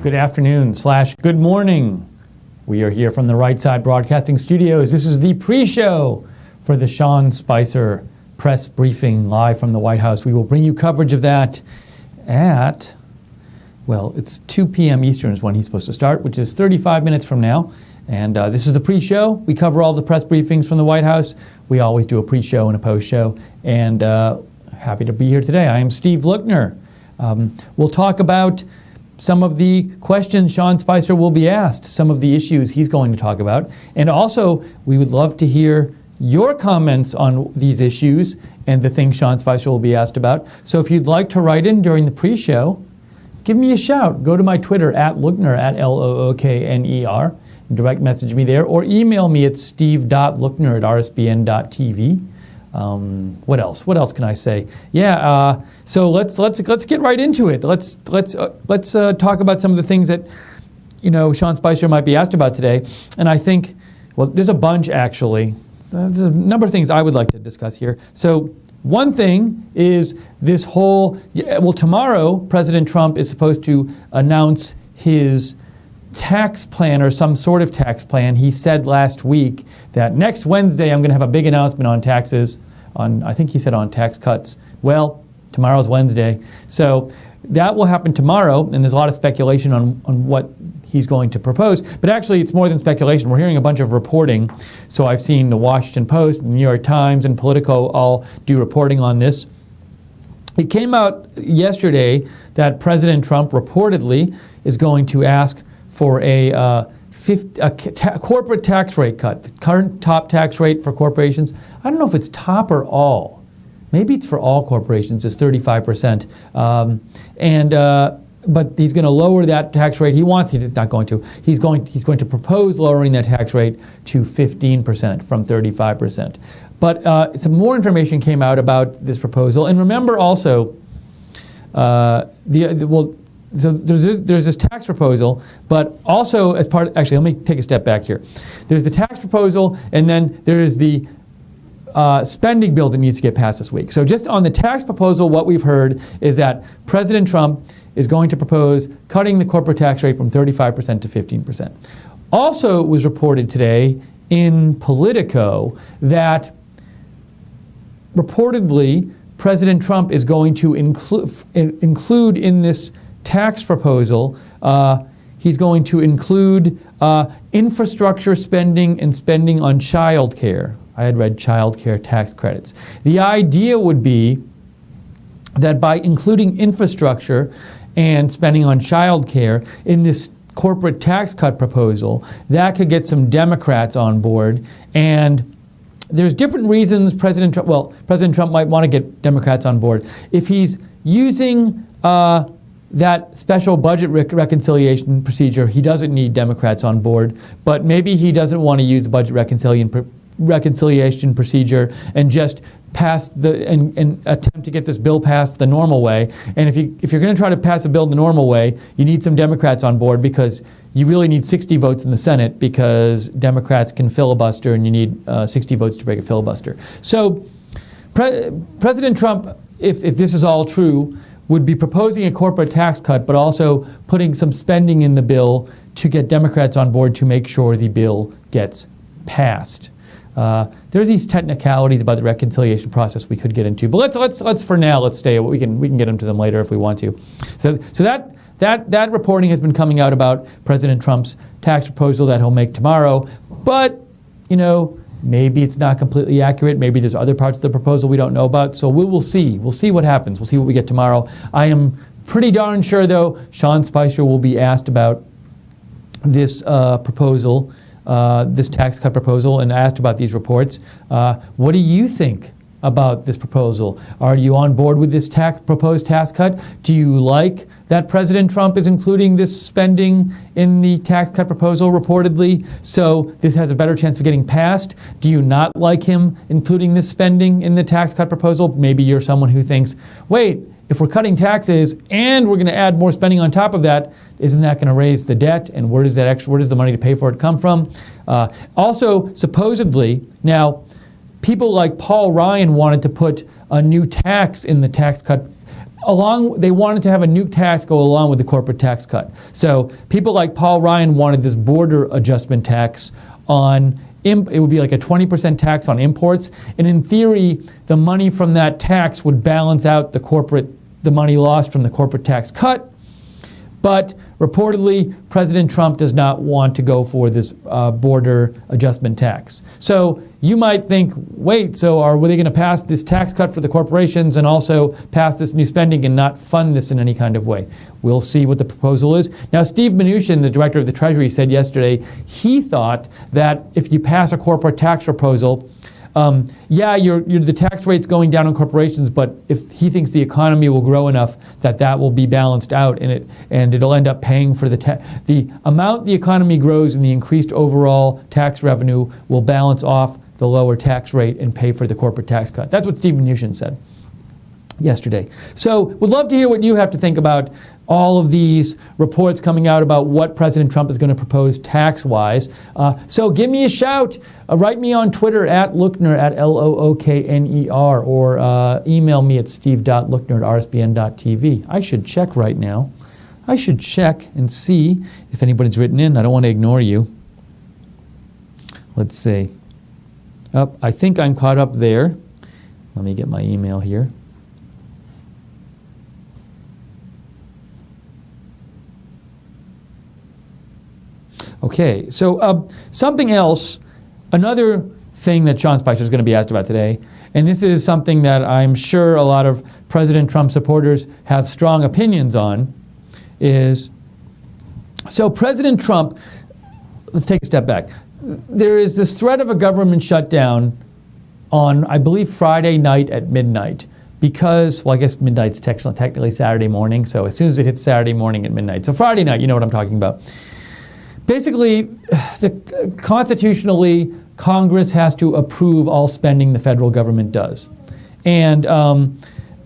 Good afternoon / good morning. We are here from the Right Side Broadcasting Studios. This is the pre-show for the Sean Spicer press briefing live from the White House. We will bring you coverage of that at, well, it's 2 p.m. Eastern is when he's supposed to start, which is 35 minutes from now. And this is the pre-show. We cover all the press briefings from the White House. We always do a pre-show and a post-show. And happy to be here today. I am Steve Lookner. We'll talk about some of the questions Sean Spicer will be asked, some of the issues he's going to talk about. And also, we would love to hear your comments on these issues and the things Sean Spicer will be asked about. So if you'd like to write in during the pre-show, give me a shout. Go to my Twitter, @Lookner, @LOOKNER. Direct message me there, or email me at steve.lookner@rsbn.tv. What else? What else can I say? Yeah. So let's get right into it. Let's talk about some of the things that Sean Spicer might be asked about today. And I think, well, there's a bunch actually. There's a number of things I would like to discuss here. So one thing is this whole. Well, tomorrow President Trump is supposed to announce his tax plan or some sort of tax plan. He said last week that next Wednesday I'm going to have a big announcement on taxes. I think he said on tax cuts. Well, tomorrow's Wednesday. So that will happen tomorrow, and there's a lot of speculation on what he's going to propose. But actually, it's more than speculation. We're hearing a bunch of reporting. So I've seen the Washington Post, the New York Times, and Politico all do reporting on this. It came out yesterday that President Trump reportedly is going to ask for a corporate tax rate cut. The current top tax rate for corporations, I don't know if it's top or all. Maybe it's for all corporations, it's 35%. But he's going to lower that tax rate. He's not going to. He's going to propose lowering that tax rate to 15% from 35%. But some more information came out about this proposal. And remember also, so there's this tax proposal, but also as part of, actually, let me take a step back here. There's the tax proposal, and then there is the spending bill that needs to get passed this week. So just on the tax proposal, what we've heard is that President Trump is going to propose cutting the corporate tax rate from 35% to 15%. Also, it was reported today in Politico that reportedly President Trump is going to include in this tax proposal, he's going to include infrastructure spending and spending on child care. I had read child care tax credits. The idea would be that by including infrastructure and spending on child care in this corporate tax cut proposal, that could get some Democrats on board. And there's different reasons President Trump might want to get Democrats on board. If he's using that special budget reconciliation procedure, he doesn't need Democrats on board, but maybe he doesn't want to use the budget reconciliation procedure and just pass and attempt to get this bill passed the normal way. And if you're going to try to pass a bill the normal way, you need some Democrats on board, because you really need 60 votes in the Senate, because Democrats can filibuster and you need 60 votes to break a filibuster. So President Trump, if this is all true, would be proposing a corporate tax cut, but also putting some spending in the bill to get Democrats on board to make sure the bill gets passed. There's these technicalities about the reconciliation process we could get into, but let's for now, let's stay. We can get into them later if we want to. So that reporting has been coming out about President Trump's tax proposal that he'll make tomorrow, but maybe it's not completely accurate. Maybe there's other parts of the proposal we don't know about. So we'll see. We'll see what happens. We'll see what we get tomorrow. I am pretty darn sure, though, Sean Spicer will be asked about this proposal, this tax cut proposal, and asked about these reports. What do you think about this proposal? Are you on board with this proposed tax cut? Do you like that President Trump is including this spending in the tax cut proposal reportedly, so this has a better chance of getting passed? Do you not like him including this spending in the tax cut proposal? Maybe you're someone who thinks, wait, if we're cutting taxes and we're going to add more spending on top of that, isn't that going to raise the debt? And where does the money to pay for it come from? Also, supposedly, now, people like Paul Ryan wanted to put a new tax in the tax cut they wanted to have a new tax go along with the corporate tax cut. So people like Paul Ryan wanted this border adjustment tax on, it would be like a 20% tax on imports. And in theory, the money from that tax would balance out the money lost from the corporate tax cut. But reportedly, President Trump does not want to go for this border adjustment tax. So you might think, wait, so were they going to pass this tax cut for the corporations and also pass this new spending and not fund this in any kind of way? We'll see what the proposal is. Now, Steve Mnuchin, the director of the Treasury, said yesterday he thought that if you pass a corporate tax proposal, the tax rate's going down on corporations, but if he thinks the economy will grow enough that will be balanced out and it'll end up paying for the amount the economy grows and the increased overall tax revenue will balance off the lower tax rate and pay for the corporate tax cut. That's what Steve Mnuchin said yesterday. So we'd love to hear what you have to think about all of these reports coming out about what President Trump is going to propose tax-wise. So give me a shout. Write me on Twitter at Lookner, at Lookner, or email me at steve.lookner@rsbn.tv. I should check right now. I should check and see if anybody's written in. I don't want to ignore you. Let's see. I think I'm caught up there. Let me get my email here. Okay, so something else, another thing that Sean Spicer is going to be asked about today, and this is something that I'm sure a lot of President Trump supporters have strong opinions on, is, so President Trump, let's take a step back. There is this threat of a government shutdown on, I believe, Friday night at midnight. Because, well, I guess midnight's technically Saturday morning, so as soon as it hits Saturday morning at midnight. So Friday night, you know what I'm talking about. Basically, constitutionally, Congress has to approve all spending the federal government does. And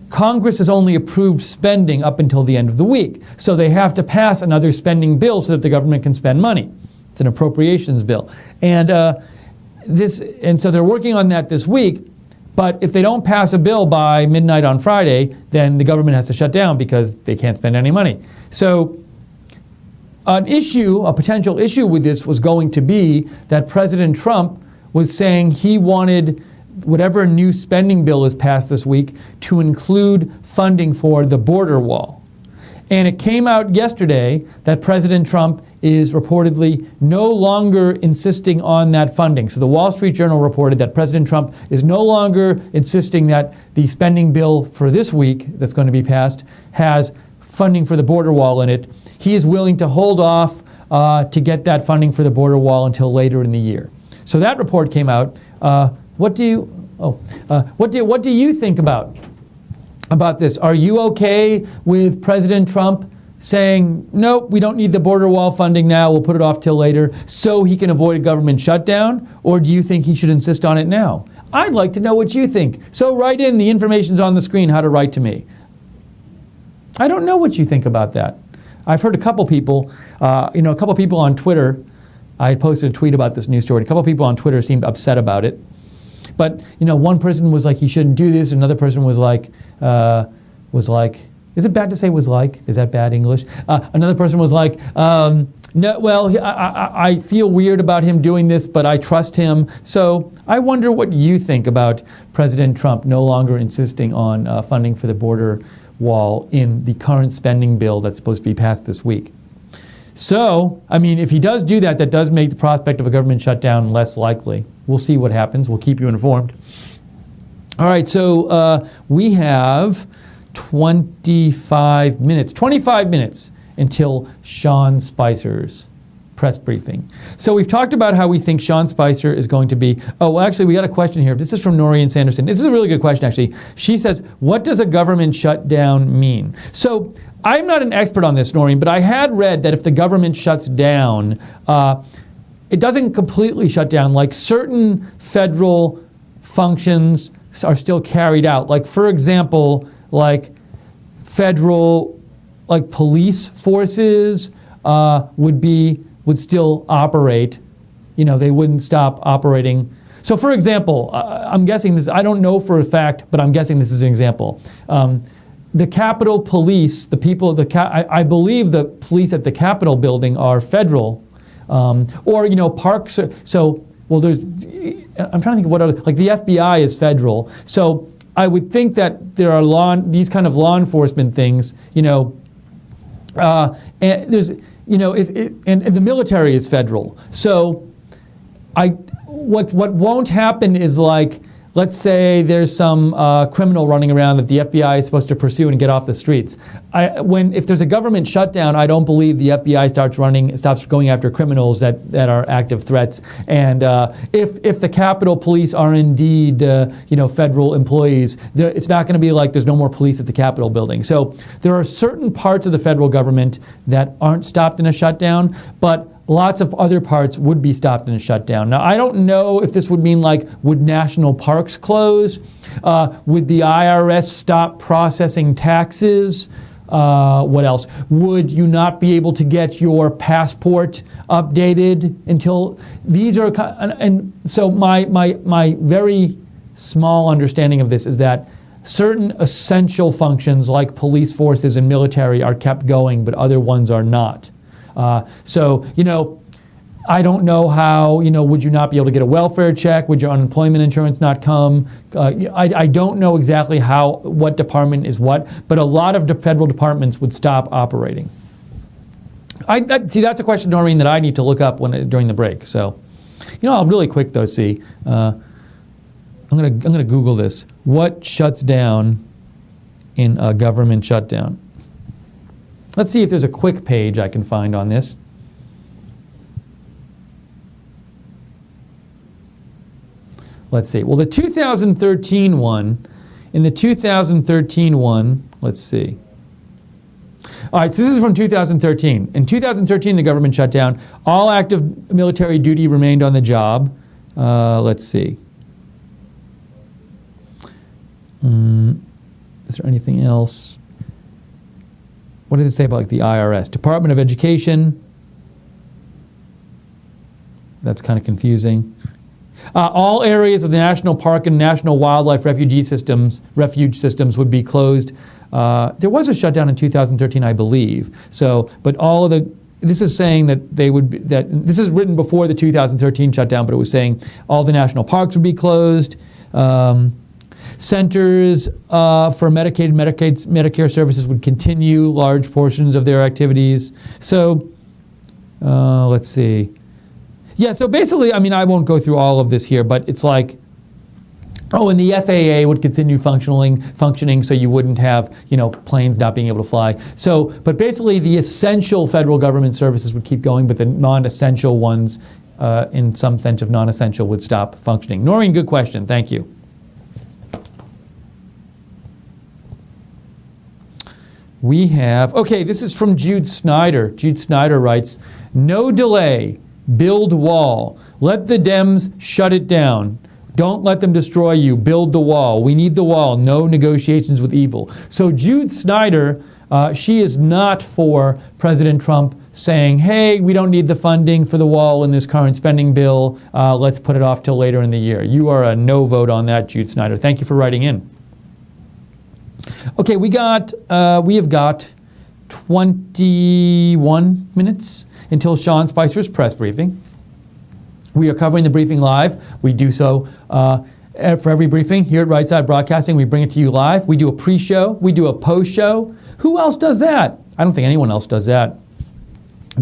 Congress has only approved spending up until the end of the week. So they have to pass another spending bill so that the government can spend money. It's an appropriations bill. And so they're working on that this week. But if they don't pass a bill by midnight on Friday, then the government has to shut down because they can't spend any money. So a potential issue with this was going to be that President Trump was saying he wanted whatever new spending bill is passed this week to include funding for the border wall. And it came out yesterday that President Trump is reportedly no longer insisting on that funding. So the Wall Street Journal reported that President Trump is no longer insisting that the spending bill for this week that's going to be passed has funding for the border wall in it. He is willing to hold off to get that funding for the border wall until later in the year. So that report came out. What do you think about this? Are you okay with President Trump saying, nope, we don't need the border wall funding now, we'll put it off till later, so he can avoid a government shutdown? Or do you think he should insist on it now? I'd like to know what you think. So write in, the information's on the screen, how to write to me. I don't know what you think about that. I've heard a couple people on Twitter. I had posted a tweet about this news story. A couple people on Twitter seemed upset about it. But, one person was like, he shouldn't do this. Another person was like, is it bad to say was like? Is that bad English? Another person was like, no, well, I feel weird about him doing this, but I trust him. So I wonder what you think about President Trump no longer insisting on funding for the border wall in the current spending bill that's supposed to be passed this week. So, if he does do that, that does make the prospect of a government shutdown less likely. We'll see what happens. We'll keep you informed. All right, so we have 25 minutes until Sean Spicer's press briefing. So we've talked about how we think Sean Spicer is going to be. Oh, well, actually, we got a question here. This is from Norian Sanderson. This is a really good question, actually. She says, what does a government shutdown mean? So I'm not an expert on this, Norian, but I had read that if the government shuts down, it doesn't completely shut down. Like certain federal functions are still carried out. Like, for example, like federal, like police forces would still operate. They wouldn't stop operating. So, for example, I'm guessing this, I don't know for a fact, but I'm guessing this is an example. the Capitol Police, the people, I believe the police at the Capitol building are federal, or parks. Well, I'm trying to think of what other, like the FBI is federal. So I would think that there are these kind of law enforcement things, and there's, and the military is federal. So what won't happen is, like, let's say there's some criminal running around that the FBI is supposed to pursue and get off the streets. If there's a government shutdown, I don't believe the FBI stops going after criminals that are active threats. And if the Capitol Police are indeed federal employees, it's not going to be like there's no more police at the Capitol building. So there are certain parts of the federal government that aren't stopped in a shutdown, but lots of other parts would be stopped in a shutdown. Now, I don't know if this would mean, like, would national parks close? Would the IRS stop processing taxes? What else? Would you not be able to get your passport updated until these are? And so my very small understanding of this is that certain essential functions like police forces and military are kept going, but other ones are not. I don't know how, would you not be able to get a welfare check? Would your unemployment insurance not come? I don't know exactly what department is what, but a lot of the federal departments would stop operating. See, that's a question, Noreen, that I need to look up during the break. So, I'll really quick though, see. I'm gonna Google this. What shuts down in a government shutdown? Let's see if there's a quick page I can find on this. Let's see. Well, the 2013 one, let's see. All right, so this is from 2013. In 2013, the government shut down. All active military duty remained on the job. Let's see. Is there anything else? What did it say about, like, the IRS? Department of Education. That's kind of confusing. All areas of the National Park and National Wildlife refuge systems would be closed. There was a shutdown in 2013, I believe. So, but this is saying that this is written before the 2013 shutdown, but it was saying all the national parks would be closed. Centers for Medicare services would continue large portions of their activities. So, let's see. Yeah, so basically, I won't go through all of this here, but it's like, and the FAA would continue functioning, so you wouldn't have, planes not being able to fly. So, but basically, the essential federal government services would keep going, but the non-essential ones, in some sense of non-essential, would stop functioning. Noreen, good question. Thank you. We have, this is from Jude Snyder. Jude Snyder writes, no delay, build wall. Let the Dems shut it down. Don't let them destroy you. Build the wall. We need the wall. No negotiations with evil. So Jude Snyder, she is not for President Trump saying, hey, we don't need the funding for the wall in this current spending bill. Let's put it off till later in the year. You are a no vote on that, Jude Snyder. Thank you for writing in. Okay, we have got 21 minutes until Sean Spicer's press briefing. We are covering the briefing live. We do so for every briefing here at Right Side Broadcasting. We bring it to you live. We do a pre-show. We do a post-show. Who else does that? I don't think anyone else does that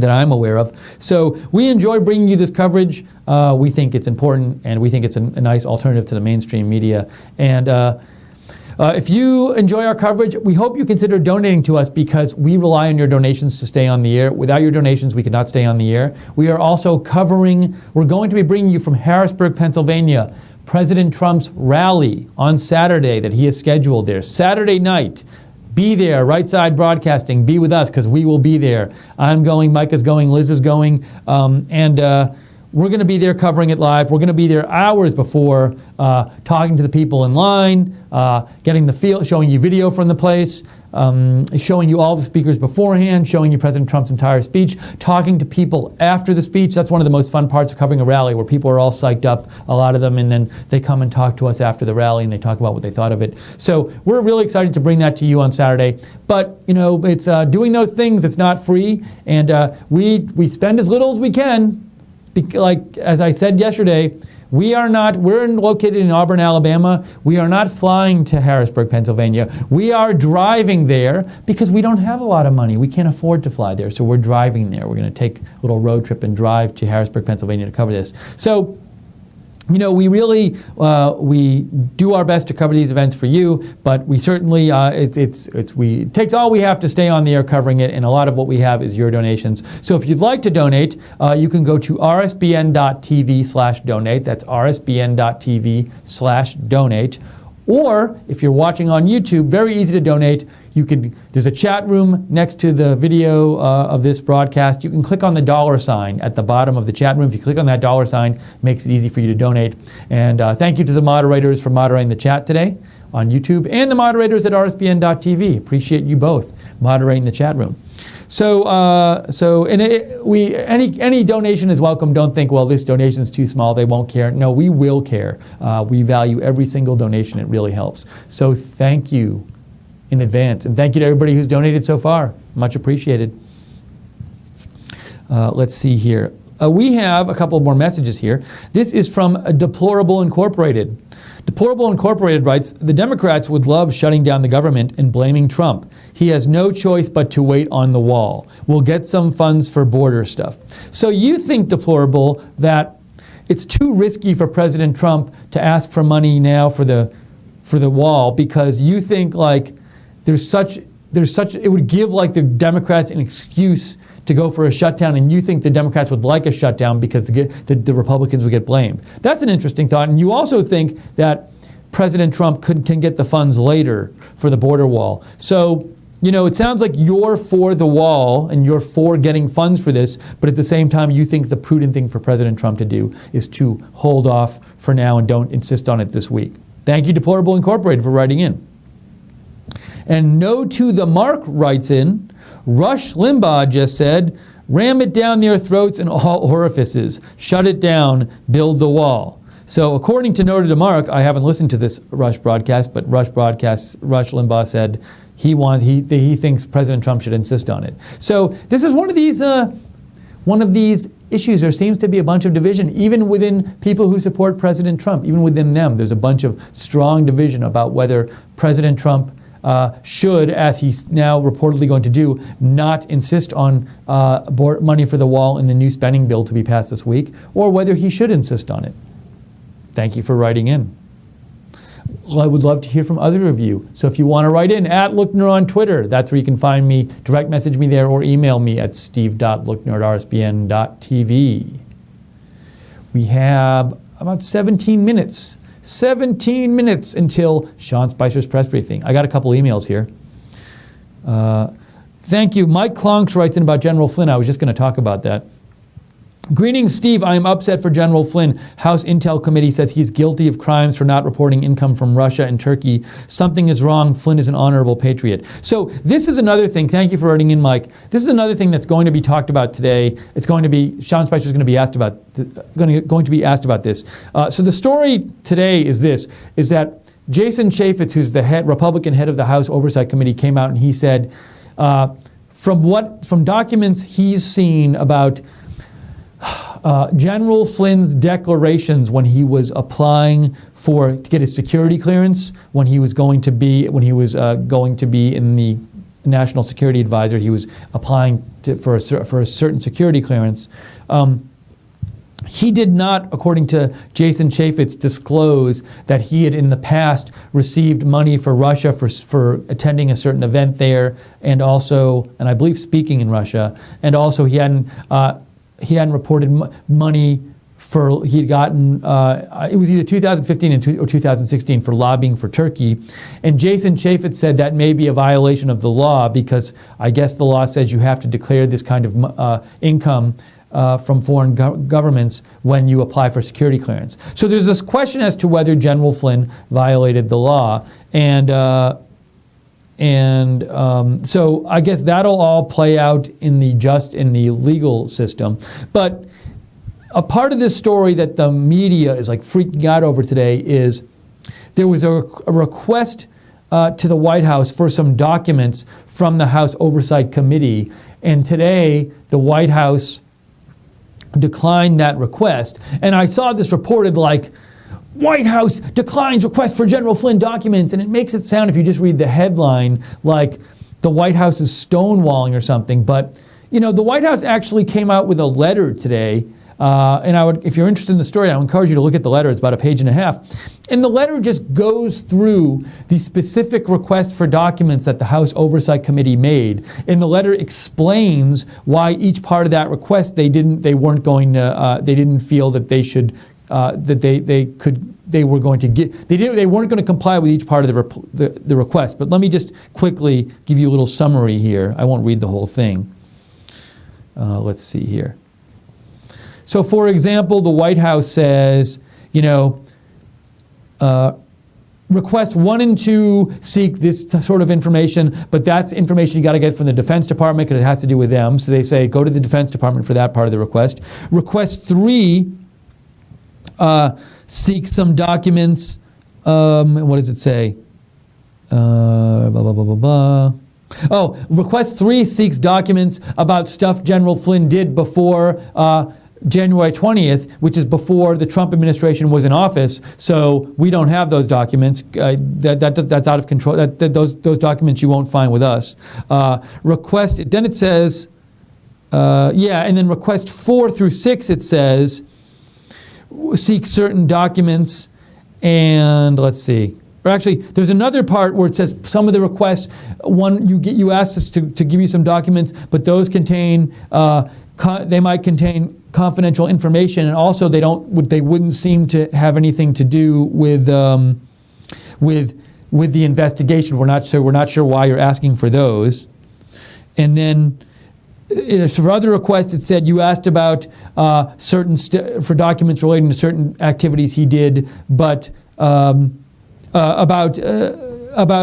I'm aware of. So we enjoy bringing you this coverage. We think it's important, and we think it's a nice alternative to the mainstream media. And if you enjoy our coverage, we hope you consider donating to us, because we rely on your donations to stay on the air. Without your donations, we could not stay on the air. We are also we're going to be bringing you from Harrisburg, Pennsylvania, President Trump's rally on Saturday that he has scheduled there. Saturday night. Be there, Right Side Broadcasting. Be with us, because we will be there. I'm going, Micah's going, Liz is going, and we're going to be there covering it live. We're going to be there hours before, talking to the people in line, getting the feel, showing you video from the place, showing you all the speakers beforehand, showing you President Trump's entire speech, talking to people after the speech. That's one of the most fun parts of covering a rally, where people are all psyched up, a lot of them, and then they come and talk to us after the rally and they talk about what they thought of it. So we're really excited to bring that to you on Saturday. But it's doing those things. It's not free, and we spend as little as we can. Like as I said yesterday, we're located in Auburn, Alabama. We are not flying to Harrisburg, Pennsylvania. We are driving there because we don't have a lot of money. We can't afford to fly there, so we're driving there. We're going to take a little road trip and drive to Harrisburg, Pennsylvania to cover this. So, we really we do our best to cover these events for you, but we certainly it takes all we have to stay on the air covering it, and a lot of what we have is your donations. So if you'd like to donate, you can go to rsbn.tv/donate. That's rsbn.tv/donate. Or if you're watching on YouTube, very easy to donate. There's a chat room next to the video of this broadcast. You can click on the $ at the bottom of the chat room. If you click on that $, it makes it easy for you to donate. And thank you to the moderators for moderating the chat today on YouTube, and the moderators at rsbn.tv. Appreciate you both moderating the chat room. Any donation is welcome. Don't think, well, this donation is too small, they won't care. No, we will care. We value every single donation. It really helps. So thank you in advance, and thank you to everybody who's donated so far. Much appreciated. Let's see here. We have a couple more messages here. This is from Deplorable Incorporated. Deplorable Incorporated writes, the Democrats would love shutting down the government and blaming Trump. He has no choice but to wait on the wall. We'll get some funds for border stuff. So you think, Deplorable, that it's too risky for President Trump to ask for money now for the wall, because you think like it would give like the Democrats an excuse to go for a shutdown, and you think the Democrats would like a shutdown because the Republicans would get blamed. That's an interesting thought. And you also think that President Trump can get the funds later for the border wall. So, it sounds like you're for the wall and you're for getting funds for this, but at the same time you think the prudent thing for President Trump to do is to hold off for now and don't insist on it this week. Thank you, Deplorable Incorporated, for writing in. And No to the Mark writes in, Rush Limbaugh just said, ram it down their throats in all orifices. Shut it down. Build the wall. So according to No to the Mark, I haven't listened to this Rush broadcast, but Rush Limbaugh said he thinks President Trump should insist on it. So this is one of these issues. There seems to be a bunch of division, even within people who support President Trump. Even within them, there's a bunch of strong division about whether President Trump should, as he's now reportedly going to do, not insist on money for the wall in the new spending bill to be passed this week, or whether he should insist on it. Thank you for writing in. Well, I would love to hear from other of you. So if you want to write in, @Lookner on Twitter, that's where you can find me. Direct message me there or email me at steve.lookner@rsbn.tv. We have about 17 minutes. 17 minutes until Sean Spicer's press briefing. I got a couple emails here. Thank you. Mike Klonks writes in about General Flynn. I was just going to talk about that. Greetings, Steve. I am upset for General Flynn. House Intel Committee says he's guilty of crimes for not reporting income from Russia and Turkey. Something is wrong. Flynn is an honorable patriot. So this is another thing. Thank you for writing in, Mike. This is another thing that's going to be talked about today. It's going to be, Sean Spicer is going to be asked about this. So the story today is that Jason Chaffetz, who's the Republican head of the House Oversight Committee, came out and he said, from documents he's seen about General Flynn's declarations when he was applying to get his security clearance, when he was going to be in the National Security Advisor, he was applying for a certain security clearance. He did not, according to Jason Chaffetz, disclose that he had in the past received money for Russia for attending a certain event there, and I believe speaking in Russia, and also he hadn't reported money he had gotten, it was either 2015 or 2016 for lobbying for Turkey. And Jason Chaffetz said that may be a violation of the law because I guess the law says you have to declare this kind of income from foreign governments when you apply for security clearance. So there's this question as to whether General Flynn violated the law, so I guess that'll all play out in the legal system. But a part of this story that the media is like freaking out over today is there was a request to the White House for some documents from the House Oversight Committee, and today the White House declined that request. And I saw this reported like, White House declines request for General Flynn documents, and it makes it sound, if you just read the headline, like the White House is stonewalling or something. But, you know, the White House actually came out with a letter today, and if you're interested in the story, I would encourage you to look at the letter. It's about a page and a half. And the letter just goes through the specific requests for documents that the House Oversight Committee made. And the letter explains why each part of that request they didn't feel that they should they weren't going to comply with each part of the request. But let me just quickly give you a little summary here. I won't read the whole thing. Let's see here. So, for example, the White House says, requests 1 and 2 seek this sort of information, but that's information you got to get from the Defense Department because it has to do with them. So they say go to the Defense Department for that part of the request. Request 3 seek some documents. What does it say? Blah, blah, blah, blah, blah. Oh, request 3 seeks documents about stuff General Flynn did before January 20th, which is before the Trump administration was in office. So we don't have those documents. That's out of control. Those documents you won't find with us. Then it says, and then request 4 through 6, it says, seek certain documents, and let's see. Or actually, there's another part where it says some of the requests. One, you asked us to give you some documents, but those contain they might contain confidential information, and also they wouldn't seem to have anything to do with the investigation. We're not sure why you're asking for those, and then. For other requests, it said you asked about for documents relating to certain activities he did, but about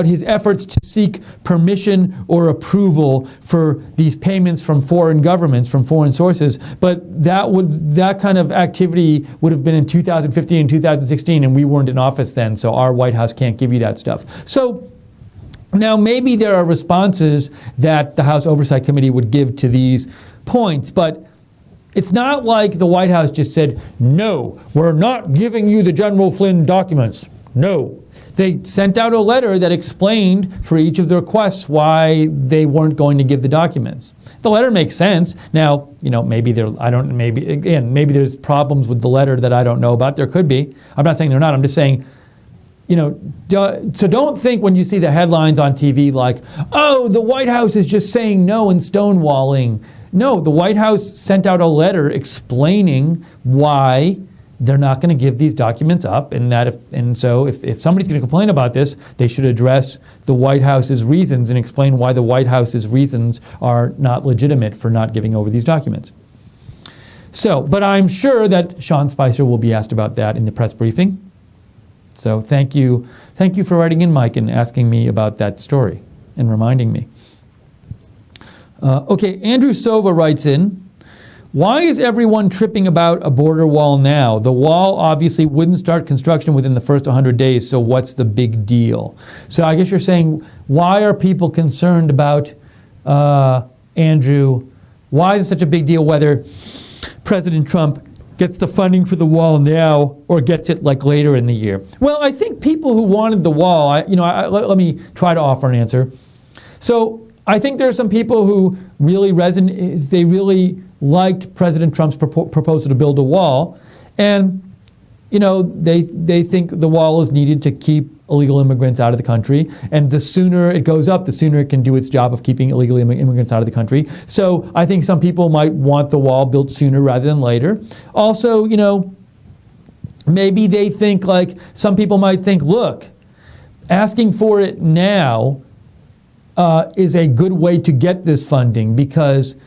his efforts to seek permission or approval for these payments from foreign governments, from foreign sources. But that kind of activity would have been in 2015 and 2016, and we weren't in office then, so our White House can't give you that stuff. So. Now, maybe there are responses that the House Oversight Committee would give to these points, but it's not like the White House just said, no, we're not giving you the General Flynn documents. No. They sent out a letter that explained for each of the requests why they weren't going to give the documents. The letter makes sense. Now, maybe there's problems with the letter that I don't know about. There could be. I'm not saying they're not. I'm just saying, so don't think when you see the headlines on TV like, oh, the White House is just saying no and stonewalling. No, the White House sent out a letter explaining why they're not going to give these documents up, and so if somebody's going to complain about this, they should address the White House's reasons and explain why the White House's reasons are not legitimate for not giving over these documents. So, but I'm sure that Sean Spicer will be asked about that in the press briefing. So thank you for writing in, Mike, and asking me about that story and reminding me. Okay, Andrew Sova writes in, why is everyone tripping about a border wall now? The wall obviously wouldn't start construction within the first 100 days, so what's the big deal? So I guess you're saying, why are people concerned about, Andrew, why is it such a big deal whether President Trump gets the funding for the wall now or gets it like later in the year? Well, I think people who wanted the wall, let me try to offer an answer. So I think there are some people who really they really liked President Trump's proposal to build a wall, and they think the wall is needed to keep illegal immigrants out of the country, and the sooner it goes up, the sooner it can do its job of keeping illegal immigrants out of the country. So I think some people might want the wall built sooner rather than later. Also, maybe they think, like, some people might think, look, asking for it now is a good way to get this funding because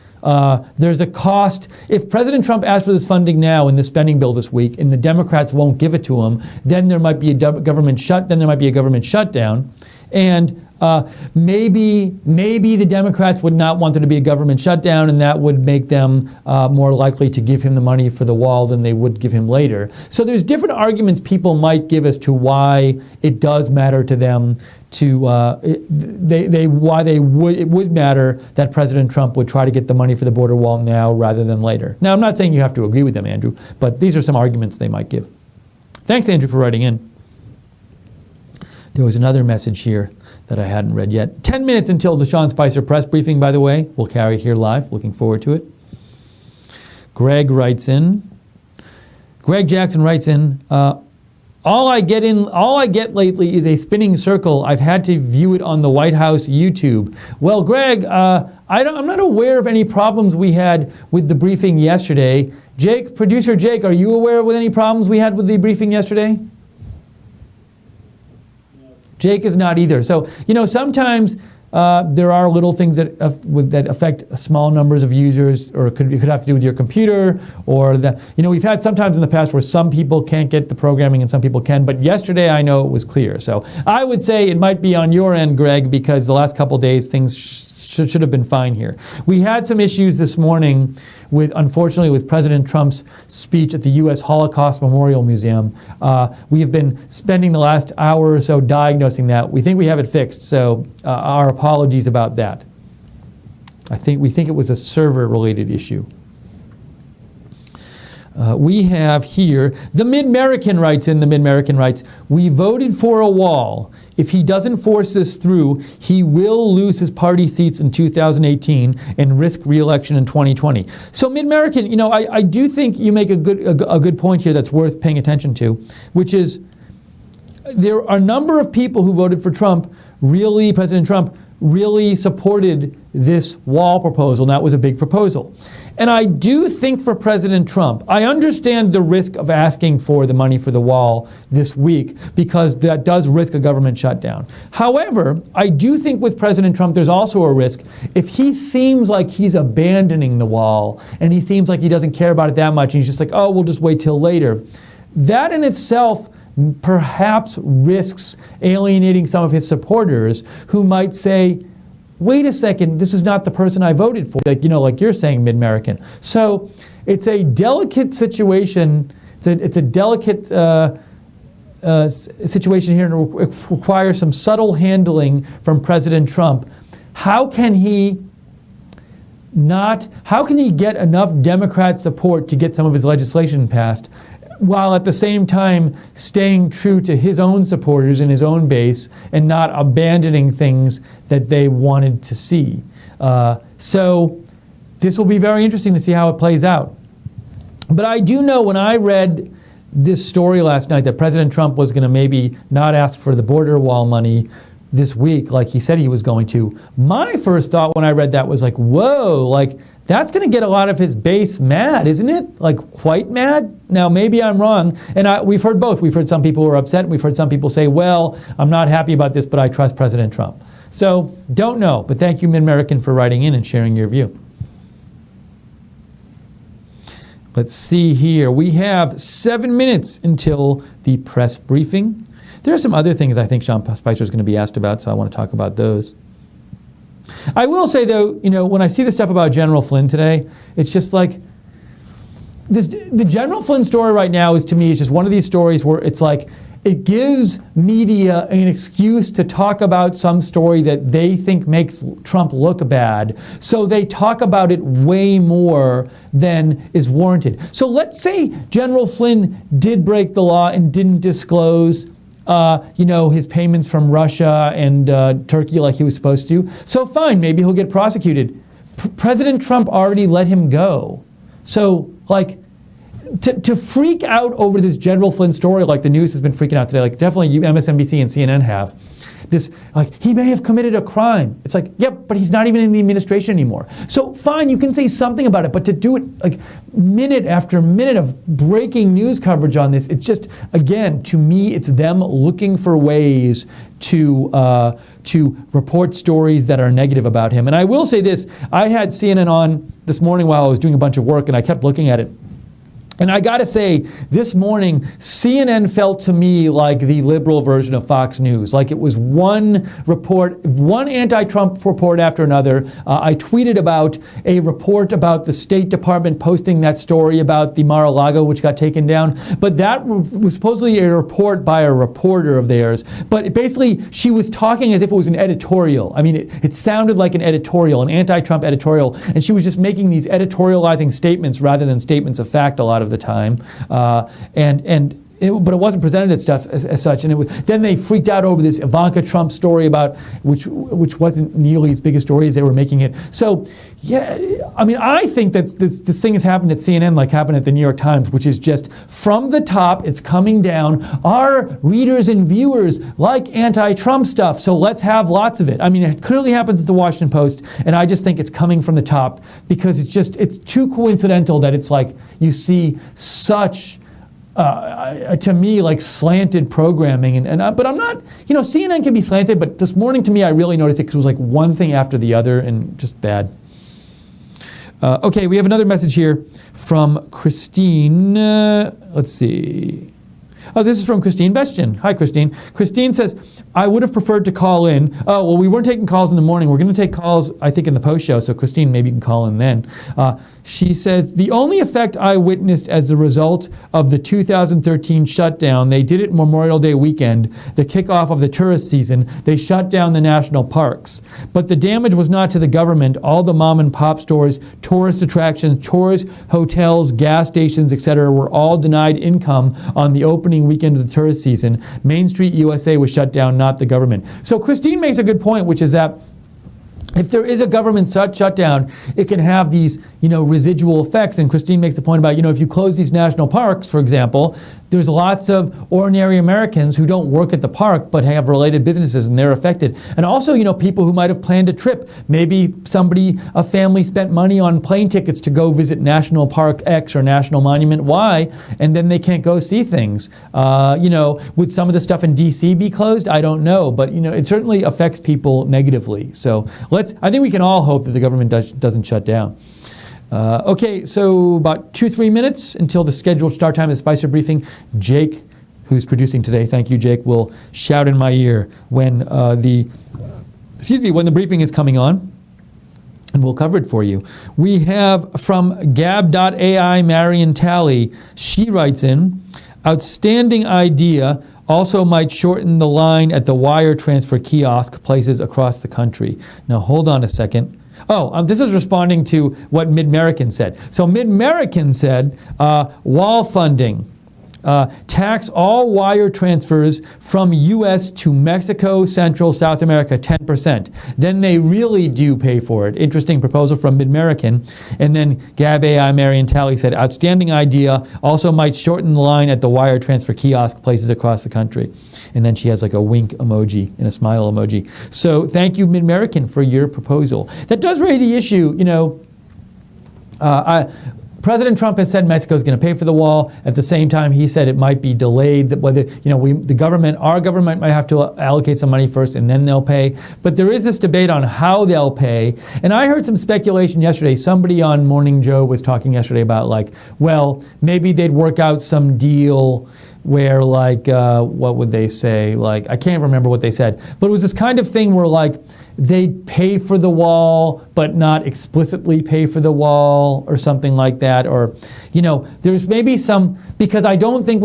There's a cost. If President Trump asks for this funding now in the spending bill this week, and the Democrats won't give it to him, then there might be a government shutdown, and maybe the Democrats would not want there to be a government shutdown, and that would make them more likely to give him the money for the wall than they would give him later. So there's different arguments people might give as to why it does matter to them it would matter that President Trump would try to get the money for the border wall now rather than later. Now, I'm not saying you have to agree with them, Andrew, but these are some arguments they might give. Thanks, Andrew, for writing in. There was another message here that I hadn't read yet. 10 minutes until the Sean Spicer press briefing, by the way. We'll carry it here live. Looking forward to it. Greg writes in. Greg Jackson writes in, all I get lately is a spinning circle. I've had to view it on the White House YouTube. Well, Greg, I'm not aware of any problems we had with the briefing yesterday. Jake, producer Jake, are you aware of any problems we had with the briefing yesterday? Jake is not either. So, sometimes there are little things that affect small numbers of users, or it could have to do with your computer, or we've had sometimes in the past where some people can't get the programming and some people can, but yesterday I know it was clear. So I would say it might be on your end, Greg, because the last couple days things should have been fine here. We had some issues this morning unfortunately, with President Trump's speech at the U.S. Holocaust Memorial Museum. We have been spending the last hour or so diagnosing that. We think we have it fixed, so our apologies about that. We think it was a server-related issue. We have here, the Mid-American writes, we voted for a wall. If he doesn't force this through, he will lose his party seats in 2018 and risk re-election in 2020. So Mid-American, I do think you make a good point here that's worth paying attention to, which is there are a number of people who voted for President Trump really supported this wall proposal, and that was a big proposal. And I do think for President Trump, I understand the risk of asking for the money for the wall this week because that does risk a government shutdown. However, I do think with President Trump there's also a risk if he seems like he's abandoning the wall and he seems like he doesn't care about it that much and he's just like, oh, we'll just wait till later. That in itself perhaps risks alienating some of his supporters who might say, wait a second, this is not the person I voted for, like you're saying, Mid-American. So it's a delicate situation. It's a delicate situation here, and it requires some subtle handling from President Trump. How can he get enough Democrat support to get some of his legislation passed, while at the same time staying true to his own supporters and his own base and not abandoning things that they wanted to see? So this will be very interesting to see how it plays out. But I do know when I read this story last night that President Trump was going to maybe not ask for the border wall money this week like he said he was going to, my first thought when I read that was like, whoa, that's going to get a lot of his base mad, isn't it? Quite mad? Now, maybe I'm wrong. And we've heard both. We've heard some people who are upset. And we've heard some people say, well, I'm not happy about this, but I trust President Trump. So, don't know. But thank you, Mid-American, for writing in and sharing your view. Let's see here. We have 7 minutes until the press briefing. There are some other things I think Sean Spicer is going to be asked about, so I want to talk about those. I will say, though, when I see the stuff about General Flynn today, it's just like the General Flynn story right now is, to me, is just one of these stories where it's like it gives media an excuse to talk about some story that they think makes Trump look bad. So they talk about it way more than is warranted. So let's say General Flynn did break the law and didn't disclose his payments from Russia and Turkey like he was supposed to. So fine, maybe he'll get prosecuted. President Trump already let him go. So, to freak out over this General Flynn story like the news has been freaking out today, definitely MSNBC and CNN have, this, like, he may have committed a crime. It's like, yep, but he's not even in the administration anymore. So fine, you can say something about it, but to do it like minute after minute of breaking news coverage on this, it's just, again, to me, it's them looking for ways to report stories that are negative about him. And I will say this, I had CNN on this morning while I was doing a bunch of work, and I kept looking at it. And I gotta say, this morning, CNN felt to me like the liberal version of Fox News. Like it was one report, one anti-Trump report after another. I tweeted about a report about the State Department posting that story about the Mar-a-Lago, which got taken down. But that was supposedly a report by a reporter of theirs. But basically, she was talking as if it was an editorial. I mean, it sounded like an editorial, an anti-Trump editorial. And she was just making these editorializing statements rather than statements of fact a lot of the time, but it wasn't presented as stuff as such. And then they freaked out over this Ivanka Trump story about which wasn't nearly as big a story as they were making it. So yeah, I mean, I think that this thing has happened at CNN like happened at the New York Times, which is just from the top, it's coming down. Our readers and viewers like anti-Trump stuff, so let's have lots of it. I mean, it clearly happens at the Washington Post, and I just think it's coming from the top because it's too coincidental that it's like you see such to me, like slanted programming, but I'm not, CNN can be slanted, but this morning to me, I really noticed it because it was like one thing after the other and just bad. Okay, we have another message here from Christine. Let's see. Oh, this is from Christine Bestien. Hi, Christine. Christine says, I would have preferred to call in. Oh, well, we weren't taking calls in the morning. We're going to take calls, I think, in the post show. So, Christine, maybe you can call in then. She says, the only effect I witnessed as the result of the 2013 shutdown, they did it Memorial Day weekend, the kickoff of the tourist season, they shut down the national parks. But the damage was not to the government. All the mom and pop stores, tourist attractions, tourist hotels, gas stations, etc. were all denied income on the opening weekend of the tourist season. Main Street USA was shut down, not the government. So Christine makes a good point, which is that if there is a government shutdown, it can have these, residual effects. And Christine makes the point about, if you close these national parks, for example, there's lots of ordinary Americans who don't work at the park but have related businesses and they're affected. And also, people who might have planned a trip. Maybe a family spent money on plane tickets to go visit National Park X or National Monument Y, and then they can't go see things. Would some of the stuff in DC be closed? I don't know, but it certainly affects people negatively. So I think we can all hope that the government doesn't shut down. Okay, so about 2-3 minutes until the scheduled start time of the Spicer Briefing. Jake, who's producing today, thank you, Jake, will shout in my ear when the briefing is coming on, and we'll cover it for you. We have from Gab.ai Marion Talley. She writes in, outstanding idea, also might shorten the line at the wire transfer kiosk places across the country. Now hold on a second. This is responding to what MidAmerican said. So MidAmerican said, wall funding, tax all wire transfers from U.S. to Mexico, Central, South America, 10%. Then they really do pay for it. Interesting proposal from MidAmerican. And then Gab.ai Marion Talley said, outstanding idea, also might shorten the line at the wire transfer kiosk places across the country. And then she has like a wink emoji and a smile emoji. So thank you, MidAmerican, for your proposal. That does raise the issue, President Trump has said Mexico is going to pay for the wall. At the same time, he said it might be delayed. That whether our government might have to allocate some money first, and then they'll pay. But there is this debate on how they'll pay. And I heard some speculation yesterday. Somebody on Morning Joe was talking yesterday about maybe they'd work out some deal where what would they say? I can't remember what they said. But it was this kind of thing where they'd pay for the wall, but not explicitly pay for the wall or something like that. Or, there's maybe some, because I don't think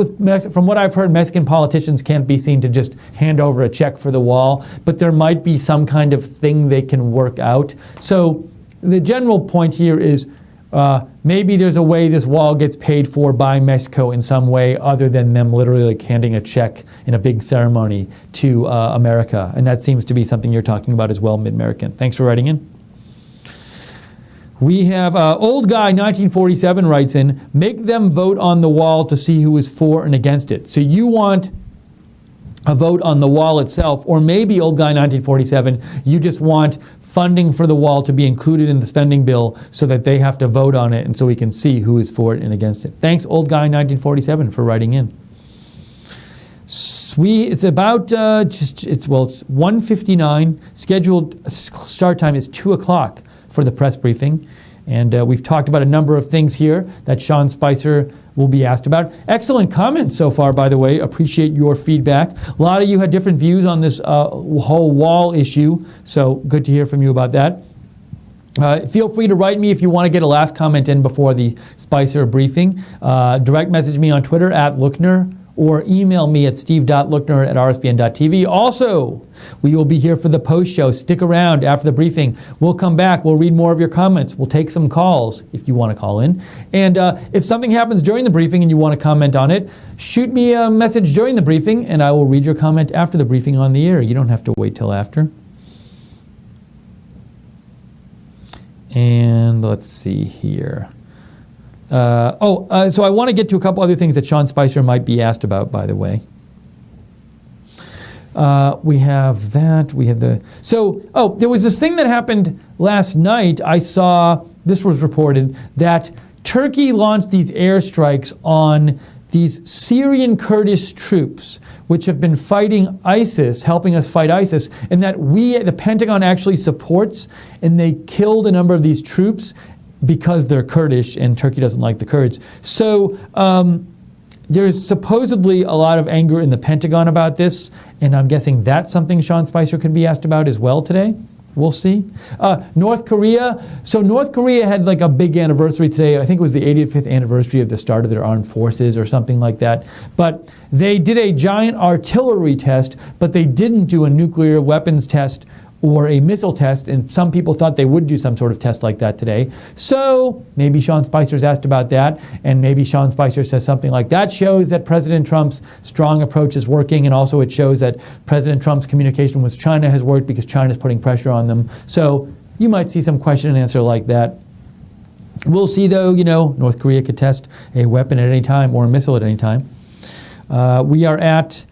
from what I've heard, Mexican politicians can't be seen to just hand over a check for the wall, but there might be some kind of thing they can work out. So the general point here is, maybe there's a way this wall gets paid for by Mexico in some way other than them literally handing a check in a big ceremony to America. And that seems to be something you're talking about as well, MidAmerican. Thanks for writing in. We have Old Guy 1947 writes in, make them vote on the wall to see who is for and against it. So you want a vote on the wall itself, or maybe old guy 1947, you just want funding for the wall to be included in the spending bill so that they have to vote on it and so we can see who is for it and against it. Thanks, old guy 1947, for writing in. It's about it's 1:59. Scheduled start time is 2 o'clock for the press briefing, and we've talked about a number of things here that Sean Spicer will be asked about. Excellent comments so far, by the way. Appreciate your feedback. A lot of you had different views on this whole wall issue, so good to hear from you about that. Feel free to write me if you want to get a last comment in before the Spicer briefing. Direct message me on Twitter at Lookner, or email me at steve.lookner@rsbn.tv. Also, we will be here for the post show. Stick around after the briefing. We'll come back. We'll read more of your comments. We'll take some calls if you want to call in. And if something happens during the briefing and you want to comment on it, shoot me a message during the briefing and I will read your comment after the briefing on the air. You don't have to wait till after. And let's see here. So I want to get to a couple other things that Sean Spicer might be asked about, by the way. We have that. We have the... there was this thing that happened last night. I saw, this was reported, that Turkey launched these airstrikes on these Syrian Kurdish troops, which have been fighting ISIS, helping us fight ISIS, and that the Pentagon actually supports, and they killed a number of these troops because they're Kurdish and Turkey doesn't like the Kurds. So there's supposedly a lot of anger in the Pentagon about this, and I'm guessing that's something Sean Spicer could be asked about as well today. We'll see. North Korea. So North Korea had like a big anniversary today. I think it was the 85th anniversary of the start of their armed forces or something like that. But they did a giant artillery test, but they didn't do a nuclear weapons test or a missile test, and some people thought they would do some sort of test like that today. So maybe Sean Spicer's asked about that, and maybe Sean Spicer says something like that shows that President Trump's strong approach is working, and also it shows that President Trump's communication with China has worked because China's putting pressure on them. So you might see some question and answer like that. We'll see, though, North Korea could test a weapon at any time or a missile at any time. We are at,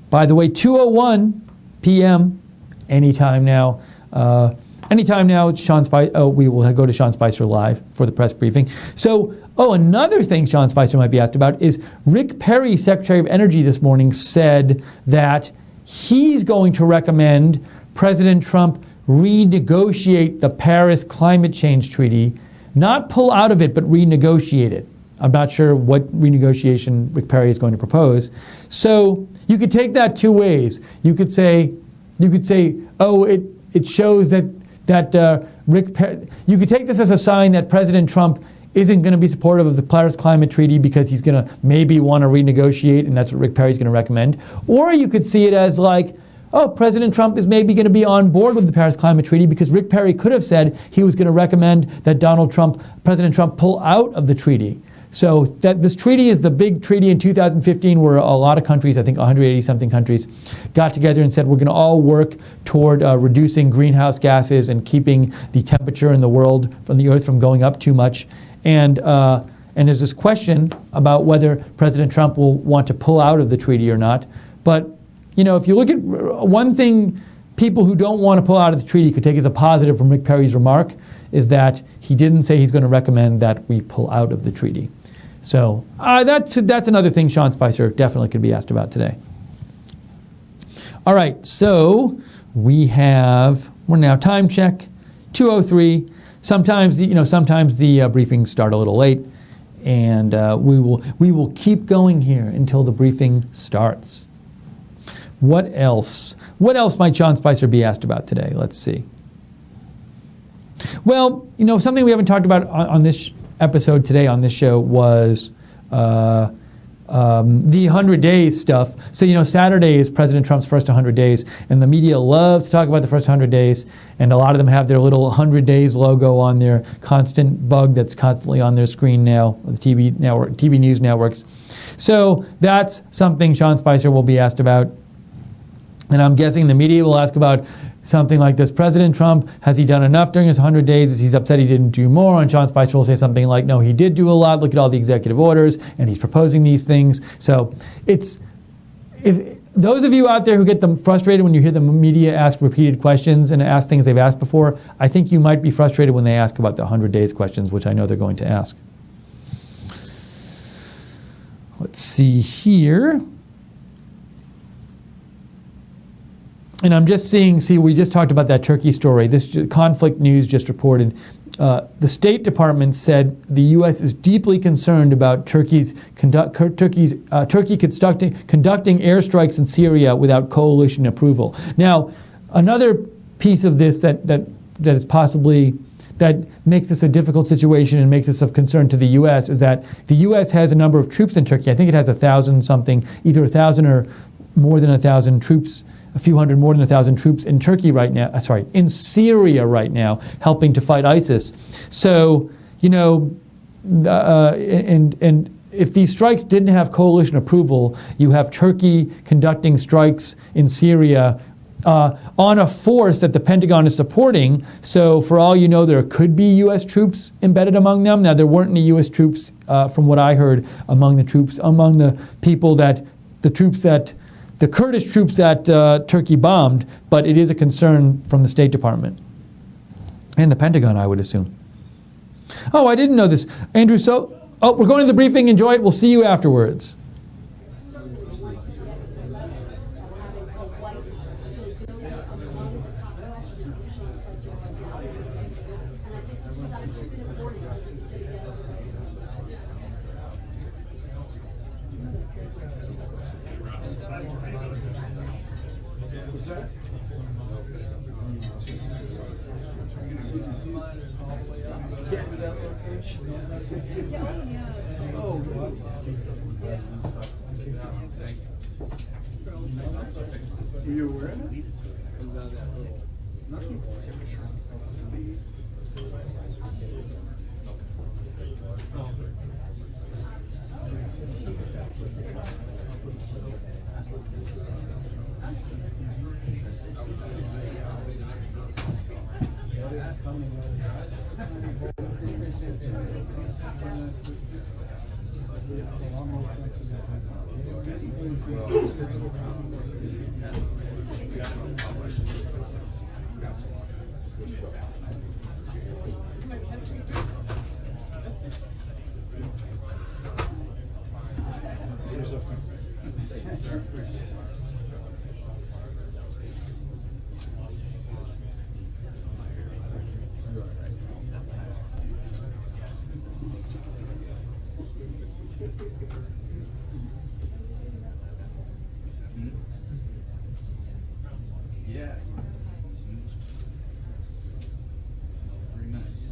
by the way, 2:01 p.m., anytime now. Sean Spicer. We will go to Sean Spicer live for the press briefing. So, another thing Sean Spicer might be asked about is Rick Perry, Secretary of Energy, this morning said that he's going to recommend President Trump renegotiate the Paris Climate Change Treaty, not pull out of it, but renegotiate it. I'm not sure what renegotiation Rick Perry is going to propose. So you could take that two ways. You could say, it shows that Rick Perry... You could take this as a sign that President Trump isn't going to be supportive of the Paris Climate Treaty because he's going to maybe want to renegotiate, and that's what Rick Perry's going to recommend. Or you could see it as like, President Trump is maybe going to be on board with the Paris Climate Treaty because Rick Perry could have said he was going to recommend that President Trump pull out of the treaty. So that this treaty is the big treaty in 2015 where a lot of countries, I think 180-something countries, got together and said we're going to all work toward reducing greenhouse gases and keeping the temperature in the world from the Earth from going up too much. And there's this question about whether President Trump will want to pull out of the treaty or not. But, if you look at one thing people who don't want to pull out of the treaty could take as a positive from Rick Perry's remark is that he didn't say he's going to recommend that we pull out of the treaty. So that's another thing Sean Spicer definitely could be asked about today. All right, so we're now time check, 2:03. Sometimes the briefings start a little late, and we will keep going here until the briefing starts. What else? What else might Sean Spicer be asked about today? Let's see. Well, something we haven't talked about on this episode today on this show was the 100 days stuff. So, Saturday is President Trump's first 100 days, and the media loves to talk about the first 100 days, and a lot of them have their little 100 days logo on their constant bug that's constantly on their screen now, the TV news networks. So that's something Sean Spicer will be asked about, and I'm guessing the media will ask about something like this. President Trump, has he done enough during his 100 days? Is he upset he didn't do more? And Sean Spicer will say something like, no, he did do a lot. Look at all the executive orders, and he's proposing these things. So those of you out there who get them frustrated when you hear the media ask repeated questions and ask things they've asked before, I think you might be frustrated when they ask about the 100 days questions, which I know they're going to ask. Let's see here. And I'm just seeing, we just talked about that Turkey story. This Conflict News just reported. The State Department said the U.S. is deeply concerned about Turkey conducting airstrikes in Syria without coalition approval. Now, another piece of this that is possibly that makes this a difficult situation and makes this of concern to the U.S. is that the U.S. has a number of troops in Turkey. I think it has 1,000 something, either 1,000 or more than 1,000 troops, a few hundred more than 1,000 troops in Turkey right now, in Syria right now, helping to fight ISIS. So, and if these strikes didn't have coalition approval, you have Turkey conducting strikes in Syria on a force that the Pentagon is supporting. So for all you know, there could be U.S. troops embedded among them. Now, there weren't any U.S. troops, from what I heard, among the Kurdish troops that Turkey bombed, but it is a concern from the State Department and the Pentagon, I would assume. Oh, I didn't know this. Andrew, we're going to the briefing. Enjoy it. We'll see you afterwards. Were you aware of it? Yeah. 3 minutes.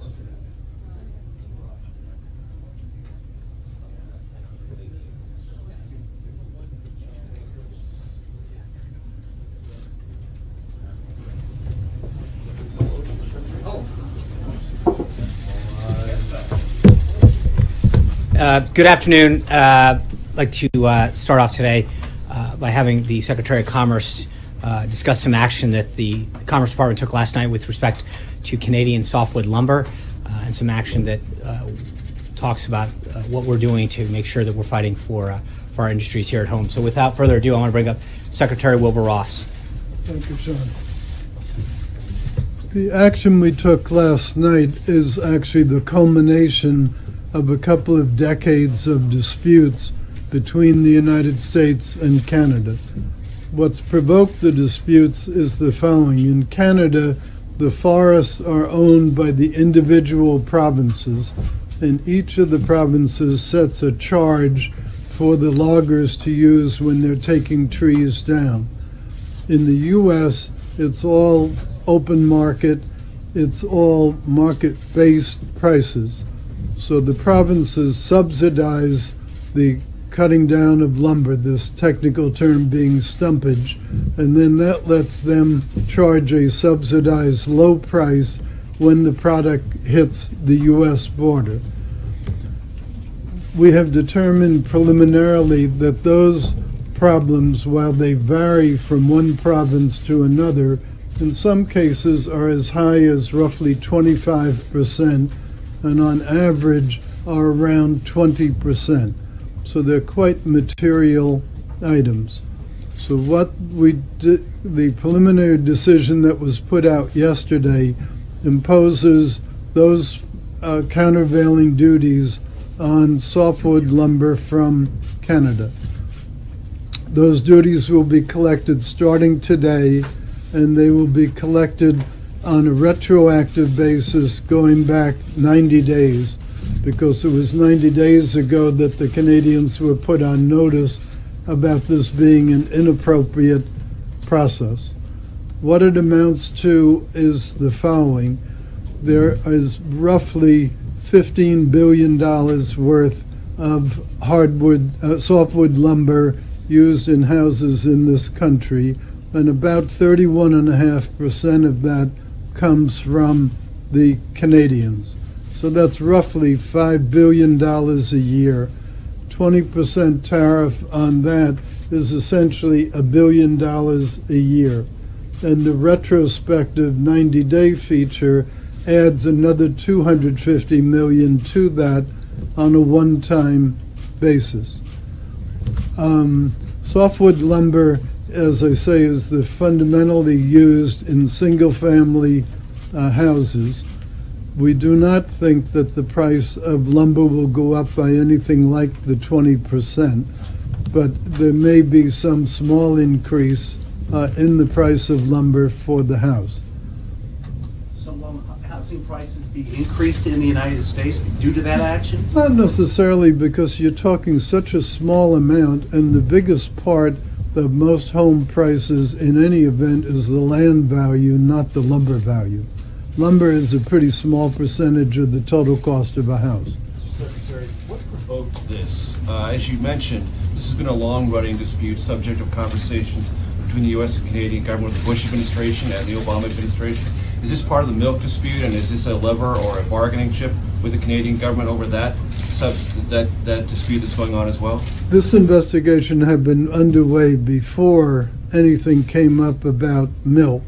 Good afternoon. I'd like to start off today by having the Secretary of Commerce discuss some action that the Commerce Department took last night with respect to Canadian softwood lumber and some action that talks about what we're doing to make sure that we're fighting for our industries here at home. So without further ado, I want to bring up Secretary Wilbur Ross. Thank you, Sean. The action we took last night is actually the culmination of a couple of decades of disputes between the United States and Canada. What's provoked the disputes is the following. In Canada, the forests are owned by the individual provinces, and each of the provinces sets a charge for the loggers to use when they're taking trees down. In the U.S., it's all open market, it's all market-based prices. So the provinces subsidize the cutting down of lumber, this technical term being stumpage, and then that lets them charge a subsidized low price when the product hits the U.S. border. We have determined preliminarily that those problems, while they vary from one province to another, in some cases are as high as roughly 25%, and on average are around 20%. So they're quite material items. So what we did, the preliminary decision that was put out yesterday imposes those countervailing duties on softwood lumber from Canada. Those duties will be collected starting today, and they will be collected on a retroactive basis going back 90 days, because it was 90 days ago that the Canadians were put on notice about this being an inappropriate process. What it amounts to is the following. There is roughly $15 billion worth of softwood lumber used in houses in this country, and about 31.5% of that comes from the Canadians. So that's roughly $5 billion a year. 20% tariff on that is essentially $1 billion a year. And the retrospective 90-day feature adds another $250 million to that on a one-time basis. Softwood lumber, as I say, is fundamentally used in single-family houses. We do not think that the price of lumber will go up by anything like the 20%, but there may be some small increase in the price of lumber for the house. So will housing prices be increased in the United States due to that action? Not necessarily, because you're talking such a small amount, and the biggest part of most home prices in any event is the land value, not the lumber value. Lumber is a pretty small percentage of the total cost of a house. Mr. Secretary, what provoked this? As you mentioned, this has been a long-running dispute, subject of conversations between the U.S. and Canadian government, the Bush administration and the Obama administration. Is this part of the milk dispute, and is this a lever or a bargaining chip with the Canadian government over that dispute that's going on as well? This investigation had been underway before anything came up about milk.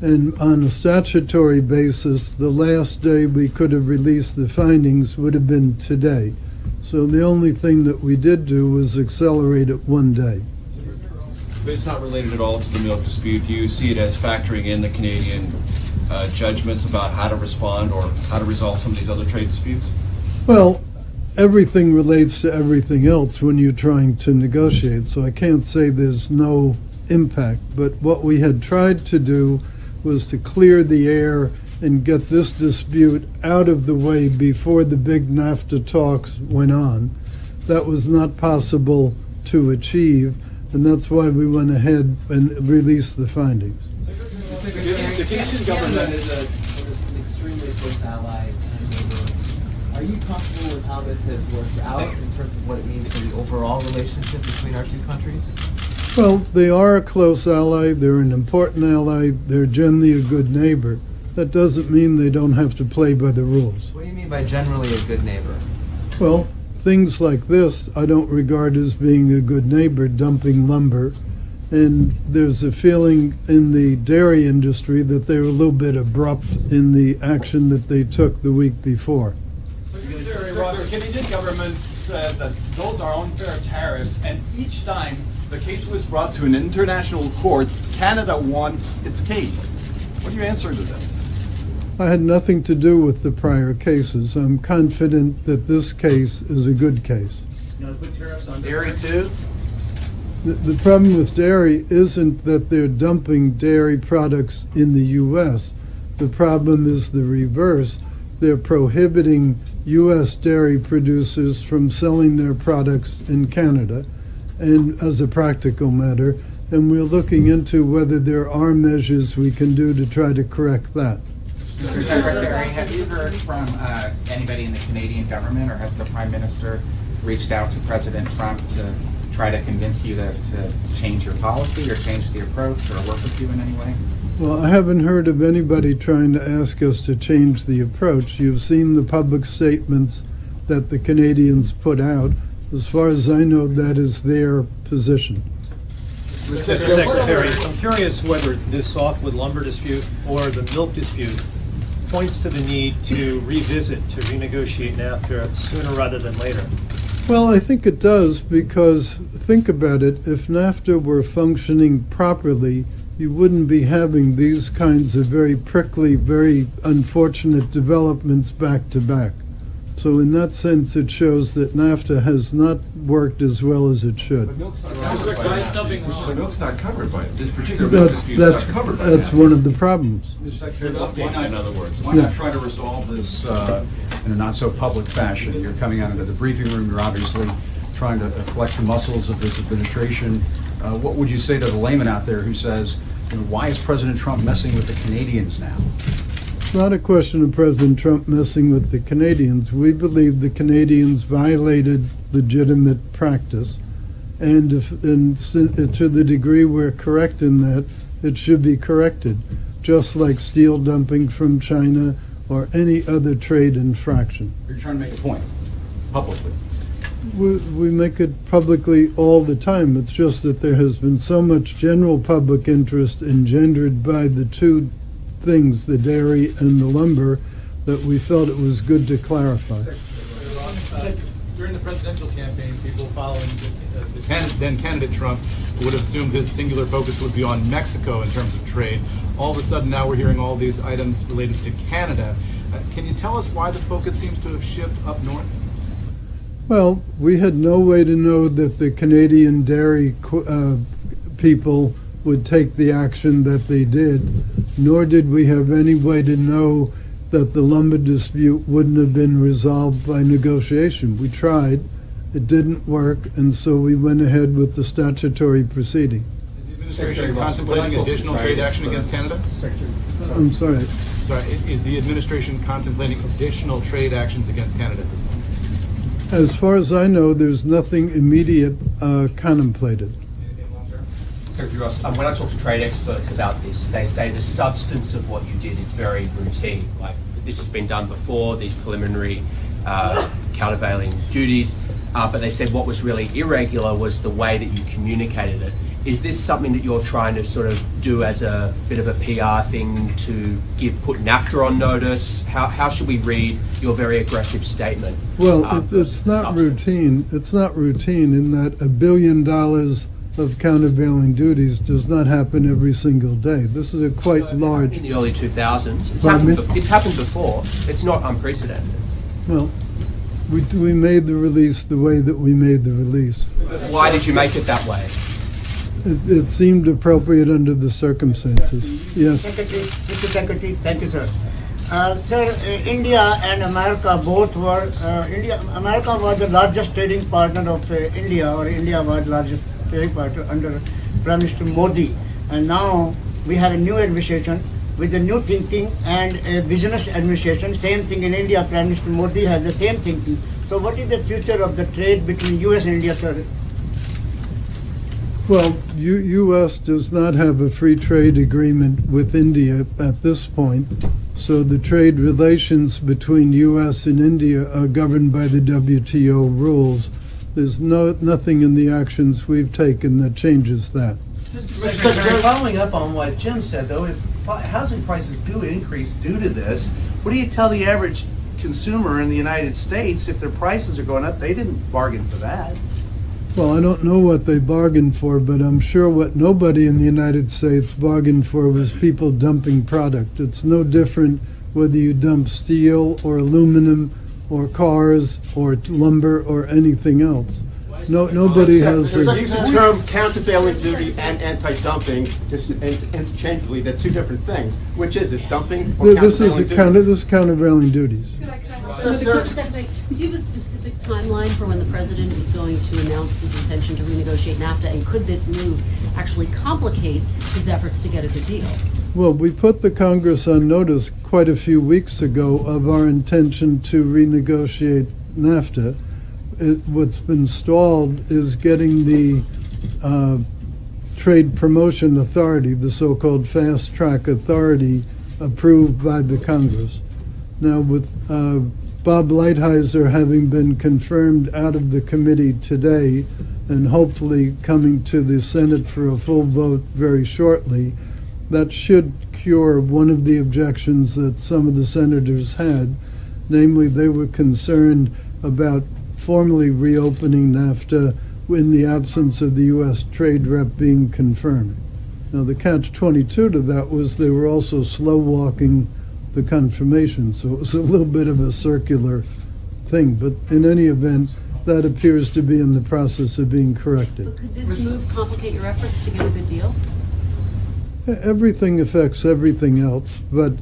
And on a statutory basis, the last day we could have released the findings would have been today. So the only thing that we did do was accelerate it one day. But it's not related at all to the milk dispute. Do you see it as factoring in the Canadian judgments about how to respond or how to resolve some of these other trade disputes? Well, everything relates to everything else when you're trying to negotiate, so I can't say there's no impact. But what we had tried to do was to clear the air and get this dispute out of the way before the big NAFTA talks went on. That was not possible to achieve, and that's why we went ahead and released the findings. The Canadian government is an extremely close ally and neighbor. Are you comfortable with how this has worked out in terms of what it means for the overall relationship between our two countries? Well, they are a close ally, they're an important ally, they're generally a good neighbor. That doesn't mean they don't have to play by the rules. What do you mean by generally a good neighbor? Well, things like this I don't regard as being a good neighbor, dumping lumber. And there's a feeling in the dairy industry that they were a little bit abrupt in the action that they took the week before. Secretary Ross, the Canadian government says that those are unfair tariffs, and each time the case was brought to an international court, Canada won its case. What do you answer to this? I had nothing to do with the prior cases. I'm confident that this case is a good case. You know, put tariffs on dairy too? The problem with dairy isn't that they're dumping dairy products in the U.S. The problem is the reverse. They're prohibiting U.S. dairy producers from selling their products in Canada, and as a practical matter, and we're looking into whether there are measures we can do to try to correct that. Mr. Secretary, have you heard from anybody in the Canadian government, or has the Prime Minister reached out to President Trump to try to convince you to change your policy or change the approach or work with you in any way? Well, I haven't heard of anybody trying to ask us to change the approach. You've seen the public statements that the Canadians put out. As far as I know, that is their position. Mr. Secretary, I'm curious whether this softwood lumber dispute or the milk dispute points to the need to revisit, to renegotiate NAFTA sooner rather than later. Well, I think it does, because think about it, if NAFTA were functioning properly, you wouldn't be having these kinds of very prickly, very unfortunate developments back to back. So in that sense, it shows that NAFTA has not worked as well as it should. Milk's not covered by it. This particular milk dispute is not covered by That's that. one of the problems. Mr. Secretary, In other words. why not try to resolve this in a not-so-public fashion? You're coming out into the briefing room, you're obviously trying to flex the muscles of this administration. What would you say to the layman out there who says, why is President Trump messing with the Canadians now? It's not a question of President Trump messing with the Canadians. We believe the Canadians violated legitimate practice, and to the degree we're correct in that, it should be corrected, just like steel dumping from China or any other trade infraction. You're trying to make a point, publicly. We make it publicly all the time. It's just that there has been so much general public interest engendered by the two things, the dairy and the lumber, that we felt it was good to clarify. During the presidential campaign, people following the then candidate Trump would have assumed his singular focus would be on Mexico in terms of trade. All of a sudden, now we're hearing all these items related to Canada. Can you tell us why the focus seems to have shifted up north? Well, we had no way to know that the Canadian dairy people would take the action that they did, nor did we have any way to know that the lumber dispute wouldn't have been resolved by negotiation. We tried, it didn't work, and so we went ahead with the statutory proceeding. Is the administration contemplating additional trade action against Canada? I'm sorry. Sorry, is the administration contemplating additional trade actions against Canada at this point? As far as I know, there's nothing immediate contemplated. Secretary Ross, when I talk to trade experts about this, they say the substance of what you did is very routine. Like, this has been done before, these preliminary countervailing duties, but they said what was really irregular was the way that you communicated it. Is this something that you're trying to sort of do as a bit of a PR thing to put NAFTA on notice? How should we read your very aggressive statement? Well, it's not routine. It's not routine in that $1 billion of countervailing duties does not happen every single day. This is a quite large. In the early 2000s, it's happened before. It's not unprecedented. Well, we made the release the way that we made the release. Why did you make it that way? It seemed appropriate under the circumstances. Yes. Mr. Secretary, thank you, sir. Sir, India and America both were, America was the largest trading partner of India, or India was the largest trading partner under Prime Minister Modi. And now we have a new administration with a new thinking and a business administration. Same thing in India, Prime Minister Modi has the same thinking. So what is the future of the trade between US and India, sir? Well, U.S. does not have a free trade agreement with India at this point, so the trade relations between U.S. and India are governed by the WTO rules. There's nothing in the actions we've taken that changes that. Following up on what Jim said, though, if housing prices do increase due to this, what do you tell the average consumer in the United States if their prices are going up? They didn't bargain for that. Well, I don't know what they bargained for, but I'm sure what nobody in the United States bargained for was people dumping product. It's no different whether you dump steel or aluminum or cars or lumber or anything else. Nobody has. Use the term countervailing duty and anti-dumping interchangeably. They're two different things. Which is it, dumping or This is countervailing duties. Mr. Secretary, do you have a specific timeline for when the president is going to announce his intention to renegotiate NAFTA, and could this move actually complicate his efforts to get a good deal? Well, we put the Congress on notice quite a few weeks ago of our intention to renegotiate NAFTA. What's been stalled is getting the Trade Promotion Authority, the so-called Fast Track Authority, approved by the Congress. Now, with Bob Lighthizer having been confirmed out of the committee today and hopefully coming to the Senate for a full vote very shortly, that should cure one of the objections that some of the senators had. Namely, they were concerned about formally reopening NAFTA in the absence of the U.S. trade rep being confirmed. Now, the catch-22 to that was they were also slow-walking the confirmation, so it was a little bit of a circular thing. But in any event, that appears to be in the process of being corrected. But could this move complicate your efforts to get a good deal? Everything affects everything else, but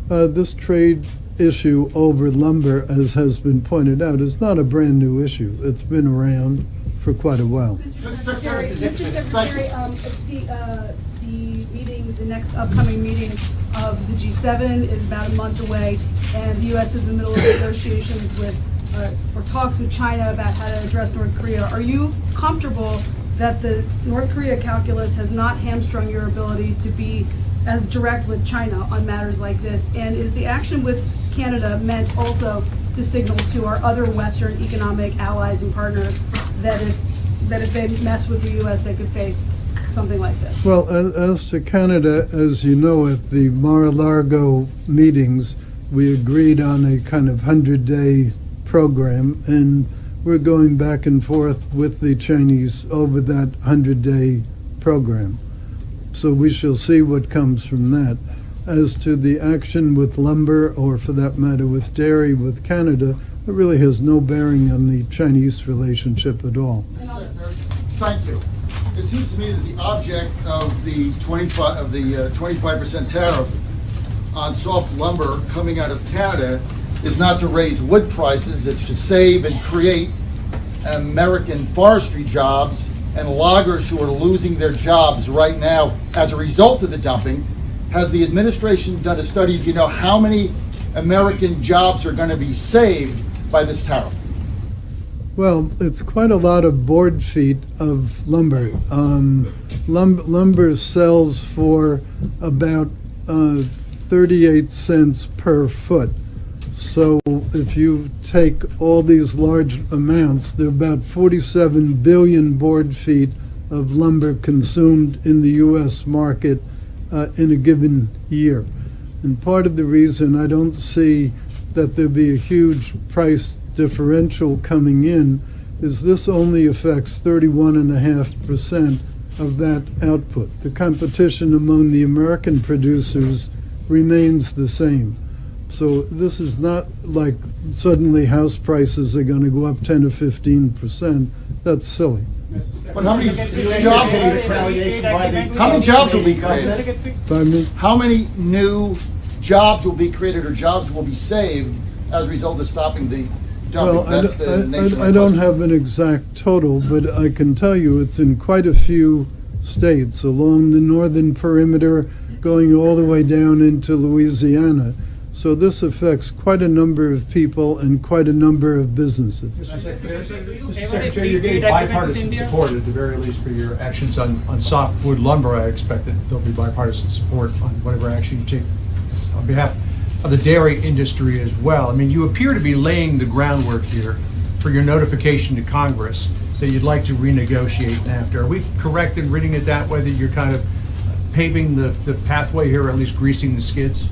this trade issue over lumber, as has been pointed out, is not a brand-new issue. It's been around for quite a while. Mr. Secretary, the meeting, the next upcoming meeting of the G7 is about a month away, and the U.S. is in the middle of negotiations with, or talks with China about how to address North Korea. Are you comfortable that the North Korea calculus has not hamstrung your ability to be as direct with China on matters like this? And is the action with Canada meant also to signal to our other Western economic allies and partners that if they mess with the U.S., they could face something like this? Well, as to Canada, as you know, at the Mar-a-Lago meetings, we agreed on a kind of 100-day program, and we're going back and forth with the Chinese over that 100-day program. So we shall see what comes from that. As to the action with lumber, or for that matter with dairy with Canada, it really has no bearing on the Chinese relationship at all. Thank you. It seems to me that the object of the 25% tariff on soft lumber coming out of Canada is not to raise wood prices, it's to save and create American forestry jobs and loggers who are losing their jobs right now as a result of the dumping. Has the administration done a study? Do you know how many American jobs are going to be saved by this tariff? Well, it's quite a lot of board feet of lumber. Lumber sells for about 38 cents per foot. So if you take all these large amounts, there are about 47 billion board feet of lumber consumed in the U.S. market in a given year. And part of the reason I don't see that there'll be a huge price differential coming in is this only affects 31.5% of that output. The competition among the American producers remains the same. So this is not like suddenly house prices are going to go up 10 or 15%. That's silly. But how many jobs will be created? How many jobs will be created? Pardon me? How many new jobs will be created or jobs will be saved as a result of stopping the dumping? Well, That's the nature of my I don't question. have an exact total, but I can tell you it's in quite a few states along the northern perimeter, going all the way down into Louisiana. So this affects quite a number of people and quite a number of businesses. Mr. Secretary, you're getting bipartisan support at the very least for your actions on softwood lumber. I expect that there'll be bipartisan support on whatever action you take on behalf of the dairy industry as well. I mean, you appear to be laying the groundwork here for your notification to Congress that you'd like to renegotiate NAFTA. Are we correct in reading it that way, that you're kind of paving the pathway here, or at least greasing the skids?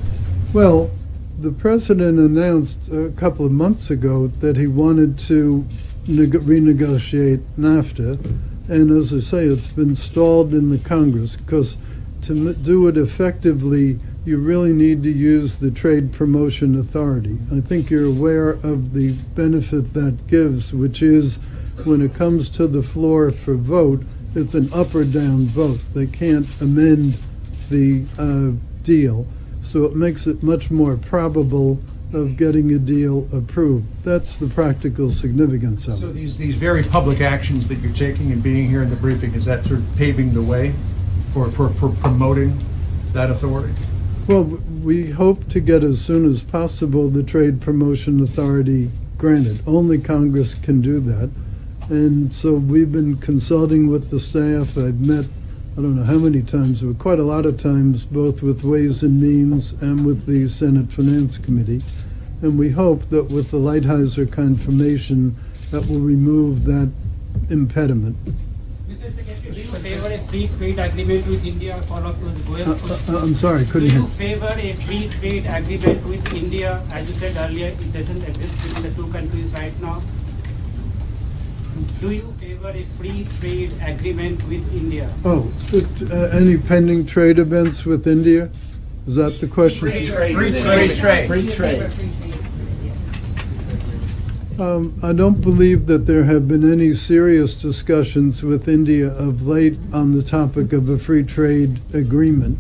Well, the president announced a couple of months ago that he wanted to renegotiate NAFTA, and as I say, it's been stalled in the Congress because to do it effectively, you really need to use the Trade Promotion Authority. I think you're aware of the benefit that gives, which is when it comes to the floor for vote, it's an up or down vote. They can't amend the deal. So it makes it much more probable of getting a deal approved. That's the practical significance of it. So these very public actions that you're taking and being here in the briefing, is that sort of paving the way for promoting that authority? Well, we hope to get as soon as possible the Trade Promotion Authority granted. Only Congress can do that. And so we've been consulting with the staff. I've met I don't know how many times, but quite a lot of times, both with Ways and Means and with the Senate Finance Committee. And we hope that with the Lighthizer confirmation, that will remove that impediment. Mr. Secretary, do you favor a free trade agreement with India for I'm sorry, couldn't Do hear. you favor a free trade agreement with India? As you said earlier, it doesn't exist between the two countries right now. Do you favor a free trade agreement with India? Oh, any pending trade events with India? Is that the question? Free trade. I don't believe that there have been any serious discussions with India of late on the topic of a free trade agreement.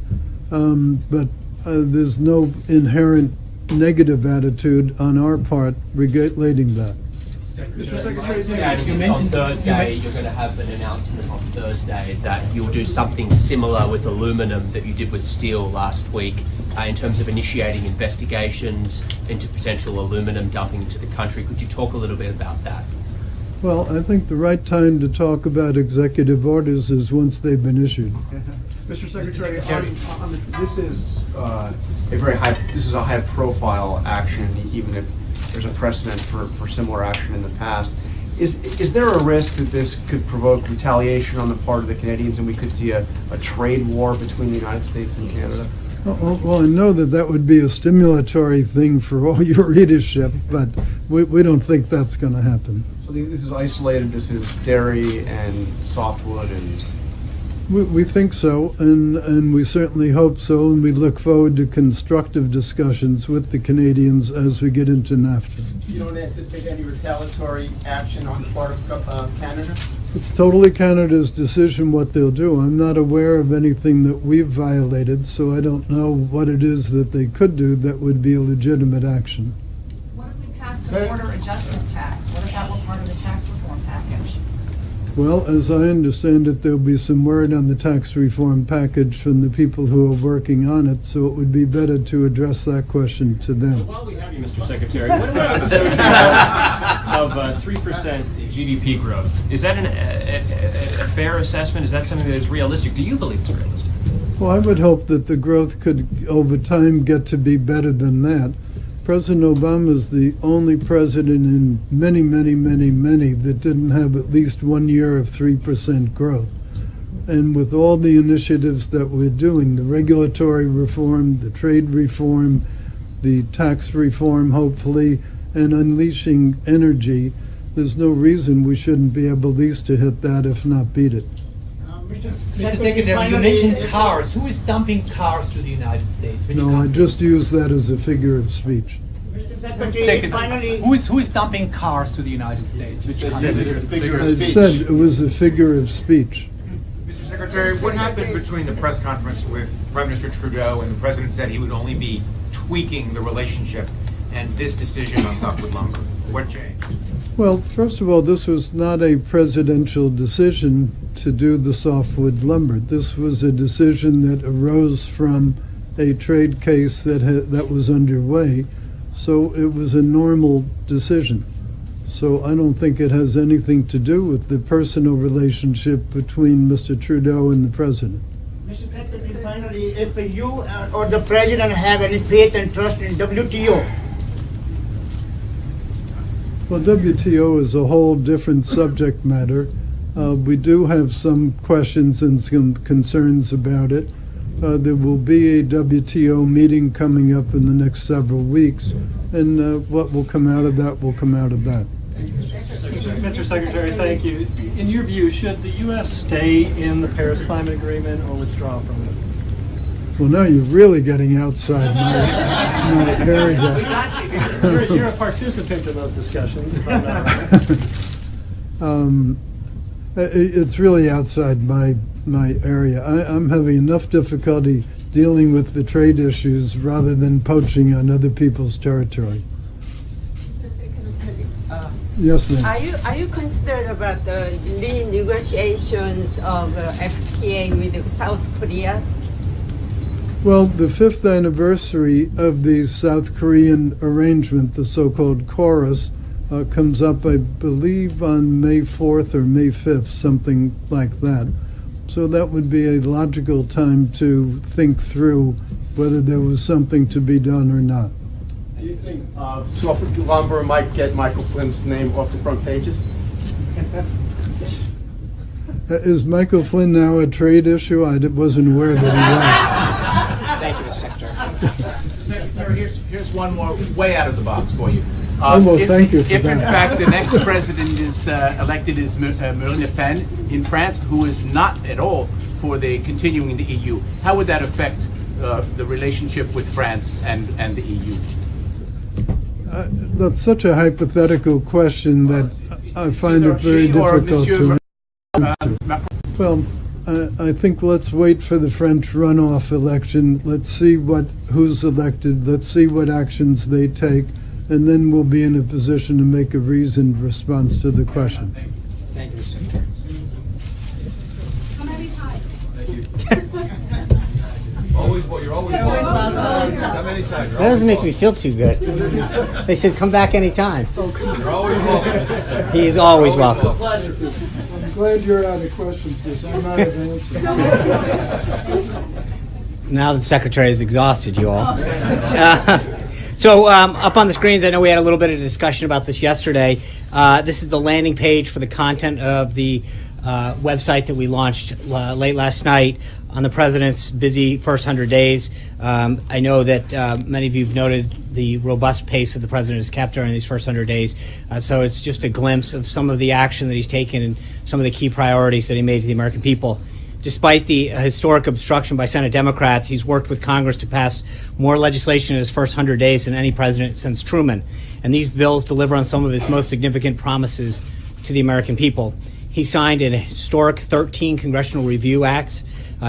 But there's no inherent negative attitude on our part relating that. On Thursday, you're going to have an announcement on Thursday that you'll do something similar with aluminum that you did with steel last week in terms of initiating investigations into potential aluminum dumping into the country. Could you talk a little bit about that? Well, I think the right time to talk about executive orders is once they've been issued. Mr. Secretary, this is a high-profile action, even if there's a precedent for similar action in the past. Is there a risk that this could provoke retaliation on the part of the Canadians, and we could see a trade war between the United States and Canada? Well, I know that would be a stimulatory thing for all your readership, but we don't think that's going to happen. So this is isolated, this is dairy and softwood and... We think so, and we certainly hope so, and we look forward to constructive discussions with the Canadians as we get into NAFTA. You don't anticipate any retaliatory action on the part of Canada? It's totally Canada's decision what they'll do. I'm not aware of anything that we've violated, so I don't know what it is that they could do that would be a legitimate action. What if we passed the border adjustment tax? What if that were part of the tax reform package? Well, as I understand it, there'll be some word on the tax reform package from the people who are working on it, so it would be better to address that question to them. While we have you, Mr. Secretary, what about the assertion of 3% GDP growth? Is that a fair assessment? Is that something that is realistic? Do you believe it's realistic? Well, I would hope that the growth could, over time, get to be better than that. President Obama is the only president in many that didn't have at least 1 year of 3% growth. And with all the initiatives that we're doing, the regulatory reform, the trade reform, the tax reform, hopefully, and unleashing energy, there's no reason we shouldn't be able at least to hit that, if not beat it. Mr. Secretary, you mentioned cars. Who is dumping cars to the United States? Which No, I just use that as a figure of speech. Secretary, who is dumping cars to the United States? I said it was a figure of speech. Mr. Secretary, what happened between the press conference with Prime Minister Trudeau and the President said he would only be tweaking the relationship and this decision on softwood lumber? What changed? Well, first of all, this was not a presidential decision to do the softwood lumber. This was a decision that arose from a trade case that was underway. So it was a normal decision. So I don't think it has anything to do with the personal relationship between Mr. Trudeau and the president. Mr. Secretary, finally, if you or the president have any faith and trust in WTO? Well, WTO is a whole different subject matter. We do have some questions and some concerns about it. There will be a WTO meeting coming up in the next several weeks, and what will come out of that will come out of that. Mr. Secretary, thank you. In your view, should the U.S. stay in the Paris Climate Agreement or withdraw from it? Well, now you're really getting outside my area. You're a participant in those discussions, if I'm not wrong. It's really outside my area. I'm having enough difficulty dealing with the trade issues rather than poaching on other people's territory. Yes, ma'am. Are you concerned about the renegotiations of FTA with South Korea? Well, the 5th anniversary of the South Korean arrangement, the so-called KORUS, comes up, I believe, on May 4th or May 5th, something like that. So that would be a logical time to think through whether there was something to be done or not. Do you think softwood lumber might get Michael Flynn's name off the front pages? Is Michael Flynn now a trade issue? I wasn't aware that he was. Thank you, Mr. Secretary. Mr. Secretary, here's one more way out of the box for you. Oh, well, thank you for If in that. fact the next president is elected is Marine Le Pen in France, who is not at all for the continuing the EU, how would that affect the relationship with France and the EU? That's such a hypothetical question that I find it very she or difficult Monsieur to answer. Well, I think let's wait for the French runoff election. Let's see who's elected. Let's see what actions they take, and then we'll be in a position to make a reasoned response to the question. Thank you, sir. Come anytime. You're always welcome. Come anytime. That doesn't make me feel too good. They said, come back anytime. You're always welcome. He is always welcome. I'm glad you're out of questions because I'm out of answers. Now the secretary is exhausted, you all. So up on the screens, I know we had a little bit of discussion about this yesterday. This is the landing page for the content of the website that we launched late last night on the president's busy first 100 days. I know that many of you have noted the robust pace that the president has kept during these first 100 days. So it's just a glimpse of some of the action that he's taken and some of the key priorities that he made to the American people. Despite the historic obstruction by Senate Democrats, he's worked with Congress to pass more legislation in his first 100 days than any president since Truman. And these bills deliver on some of his most significant promises to the American people. He signed an historic 13 congressional review acts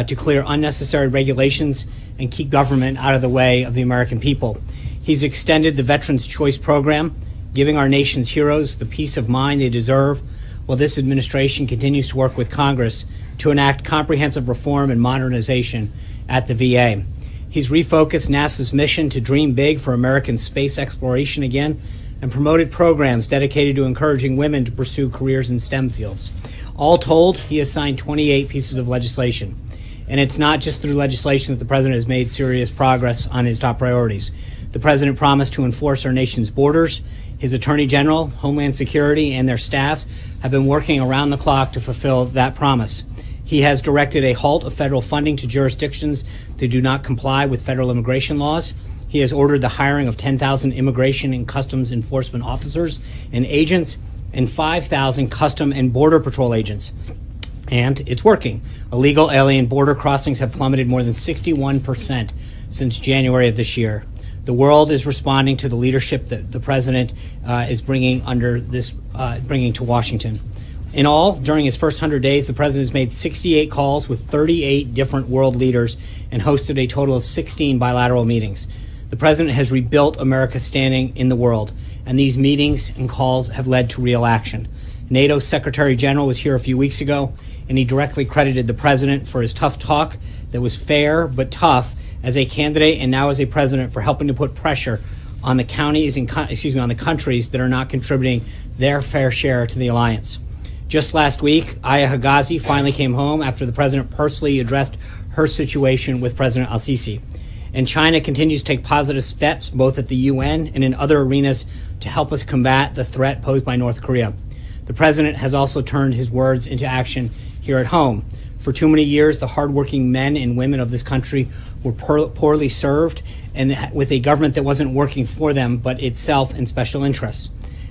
to clear unnecessary regulations and keep government out of the way of the American people. He's extended the Veterans Choice Program, giving our nation's heroes the peace of mind they deserve, while this administration continues to work with Congress to enact comprehensive reform and modernization at the VA. He's refocused NASA's mission to dream big for American space exploration again, and promoted programs dedicated to encouraging women to pursue careers in STEM fields. All told, he has signed 28 pieces of legislation. And it's not just through legislation that the president has made serious progress on his top priorities. The president promised to enforce our nation's borders. His attorney general, Homeland Security, and their staffs have been working around the clock to fulfill that promise. He has directed a halt of federal funding to jurisdictions that do not comply with federal immigration laws. He has ordered the hiring of 10,000 immigration and customs enforcement officers and agents and 5,000 custom and border patrol agents. And it's working. Illegal alien border crossings have plummeted more than 61% since January of this year. The world is responding to the leadership that the president is bringing to Washington. In all, during his first 100 days, the president has made 68 calls with 38 different world leaders and hosted a total of 16 bilateral meetings. The president has rebuilt America's standing in the world, and these meetings and calls have led to real action. NATO's Secretary General was here a few weeks ago, and he directly credited the president for his tough talk that was fair but tough as a candidate and now as a president for helping to put pressure on the counties and on the countries that are not contributing their fair share to the alliance. Just last week, Aya Higazi finally came home after the president personally addressed her situation with President al-Sisi. And China continues to take positive steps both at the UN and in other arenas to help us combat the threat posed by North Korea. The president has also turned his words into action here at home. For too many years, the hardworking men and women of this country were poorly served and with a government that wasn't working for them but itself in special interests.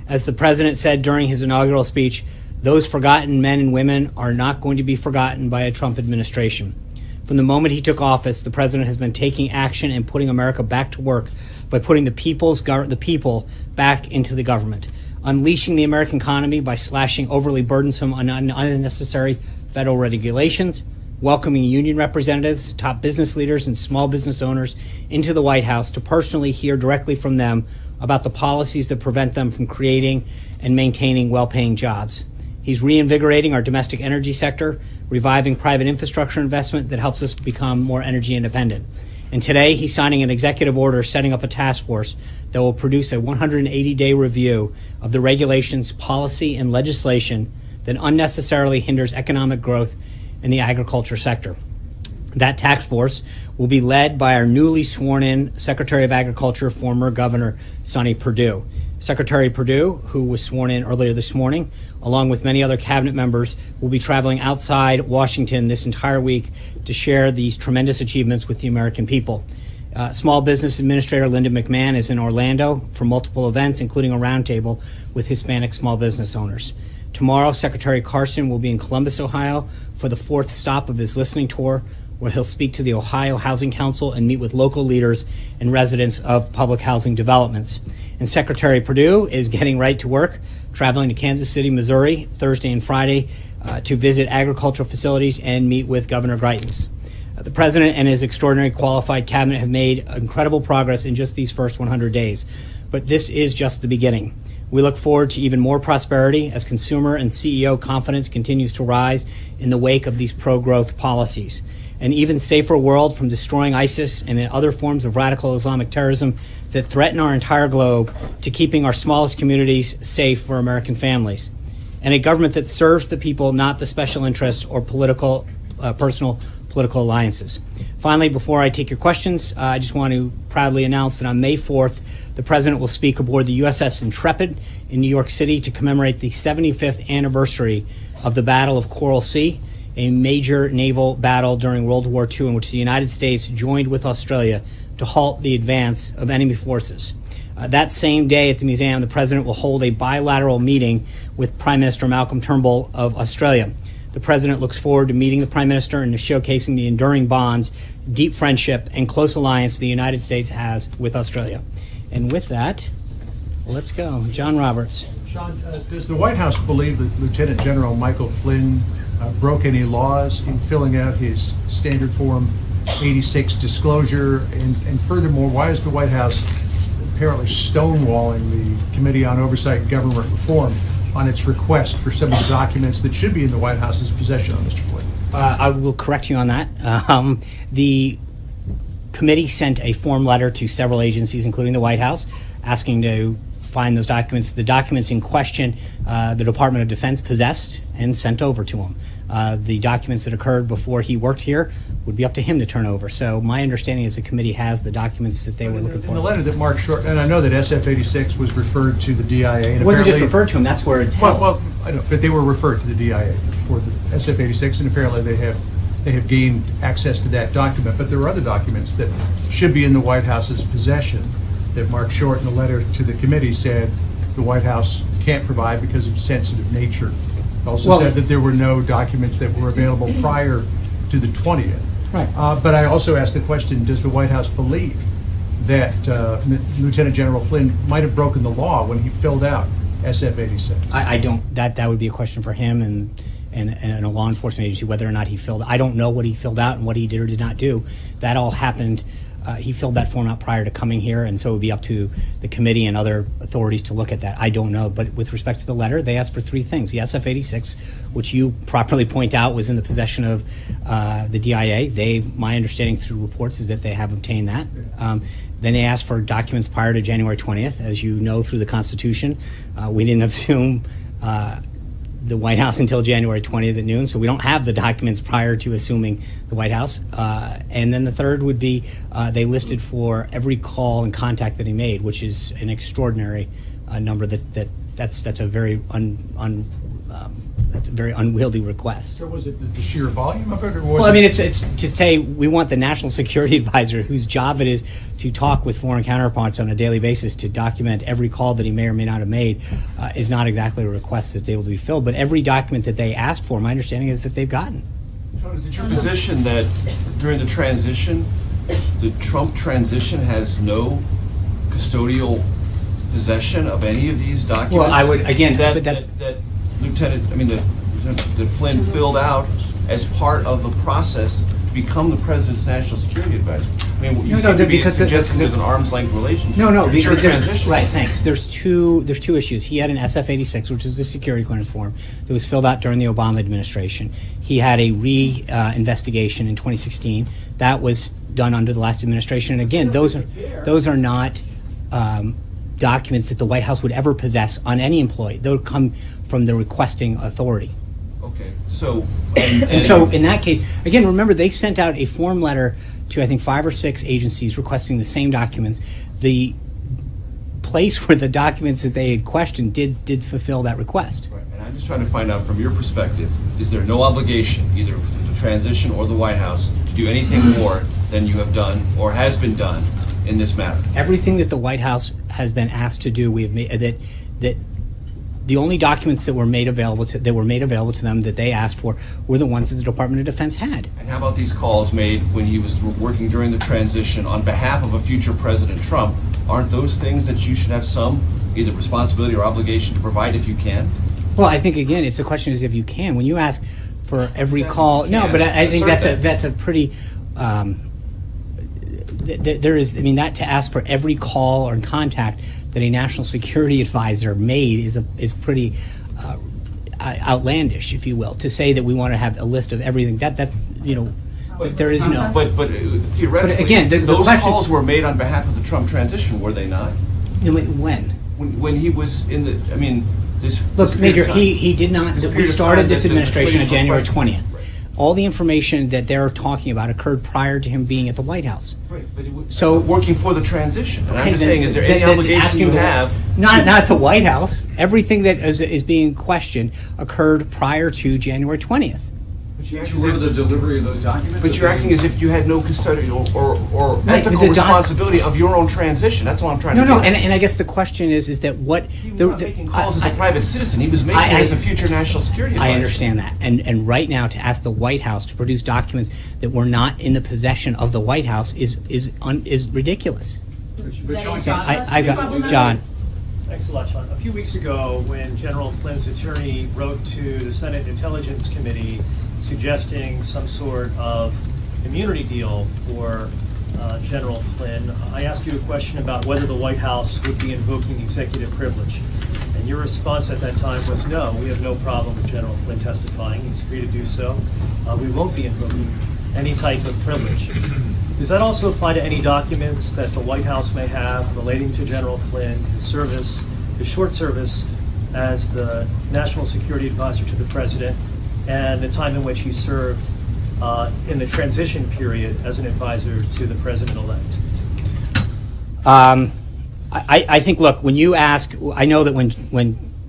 As the president said during his inaugural speech, those forgotten men and women are not going to be forgotten by a Trump administration. From the moment he took office, the president has been taking action and putting America back to work by putting the people back into the government, unleashing the American economy by slashing overly burdensome and unnecessary federal regulations, welcoming union representatives, top business leaders, and small business owners into the White House to personally hear directly from them about the policies that prevent them from creating and maintaining well-paying jobs. He's reinvigorating our domestic energy sector, reviving private infrastructure investment that helps us become more energy independent. And today, he's signing an executive order setting up a task force that will produce a 180-day review of the regulations, policy, and legislation that unnecessarily hinders economic growth in the agriculture sector. That task force will be led by our newly sworn-in Secretary of Agriculture, former Governor Sonny Perdue. Secretary Perdue, who was sworn in earlier this morning, along with many other cabinet members, will be traveling outside Washington this entire week to share these tremendous achievements with the American people. Small Business Administrator Linda McMahon is in Orlando for multiple events, including a roundtable with Hispanic small business owners. Tomorrow, Secretary Carson will be in Columbus, Ohio for the 4th stop of his listening tour, where he'll speak to the Ohio Housing Council and meet with local leaders and residents of public housing developments. And Secretary Perdue is getting right to work, traveling to Kansas City, Missouri, Thursday and Friday to visit agricultural facilities and meet with Governor Greitens. The President and his extraordinary qualified cabinet have made incredible progress in just these first 100 days. But this is just the beginning. We look forward to even more prosperity as consumer and CEO confidence continues to rise in the wake of these pro-growth policies. An even safer world from destroying ISIS and other forms of radical Islamic terrorism that threaten our entire globe to keeping our smallest communities safe for American families. And a government that serves the people, not the special interests or personal political alliances. Finally, before I take your questions, I just want to proudly announce that on May 4th, the President will speak aboard the USS Intrepid in New York City to commemorate the 75th anniversary of the Battle of Coral Sea, a major naval battle during World War II in which the United States joined with Australia to halt the advance of enemy forces. That same day at the museum, the President will hold a bilateral meeting with Prime Minister Malcolm Turnbull of Australia. The President looks forward to meeting the Prime Minister and to showcasing the enduring bonds, deep friendship, and close alliance the United States has with Australia. And with that, let's go. John Roberts. Sean, does the White House believe that Lieutenant General Michael Flynn broke any laws in filling out his standard Form 86 disclosure? And furthermore, why is the White House apparently stonewalling the Committee on Oversight and Government Reform on its request for some of the documents that should be in the White House's possession on Mr. Flynn? I will correct you on that. The committee sent a form letter to several agencies, including the White House, asking to find those documents. The documents in question, the Department of Defense possessed and sent over to him. The documents that occurred before he worked here would be up to him to turn over. So my understanding is the committee has the documents that they were looking for. In the letter that Mark Short, and I know that SF-86 was referred to the DIA. And it wasn't just referred to him, that's where it's held. Well, I know, but they were referred to the DIA for the SF-86, and apparently they have gained access to that document. But there are other documents that should be in the White House's possession that Mark Short in the letter to the committee said the White House can't provide because of sensitive nature. Also said that there were no documents that were available prior to the 20th. Right. But I also asked the question, does the White House believe that Lieutenant General Flynn might have broken the law when he filled out SF-86? I don't. That would be a question for him and a law enforcement agency, whether or not he filled. I don't know what he filled out and what he did or did not do. That all happened. He filled that form out prior to coming here, and so it would be up to the committee and other authorities to look at that. I don't know, but with respect to the letter, they asked for three things. The SF-86, which you properly point out was in the possession of the DIA. My understanding through reports is that they have obtained that. Then they asked for documents prior to January 20th. As you know through the Constitution, we didn't assume the White House until January 20th at noon, so we don't have the documents prior to assuming the White House. And then the third would be they listed for every call and contact that he made, which is an extraordinary number. That's a very that's a very unwieldy request. So was it the sheer volume of it, or was Well, I mean, it's to say we want the National Security Advisor, whose job it is to talk with foreign counterparts on a daily basis to document every call that he may or may not have made, is not exactly a request that's able to be filled. But every document that they asked for, my understanding is that they've gotten. Is it your position that during the transition, the Trump transition has no custodial possession of any of these documents? Well, I would, again, that Flynn filled out as part of the process to become the president's national security advisor. I mean, you seem to be suggesting there's an arm's length relationship. No, It's your because transition. right. Thanks. There's two issues. He had an SF-86, which is a security clearance form that was filled out during the Obama administration. He had a investigation in 2016 that was done under the last administration. And again, those are not documents that the White House would ever possess on any employee. They would come from the requesting authority. Okay, so and so in that case, again, remember they sent out a form letter to I think 5 or 6 agencies requesting the same documents. The place where the documents that they had questioned did fulfill that request. Right, and I'm just trying to find out from your perspective, is there no obligation, either with the transition or the White House, to do anything more than you have done or has been done in this matter? Everything that the White House has been asked to do, we have made that the only documents that were made available to them that they asked for were the ones that the Department of Defense had. And how about these calls made when he was working during the transition on behalf of a future President Trump? Aren't those things that you should have some either responsibility or obligation to provide if you can? Well, I think again, it's a question is if you can. When you ask for every call, no, but I think that's a pretty. There is, I mean, that to ask for every call or contact that a national security advisor made is pretty outlandish, if you will. To say that we want to have a list of everything that there is no. But theoretically, but again, those question, calls were made on behalf of the Trump transition, were they not? When? When he was in the, I mean, this. Look, this Major, period of time- he did not. this We period of started time this that the administration on Clinton January was- 20th. All the information that they're talking about occurred prior to him being at the White House. Right, but it was So working for the transition. And I'm okay, just then- saying, is there then- any then obligation asking you the- have? Not the White House. Everything that is being questioned occurred prior to January 20th. But you actually the delivery of those documents? But you're acting as if you had no custodial or Right, ethical the responsibility of your own transition. That's all I'm trying No, to no, get at. and I guess the question is that what He was not making calls as a private citizen. He was making I- it as a future national security advisor. I understand that, and right now to ask the White House to produce documents that were not in the possession of the White House is ridiculous. I got John. Thanks a lot, Sean. A few weeks ago, when General Flynn's attorney wrote to the Senate Intelligence Committee suggesting some sort of immunity deal for General Flynn, I asked you a question about whether the White House would be invoking executive privilege. And your response at that time was, no, we have no problem with General Flynn testifying. He's free to do so. We won't be invoking any type of privilege. Does that also apply to any documents that the White House may have relating to General Flynn, his service, his short service as the National Security Advisor to the President, and the time in which he served in the transition period as an advisor to the President-elect? I think, look, when you ask, I know that when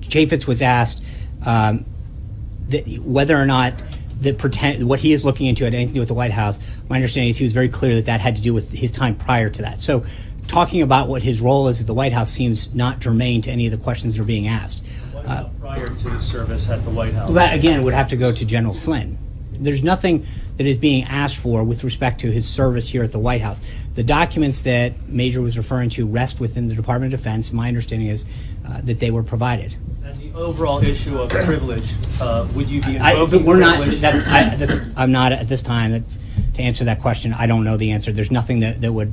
Chaffetz was asked that whether or not what he is looking into had anything to do with the White House, my understanding is he was very clear that that had to do with his time prior to that. So talking about what his role is at the White House seems not germane to any of the questions that are being asked. What about prior to his service at the White House? Well, that, again, would have to go to General Flynn. There's nothing that is being asked for with respect to his service here at the White House. The documents that Major was referring to rest within the Department of Defense. My understanding is that they were provided. And the overall issue of privilege, would you be invoking We're not. privilege? I'm not at this time to answer that question. I don't know the answer. There's nothing that would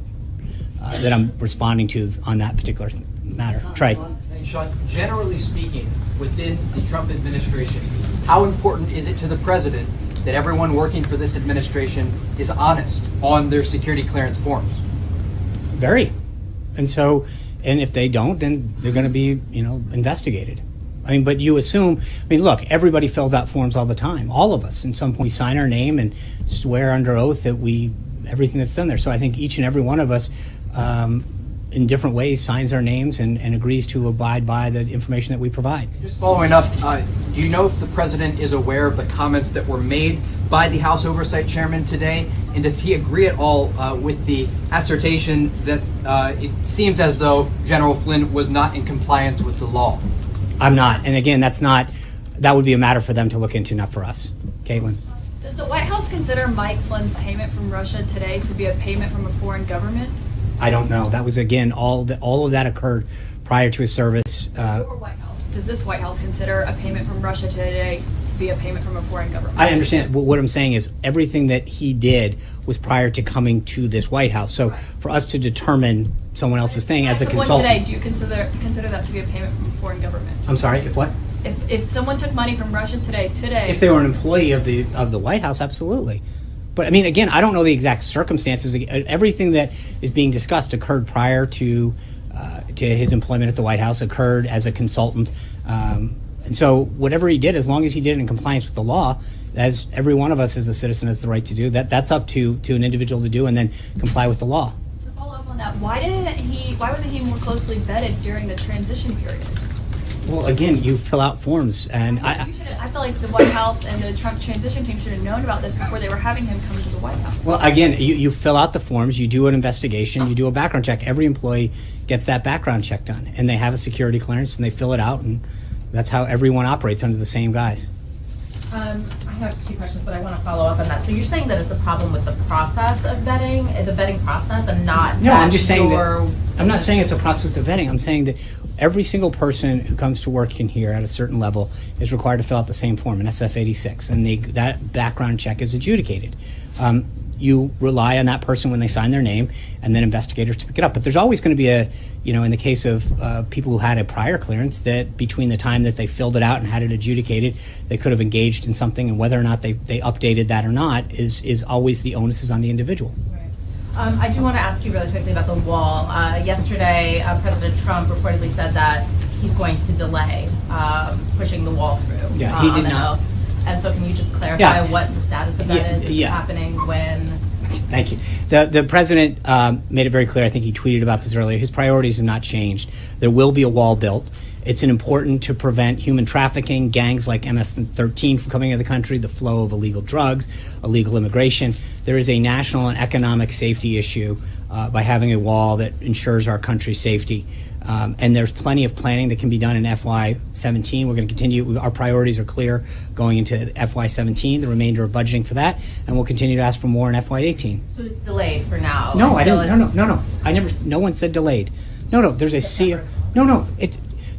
that I'm responding to on that particular matter. Trey. Sean, generally speaking, within the Trump administration, how important is it to the president that everyone working for this administration is honest on their security clearance forms? Very. And so, and if they don't, then they're going to be, investigated. I mean, but you assume, look, everybody fills out forms all the time. All of us, in some point, sign our name and swear under oath that everything that's done there. So I think each and every one of us, in different ways, signs our names and agrees to abide by the information that we provide. Just following up, do you know if the president is aware of the comments that were made by the House Oversight Chairman today? And does he agree at all with the assertion that it seems as though General Flynn was not in compliance with the law? I'm not. And again, that would be a matter for them to look into, not for us. Caitlin. Does the White House consider Mike Flynn's payment from Russia today to be a payment from a foreign government? I don't know. That was, again, all of that occurred prior to his service. Your White House, does this White House consider a payment from Russia today to be a payment from a foreign government? I understand. What I'm saying is everything that he did was prior to coming to this White House. So for us to determine someone else's thing as a consultant. Today, do you consider that to be a payment from a foreign government? I'm sorry, if what? If someone took money from Russia today. If they were an employee of the White House, absolutely. But again, I don't know the exact circumstances. Everything that is being discussed occurred prior to his employment at the White House, occurred as a consultant. And so whatever he did, as long as he did it in compliance with the law, as every one of us as a citizen has the right to do, that's up to an individual to do and then comply with the law. To follow up on on that. Why wasn't he more closely vetted during the transition period? Well, again, you fill out forms, and I feel like the White House and the Trump transition team should have known about this before they were having him come to the White House. Well, again, you fill out the forms, you do an investigation, you do a background check. Every employee gets that background check done, and they have a security clearance, and they fill it out, and that's how everyone operates under the same guise. I have two questions, but I want to follow up on that. So you're saying that it's a problem with the process of vetting, the vetting process, and not No, that I'm just saying your- that, I'm not saying it's a process with the vetting. I'm saying that every single person who comes to work in here at a certain level is required to fill out the same form, an SF-86, and that background check is adjudicated. You rely on that person when they sign their name, and then investigators to pick it up. But there's always going to be in the case of people who had a prior clearance, that between the time that they filled it out and had it adjudicated, they could have engaged in something, and whether or not they updated that or not is always the onus is on the individual. I do want to ask you really quickly about the wall. Yesterday, President Trump reportedly said that he's going to delay pushing the wall through. Yeah, he did on the not. Hill. And so can you just clarify Yeah. what the status of that is? Yeah. Happening when? Thank you. The president made it very clear, I think he tweeted about this earlier, his priorities have not changed. There will be a wall built. It's important to prevent human trafficking, gangs like MS-13 from coming into the country, the flow of illegal drugs, illegal immigration. There is a national and economic safety issue by having a wall that ensures our country's safety. And there's plenty of planning that can be done in FY17. We're going to continue. Our priorities are clear going into FY17, the remainder of budgeting for that, and we'll continue to ask for more in FY18. So it's delayed for now. No, I until didn't. it's- No. I never. No one said delayed. No. There's a No.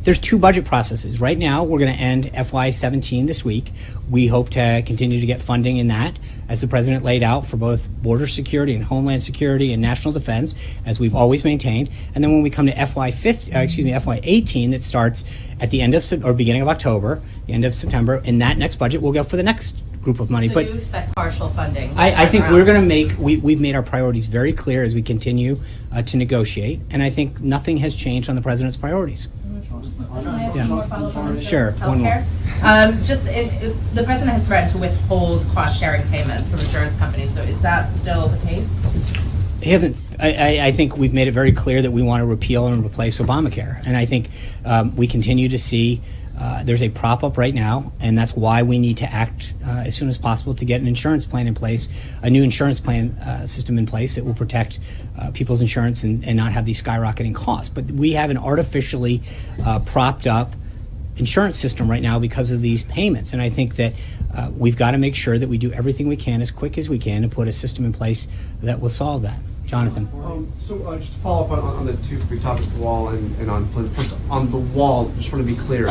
There's two budget processes. Right now, we're going to end FY17 this week. We hope to continue to get funding in that, as the president laid out, for both border security and homeland security and national defense, as we've always maintained. And then when we come to FY18, that starts at the end of or beginning of October, the end of September, in that next budget, we'll go for the next group of money. So you expect partial funding? I think we're going to we've made our priorities very clear as we continue to negotiate, and I think nothing has changed on the president's priorities. Sure. One more. The president has threatened to withhold cost-sharing payments from insurance companies. So is that still the case? He hasn't. I think we've made it very clear that we want to repeal and replace Obamacare, and I think we continue to see there's a prop up right now, and that's why we need to act as soon as possible to get an insurance plan in place, a new insurance plan system in place that will protect people's insurance and not have these skyrocketing costs. But we have an artificially propped up insurance system right now because of these payments, and I think that we've got to make sure that we do everything we can as quick as we can to put a system in place that will solve that. Jonathan. So just to follow up on the two big topics, the wall and on Flint. First, on the wall, just want to be clear.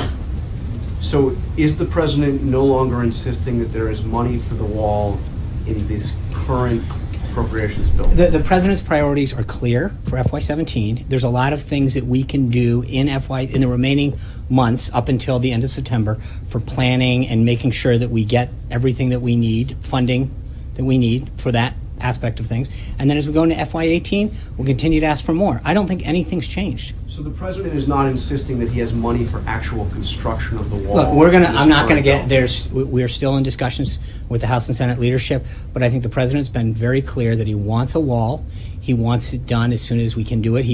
So is the president no longer insisting that there is money for the wall in this current appropriations bill? The president's priorities are clear for FY17. There's a lot of things that we can do in the remaining months up until the end of September for planning and making sure that we get everything that we need, funding that we need for that aspect of things. And then as we go into FY18, we'll continue to ask for more. I don't think anything's changed. So the president is not insisting that he has money for actual construction of the wall? Look, I'm not going to get, we're still in discussions with the House and Senate leadership, but I think the president's been very clear that he wants a wall. He wants it done as soon as we can do it.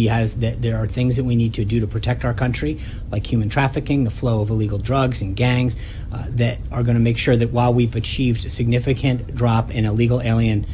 There are things that we need to do to protect our country, like human trafficking, the flow of illegal drugs and gangs, that are going to make sure that while we've achieved a significant drop in illegal alien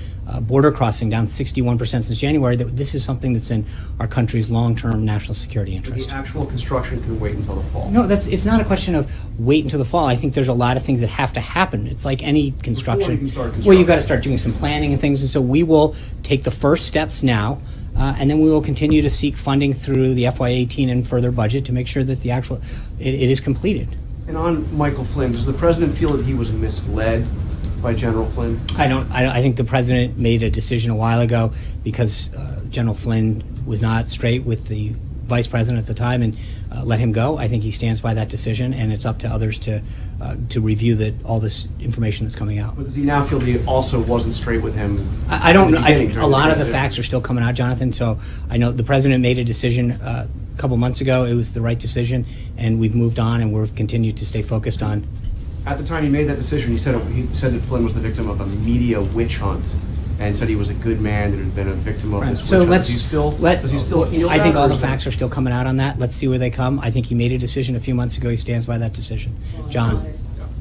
border crossing, down 61% since January, that this is something that's in our country's long-term national security interest. The actual construction can wait until the fall? No, it's not a question of wait until the fall. I think there's a lot of things that have to happen. It's like any construction. Before you can start construction. Well, you've got to start doing some planning and things, and so we will take the first steps now, and then we will continue to seek funding through the FY18 and further budget to make sure that the actual, it is completed. And on Michael Flynn, does the president feel that he was misled by General Flynn? I think the president made a decision a while ago because General Flynn was not straight with the vice president at the time and let him go. I think he stands by that decision, and it's up to others to review all this information that's coming out. But does he now feel that he also wasn't straight with him? I don't know. during A lot of the transition? facts are still coming out, Jonathan. So I know the president made a decision a couple months ago. It was the right decision, and we've moved on, and we've continued to stay focused on. At the time he made that decision, he said that Flynn was the victim of a media witch hunt. and said he was a good man that had been a victim of this So witch hunt. let's Does he still feel I that, think or all the is that- facts are still coming out on that. Let's see where they come. I think he made a decision a few months ago. He stands by that decision. John.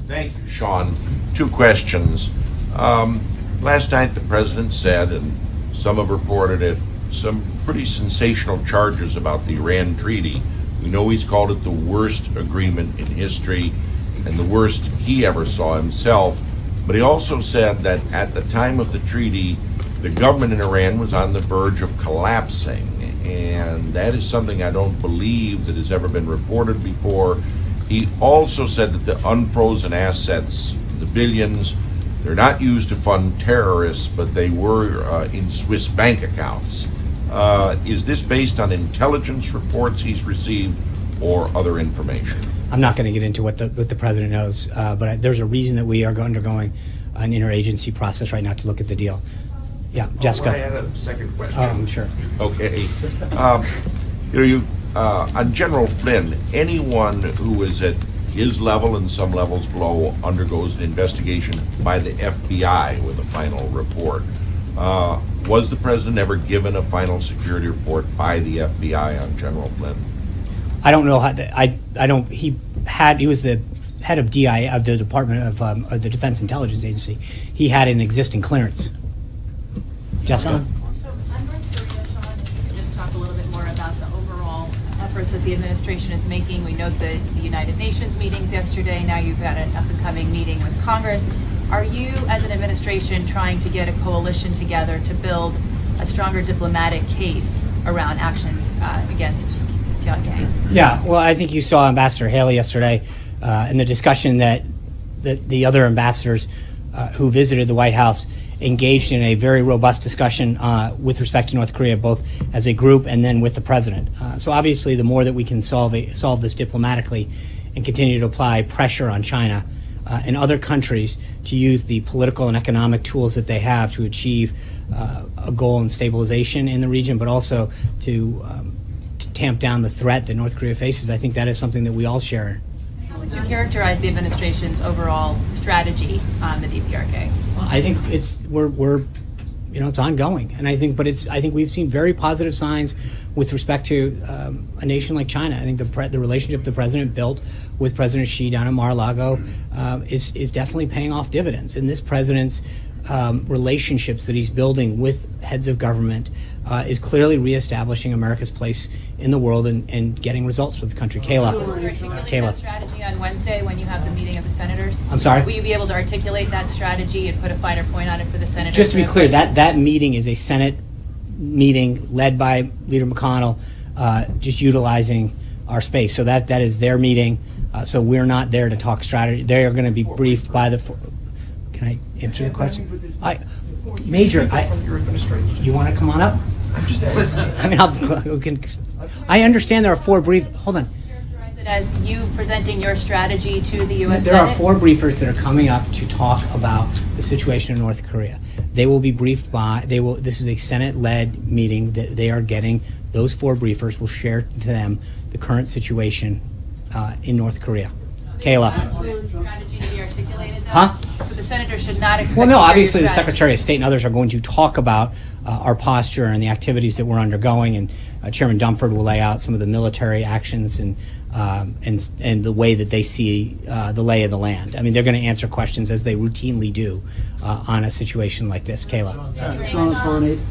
Thank you, Sean. 2 questions. Last night, the president said, and some have reported it, some pretty sensational charges about the Iran treaty. We know he's called it the worst agreement in history and the worst he ever saw himself. But he also said that at the time of the treaty, the government in Iran was on the verge of collapsing. And that is something I don't believe that has ever been reported before. He also said that the unfrozen assets, the billions, they're not used to fund terrorists, but they were in Swiss bank accounts. Is this based on intelligence reports he's received or other information? I'm not going to get into what the president knows, but there's a reason that we are undergoing an interagency process right now to look at the deal. Yeah, Jessica. I had a second question. I'm sure. Okay. On General Flynn, anyone who is at his level and some levels below undergoes an investigation by the FBI with a final report. Was the president ever given a final security report by the FBI on General Flynn? I don't know how. I don't. He was the head of DI of the Department of the Defense Intelligence Agency. He had an existing clearance. Jessica. So on North Korea, Sean, if you could just talk a little bit more about the overall efforts that the administration is making. We note the United Nations meetings yesterday. Now you've got an up-and-coming meeting with Congress. Are you, as an administration, trying to get a coalition together to build a stronger diplomatic case around actions against Pyongyang? Yeah, well, I think you saw Ambassador Haley yesterday in the discussion that the other ambassadors who visited the White House engaged in a very robust discussion with respect to North Korea, both as a group and then with the president. So obviously, the more that we can solve this diplomatically and continue to apply pressure on China and other countries to use the political and economic tools that they have to achieve a goal in stabilization in the region, but also to tamp down the threat that North Korea faces, I think that is something that we all share. How would you characterize the administration's overall strategy on the DPRK? I think it's ongoing, and I think we've seen very positive signs with respect to a nation like China. I think the relationship the president built with President Xi down in Mar-a-Lago is definitely paying off dividends. And this president's relationships that he's building with heads of government is clearly reestablishing America's place in the world and getting results for the country. Kayla. Will you articulate that strategy on Wednesday when you have the meeting of the senators? I'm sorry? Will you be able to articulate that strategy and put a finer point on it for the senators? Just to be clear, that meeting is a Senate meeting led by Leader McConnell, just utilizing our space. So that is their meeting. So we're not there to talk strategy. They are going to be briefed by the. Can I answer the question? Major, you want to come on up? I'm just I understand there are 4 brief. Hold on. Characterize it as you presenting your strategy to the U.S. There are Senate? 4 briefers that are coming up to talk about the situation in North Korea. They will be briefed by. This is a Senate-led meeting that they are getting. Those 4 briefers will share to them the current situation in North Korea. Kayla. Strategy to be articulated, though? Huh? So the senator should not expect. Well, no, to hear your obviously the strategy. Secretary of State and others are going to talk about our posture and the activities that we're undergoing, and Chairman Dunford will lay out some of the military actions and the way that they see the lay of the land. I mean, they're going to answer questions as they routinely do on a situation like this. Kayla.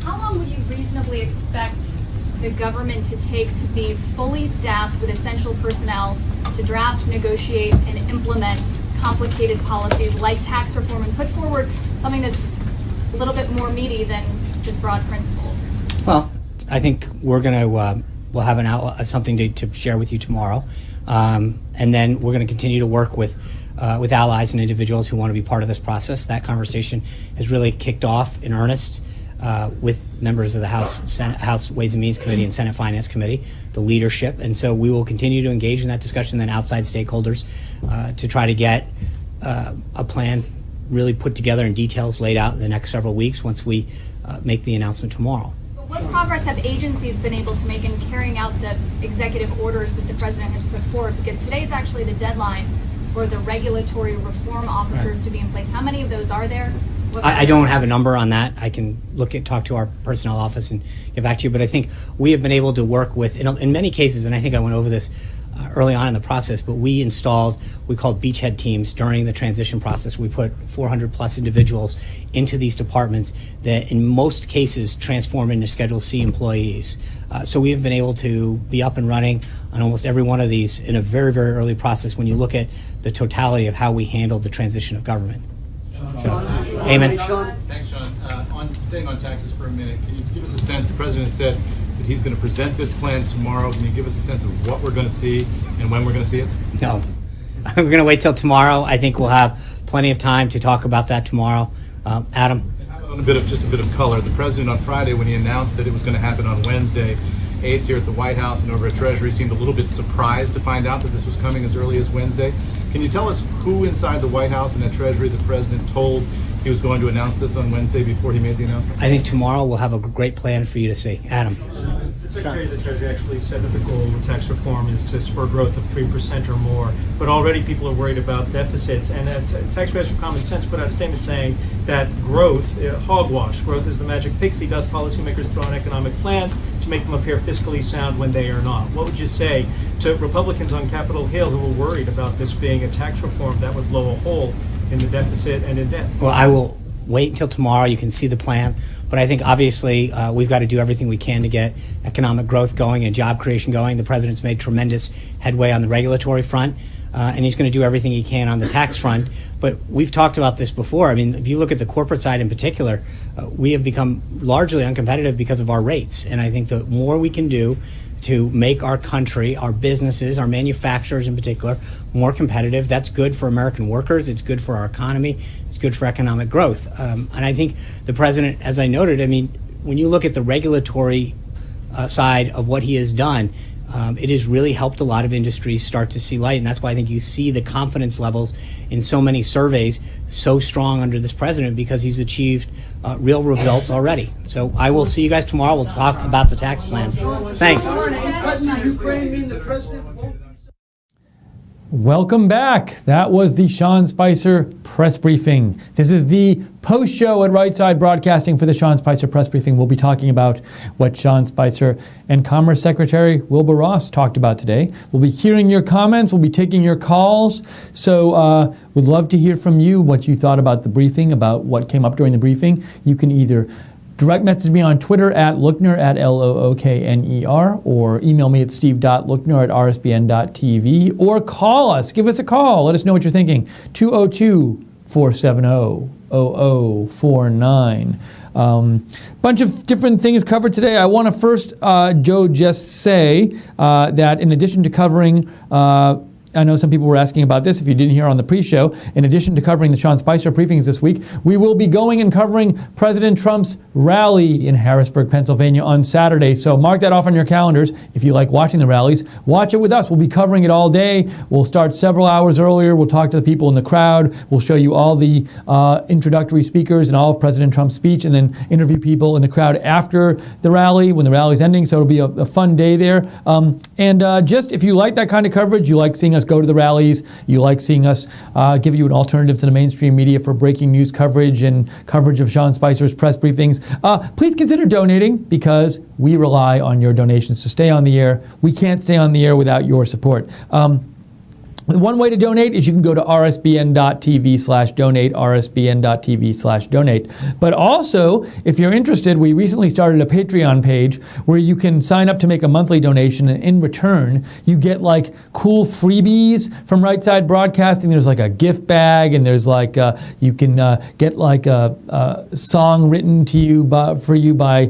How long would you reasonably expect the government to take to be fully staffed with essential personnel to draft, negotiate, and implement complicated policies like tax reform and put forward something that's a little bit more meaty than just broad principles? Well, I think we're going to we'll have something to share with you tomorrow, and then we're going to continue to work with allies and individuals who want to be part of this process. That conversation has really kicked off in earnest with members of the House Ways and Means Committee and Senate Finance Committee, the leadership, and so we will continue to engage in that discussion. Then outside stakeholders to try to get a plan really put together and details laid out in the next several weeks once we make the announcement tomorrow. What progress have agencies been able to make in carrying out the executive orders that the president has put forward? Because today is actually the deadline for the regulatory reform officers to be in place. How many of those are there? I don't have a number on that. I can talk to our personnel office and get back to you. But I think we have been able to work with, in many cases, and I think I went over this early on in the process, but we installed, we called beachhead teams during the transition process. We put 400 plus individuals into these departments that in most cases transform into Schedule C employees. So we have been able to be up and running on almost every one of these in a very, very early process when you look at the totality of how we handled the transition of government. So, Eamon. Thanks, Sean. Staying on taxes for a minute, can you give us a sense, the President said that he's going to present this plan tomorrow. Can you give us a sense of what we're going to see and when we're going to see it? No. We're going to wait till tomorrow. I think we'll have plenty of time to talk about that tomorrow. Adam? Just a bit of color. The President on Friday, when he announced that it was going to happen on Wednesday, aides here at the White House and over at Treasury seemed a little bit surprised to find out that this was coming as early as Wednesday. Can you tell us who inside the White House and at Treasury the President told he was going to announce this on Wednesday before he made the announcement? I think tomorrow we'll have a great plan for you to see. Adam? The Secretary of the Treasury actually said that the goal of tax reform is to spur growth of 3% or more, but already people are worried about deficits, and Taxpayers for Common Sense put out a statement saying that growth, hogwash, growth is the magic pixie dust policymakers throw on economic plans to make them appear fiscally sound when they are not. What would you say to Republicans on Capitol Hill who were worried about this being a tax reform that would blow a hole in the deficit and in debt? Well, I will wait until tomorrow. You can see the plan. But I think obviously we've got to do everything we can to get economic growth going and job creation going. The President's made tremendous headway on the regulatory front, and he's going to do everything he can on the tax front. But we've talked about this before. I mean, if you look at the corporate side in particular, we have become largely uncompetitive because of our rates. And I think the more we can do to make our country, our businesses, our manufacturers in particular, more competitive, that's good for American workers, it's good for our economy, it's good for economic growth. And I think the President, as I noted, I mean, when you look at the regulatory side of what he has done, it has really helped a lot of industries start to see light, and that's why I think you see the confidence levels in so many surveys so strong under this president, because he's achieved real results already. So I will see you guys tomorrow. We'll talk about the tax plan. Thanks. Welcome back. That was the Sean Spicer press briefing. This is the post show at Right Side Broadcasting for the Sean Spicer press briefing. We'll be talking about what Sean Spicer and Commerce Secretary Wilbur Ross talked about today. We'll be hearing your comments. We'll be taking your calls. So we'd love to hear from you what you thought about the briefing, about what came up during the briefing. You can either direct message me on Twitter at Lookner, at Lookner, or email me at steve.lookner@rsbn.tv, or call us. Give us a call. Let us know what you're thinking. 202-470-0049. Bunch of different things covered today. I want to first, Joe, just say that in addition to covering I know some people were asking about this if you didn't hear on the pre-show. In addition to covering the Sean Spicer briefings this week, we will be going and covering President Trump's rally in Harrisburg, Pennsylvania on Saturday. So mark that off on your calendars. If you like watching the rallies, watch it with us. We'll be covering it all day. We'll start several hours earlier. We'll talk to the people in the crowd. We'll show you all the introductory speakers and all of President Trump's speech, and then interview people in the crowd after the rally when the rally's ending. So it'll be a fun day there. Just if you like that kind of coverage, you like seeing us go to the rallies, you like seeing us give you an alternative to the mainstream media for breaking news coverage and coverage of Sean Spicer's press briefings, please consider donating, because we rely on your donations to stay on the air. We can't stay on the air without your support. One way to donate is you can go to rsbn.tv/donate, rsbn.tv/donate. But also, if you're interested, we recently started a Patreon page where you can sign up to make a monthly donation, and in return, you get like cool freebies from Right Side Broadcasting. There's like a gift bag, and there's like, you can get like a song written to you by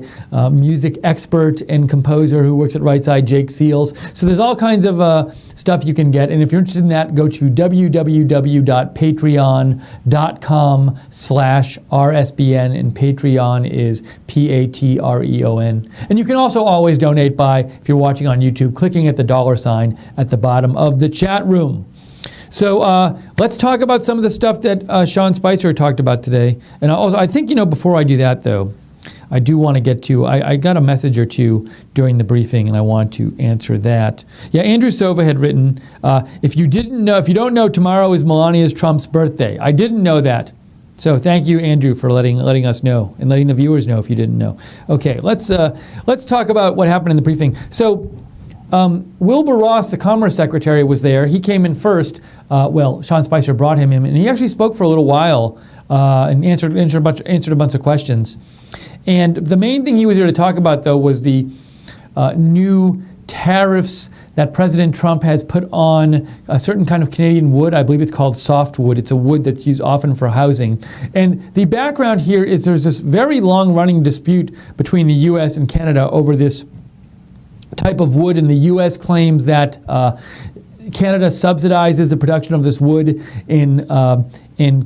music expert and composer who works at Right Side, Jake Seals. So there's all kinds of stuff you can get. And if you're interested in that, go to www.patreon.com/RSBN, and Patreon is Patreon. And you can also always donate by, if you're watching on YouTube, clicking at the $sign at the bottom of the chat room. So let's talk about some of the stuff that Sean Spicer talked about today. And also, I think, before I do that, though, I do want to get to, I got a message or two during the briefing, and I want to answer that. Yeah, Andrew Sova had written, if you don't know, tomorrow is Melania Trump's birthday. I didn't know that. So thank you, Andrew, for letting us know and letting the viewers know if you didn't know. Okay, let's talk about what happened in the briefing. So Wilbur Ross, the Commerce Secretary, was there. He came in first. Sean Spicer brought him in, and he actually spoke for a little while and answered a bunch of questions. And the main thing he was there to talk about, though, was the new tariffs that President Trump has put on a certain kind of Canadian wood. I believe it's called softwood. It's a wood that's used often for housing. And the background here is there's this very long-running dispute between the U.S. and Canada over this type of wood, and the U.S. claims that Canada subsidizes the production of this wood in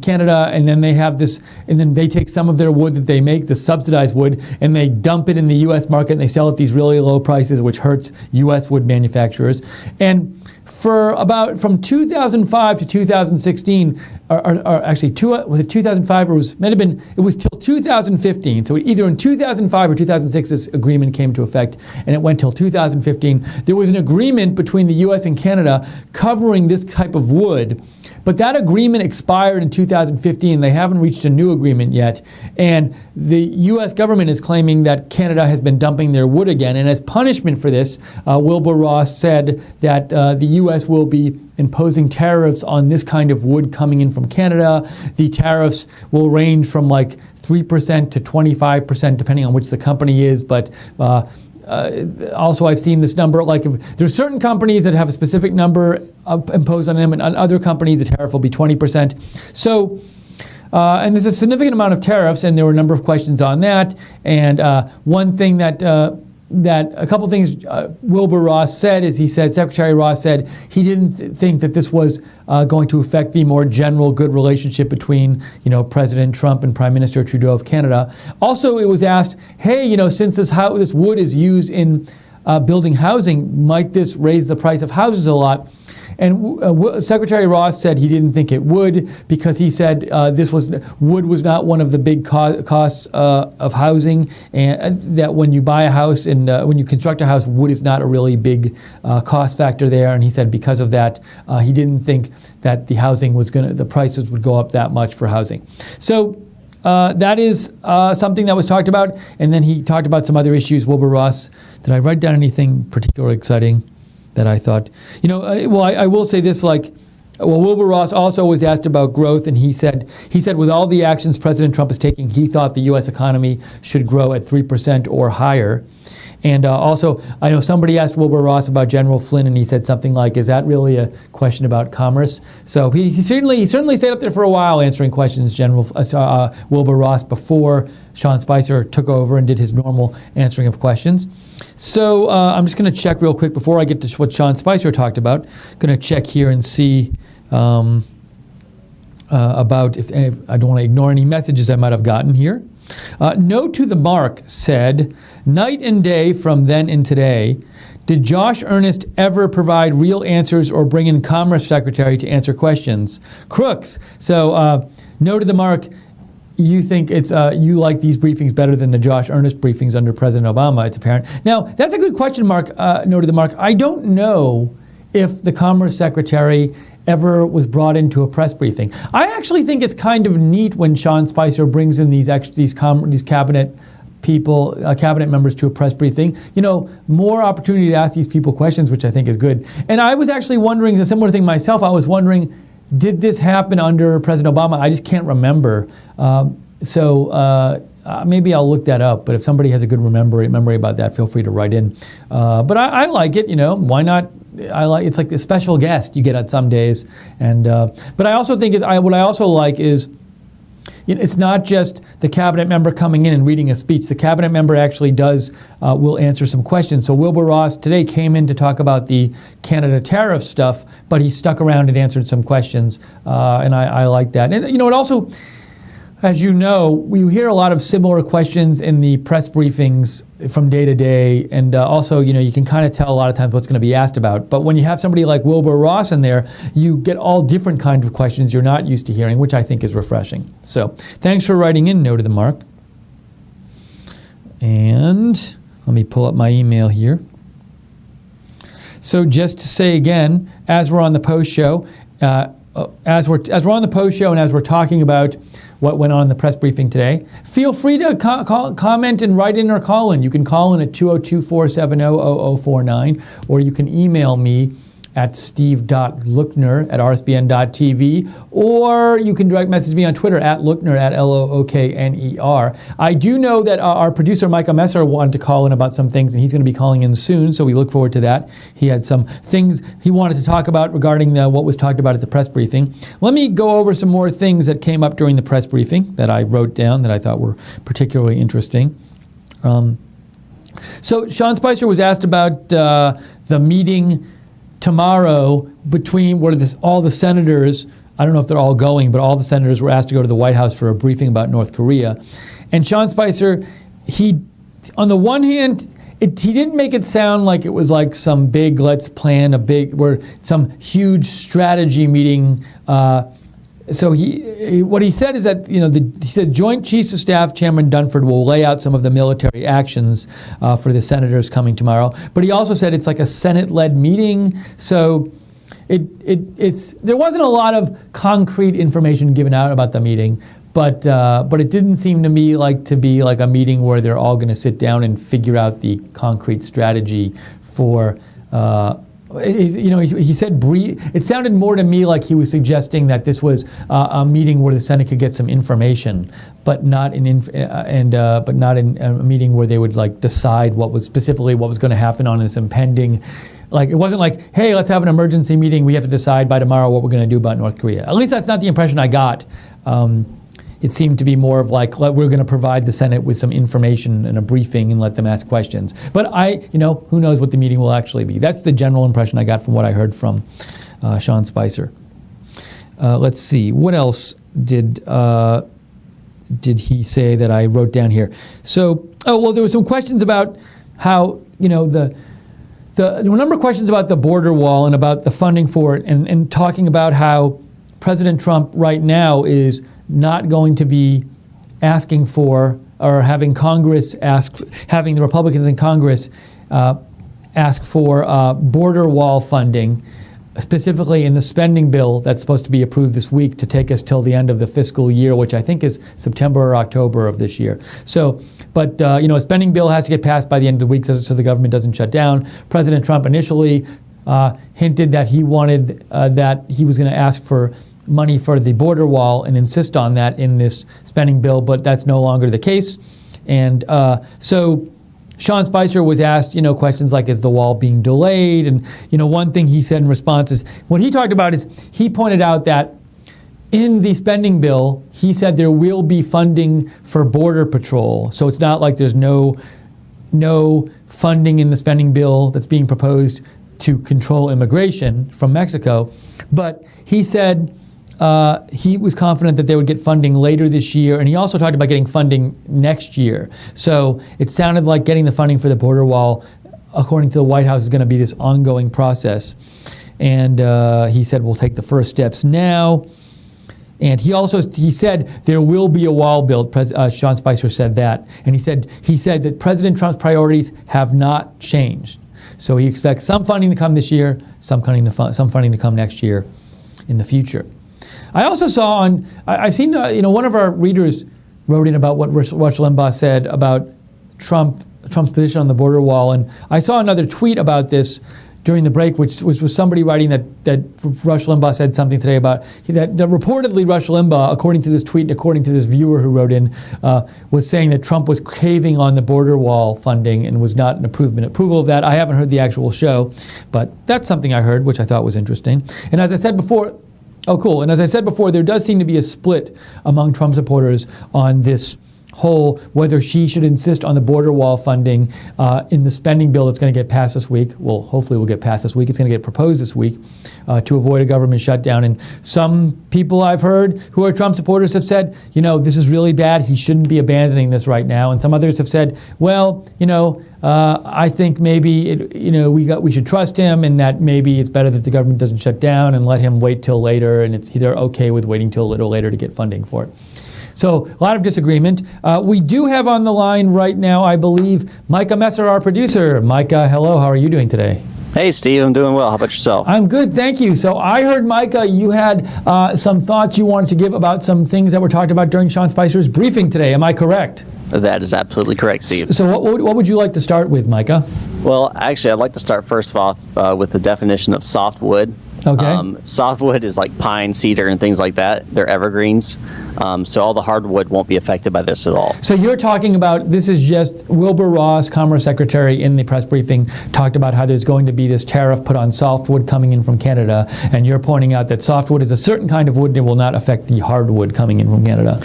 Canada, and then they have this, and then they take some of their wood that they make, the subsidized wood, and they dump it in the U.S. market, and they sell at these really low prices, which hurts U.S. wood manufacturers. And from 2005 to 2016, or actually, was it 2005 or it was till 2015. So either in 2005 or 2006, this agreement came into effect, and it went till 2015. There was an agreement between the U.S. and Canada covering this type of wood. But that agreement expired in 2015. They haven't reached a new agreement yet. And the U.S. government is claiming that Canada has been dumping their wood again. And as punishment for this, Wilbur Ross said that the U.S. will be imposing tariffs on this kind of wood coming in from Canada. The tariffs will range from like 3% to 25%, depending on which the company is. But also, I've seen this number, like if there's certain companies that have a specific number imposed on them, and on other companies the tariff will be 20%. So, and there's a significant amount of tariffs, and there were a number of questions on that. And one thing that a couple things Wilbur Ross said is Secretary Ross said he didn't think that this was going to affect the more general good relationship between, President Trump and Prime Minister Trudeau of Canada. Also, it was asked, hey, since this wood is used in building housing, might this raise the price of houses a lot? And Secretary Ross said he didn't think it would, because he said wood was not one of the big costs of housing, and that when you buy a house and when you construct a house, wood is not a really big cost factor there. And he said because of that, he didn't think that the prices would go up that much for housing. So that is something that was talked about. And then he talked about some other issues. Wilbur Ross, did I write down anything particularly exciting that I thought, I will say this, Wilbur Ross also was asked about growth, and he said with all the actions President Trump is taking, he thought the U.S. economy should grow at 3% or higher. And also, I know somebody asked Wilbur Ross about General Flynn, and he said something like, is that really a question about commerce? So he certainly stayed up there for a while answering questions, Wilbur Ross, before Sean Spicer took over and did his normal answering of questions. So I'm just going to check real quick before I get to what Sean Spicer talked about. Going to check here and see about if I don't want to ignore any messages I might have gotten here. No to the Mark said, night and day from then and today, did Josh Earnest ever provide real answers or bring in Commerce Secretary to answer questions? Crooks. So no to the Mark. You think you like these briefings better than the Josh Earnest briefings under President Obama, it's apparent. Now, that's a good question, Mark. No to the Mark. I don't know if the Commerce Secretary ever was brought into a press briefing. I actually think it's kind of neat when Sean Spicer brings in these cabinet people, cabinet members to a press briefing. More opportunity to ask these people questions, which I think is good. And I was actually wondering a similar thing myself. I was wondering, did this happen under President Obama? I just can't remember. Maybe I'll look that up. But if somebody has a good memory about that, feel free to write in. But I like it. Why not? It's like the special guest you get at some days. And but I also think what I also like is, it's not just the cabinet member coming in and reading a speech. The cabinet member actually will answer some questions. So Wilbur Ross today came in to talk about the Canada tariff stuff, but he stuck around and answered some questions, and I like that. And it also, as you know, we hear a lot of similar questions in the press briefings from day to day, and also, you can kind of tell a lot of times what's going to be asked about. But when you have somebody like Wilbur Ross in there, you get all different kinds of questions you're not used to hearing, which I think is refreshing. So thanks for writing in, No to the Mark. And let me pull up my email here. So just to say again, as we're on the post show, as we're on the post show and as we're talking about what went on in the press briefing today, feel free to comment and write in or call in. You can call in at 202-470-0049, or you can email me at steve.lookner@rsbn.tv, or you can direct message me on Twitter at Lookner, at LOOKNER. I do know that our producer, Micah Messer, wanted to call in about some things, and he's going to be calling in soon, so we look forward to that. He had some things he wanted to talk about regarding what was talked about at the press briefing. Let me go over some more things that came up during the press briefing that I wrote down that I thought were particularly interesting. So Sean Spicer was asked about the meeting tomorrow between all the senators. I don't know if they're all going, but all the senators were asked to go to the White House for a briefing about North Korea. And Sean Spicer, on the one hand, he didn't make it sound like it was like some big, let's plan some huge strategy meeting. So what he said is that, he said Joint Chiefs of Staff Chairman Dunford will lay out some of the military actions for the senators coming tomorrow. But he also said it's like a Senate-led meeting. So there wasn't a lot of concrete information given out about the meeting. But it didn't seem to me to be like a meeting where they're all going to sit down and figure out the concrete strategy for. He said it sounded more to me like he was suggesting that this was a meeting where the Senate could get some information, but not in a meeting where they would decide what was going to happen on this impending. It wasn't like, hey, let's have an emergency meeting. We have to decide by tomorrow what we're going to do about North Korea. At least that's not the impression I got. It seemed to be more of we're going to provide the Senate with some information and a briefing and let them ask questions. But who knows what the meeting will actually be. That's the general impression I got from what I heard from Sean Spicer. Let's see, what else did he say that I wrote down here? So, there were some questions about how, there were a number of questions about the border wall and about the funding for it, and talking about how President Trump right now is not going to be asking for, or having the Republicans in Congress ask for border wall funding, specifically in the spending bill that's supposed to be approved this week to take us till the end of the fiscal year, which I think is September or October of this year. So, but a spending bill has to get passed by the end of the week so the government doesn't shut down. President Trump initially hinted that he wanted that he was going to ask for money for the border wall and insist on that in this spending bill, but that's no longer the case. And so Sean Spicer was asked, questions like, is the wall being delayed? And, one thing he said in response is, what he talked about is, he pointed out that in the spending bill, he said there will be funding for Border Patrol. So it's not like there's no funding in the spending bill that's being proposed to control immigration from Mexico. But he said he was confident that they would get funding later this year, and he also talked about getting funding next year. So it sounded like getting the funding for the border wall, according to the White House, is going to be this ongoing process. And he said we'll take the first steps now. And he said there will be a wall built. Sean Spicer said that, and he said that President Trump's priorities have not changed. So he expects some funding to come this year, some funding to come next year in the future. I also saw I've seen, one of our readers wrote in about what Rush Limbaugh said about Trump's position on the border wall, and I saw another tweet about this during the break, which was somebody writing that Rush Limbaugh said something today about that reportedly Rush Limbaugh, according to this tweet and according to this viewer who wrote in, was saying that Trump was caving on the border wall funding and was not an approval of that. I haven't heard the actual show, but that's something I heard, which I thought was interesting. And as I said before, and as I said before, there does seem to be a split among Trump supporters on this whole, whether she should insist on the border wall funding in the spending bill that's going to get passed this week. Well, hopefully will get passed this week. It's going to get proposed this week to avoid a government shutdown. And some people I've heard who are Trump supporters have said, this is really bad. He shouldn't be abandoning this right now. And some others have said, well, I think maybe we should trust him, and that maybe it's better that the government doesn't shut down and let him wait till later. And they're okay with waiting till a little later to get funding for it. So a lot of disagreement. We do have on the line right now, I believe, Micah Messer, our producer. Micah, hello. How are you doing today? Hey, Steve, I'm doing well. How about yourself? I'm good, thank you. So I heard, Micah, you had some thoughts you wanted to give about some things that were talked about during Sean Spicer's briefing today. Am I correct? That is absolutely correct, Steve. So what would you like to start with, Micah? Well, actually, I'd like to start first off with the definition of softwood. Okay. Softwood is like pine, cedar, and things like that. They're evergreens. So all the hardwood won't be affected by this at all. So you're talking about, this is just Wilbur Ross, Commerce Secretary, in the press briefing, talked about how there's going to be this tariff put on softwood coming in from Canada, and you're pointing out that softwood is a certain kind of wood and it will not affect the hardwood coming in from Canada.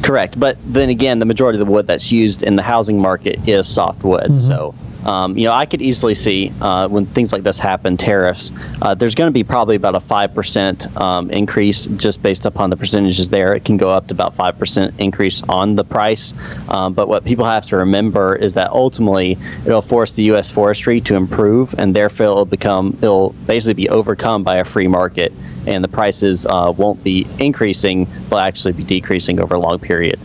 Correct. But then again, the majority of the wood that's used in the housing market is softwood. So I could easily see when things like this happen, tariffs, there's going to be probably about a 5% increase just based upon the percentages there. It can go up to about 5% increase on the price. But what people have to remember is that ultimately it'll force the U.S. forestry to improve, and therefore it'll basically be overcome by a free market, and the prices won't be increasing, they'll actually be decreasing over a long period.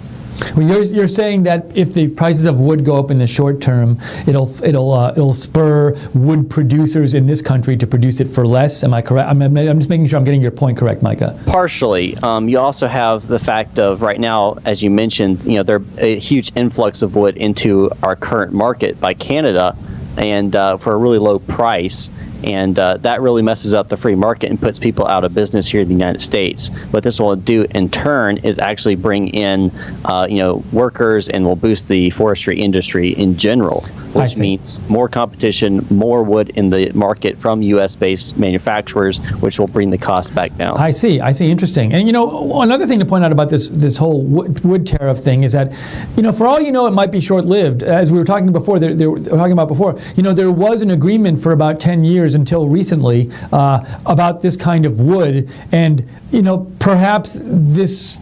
Well, you're saying that if the prices of wood go up in the short term, it'll spur wood producers in this country to produce it for less. Am I correct? I'm just making sure I'm getting your point correct, Micah. Partially. You also have the fact of right now, as you mentioned, there a huge influx of wood into our current market by Canada, and for a really low price. And that really messes up the free market and puts people out of business here in the United States. What this will do in turn is actually bring in, workers, and will boost the forestry industry in general, which means more competition, more wood in the market from U.S.-based manufacturers, which will bring the cost back down. I see. Interesting. And another thing to point out about this whole wood tariff thing is that, for all you know, it might be short-lived. As we were talking before, there was an agreement for about 10 years until recently about this kind of wood, and perhaps this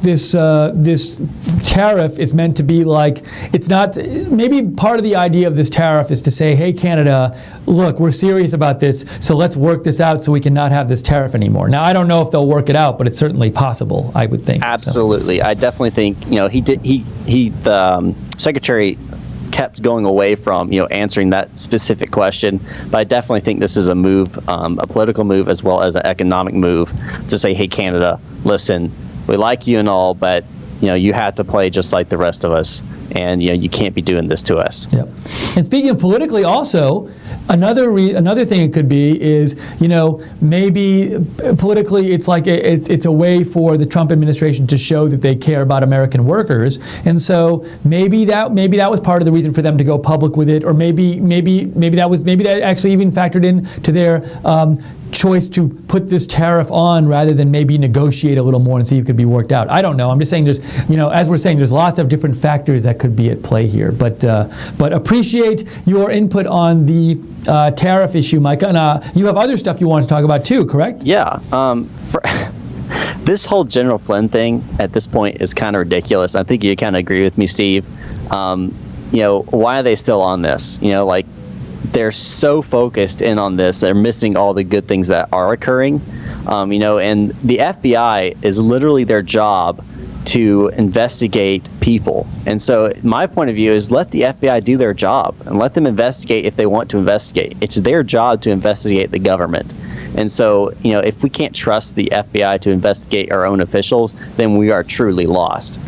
tariff is meant to be like, it's not, maybe part of the idea of this tariff is to say, hey Canada, look, we're serious about this, so let's work this out so we can not have this tariff anymore. Now I don't know if they'll work it out, but it's certainly possible, I would think. Absolutely. So I definitely think the Secretary kept going away from answering that specific question, but I definitely think this is a move, a political move as well as an economic move to say, hey Canada, listen, we like you and all, but you have to play just like the rest of us, and you can't be doing this to us. Yep. And speaking of politically, also another thing it could be is maybe politically it's like it's a way for the Trump administration to show that they care about American workers, and so maybe that was part of the reason for them to go public with it, or maybe that actually even factored in to their choice to put this tariff on rather than maybe negotiate a little more and see if it could be worked out. I don't know. I'm just saying there's, as we're saying, there's lots of different factors that could be at play here. But appreciate your input on the tariff issue, Micah. And you have other stuff you want to talk about too, correct? Yeah. This whole General Flynn thing at this point is kind of ridiculous. I think you kind of agree with me, Steve. Why are they still on this? They're so focused in on this, they're missing all the good things that are occurring. And the FBI is literally their job to investigate people. And so my point of view is let the FBI do their job and let them investigate if they want to investigate. It's their job to investigate the government. And so, if we can't trust the FBI to investigate our own officials, then we are truly lost.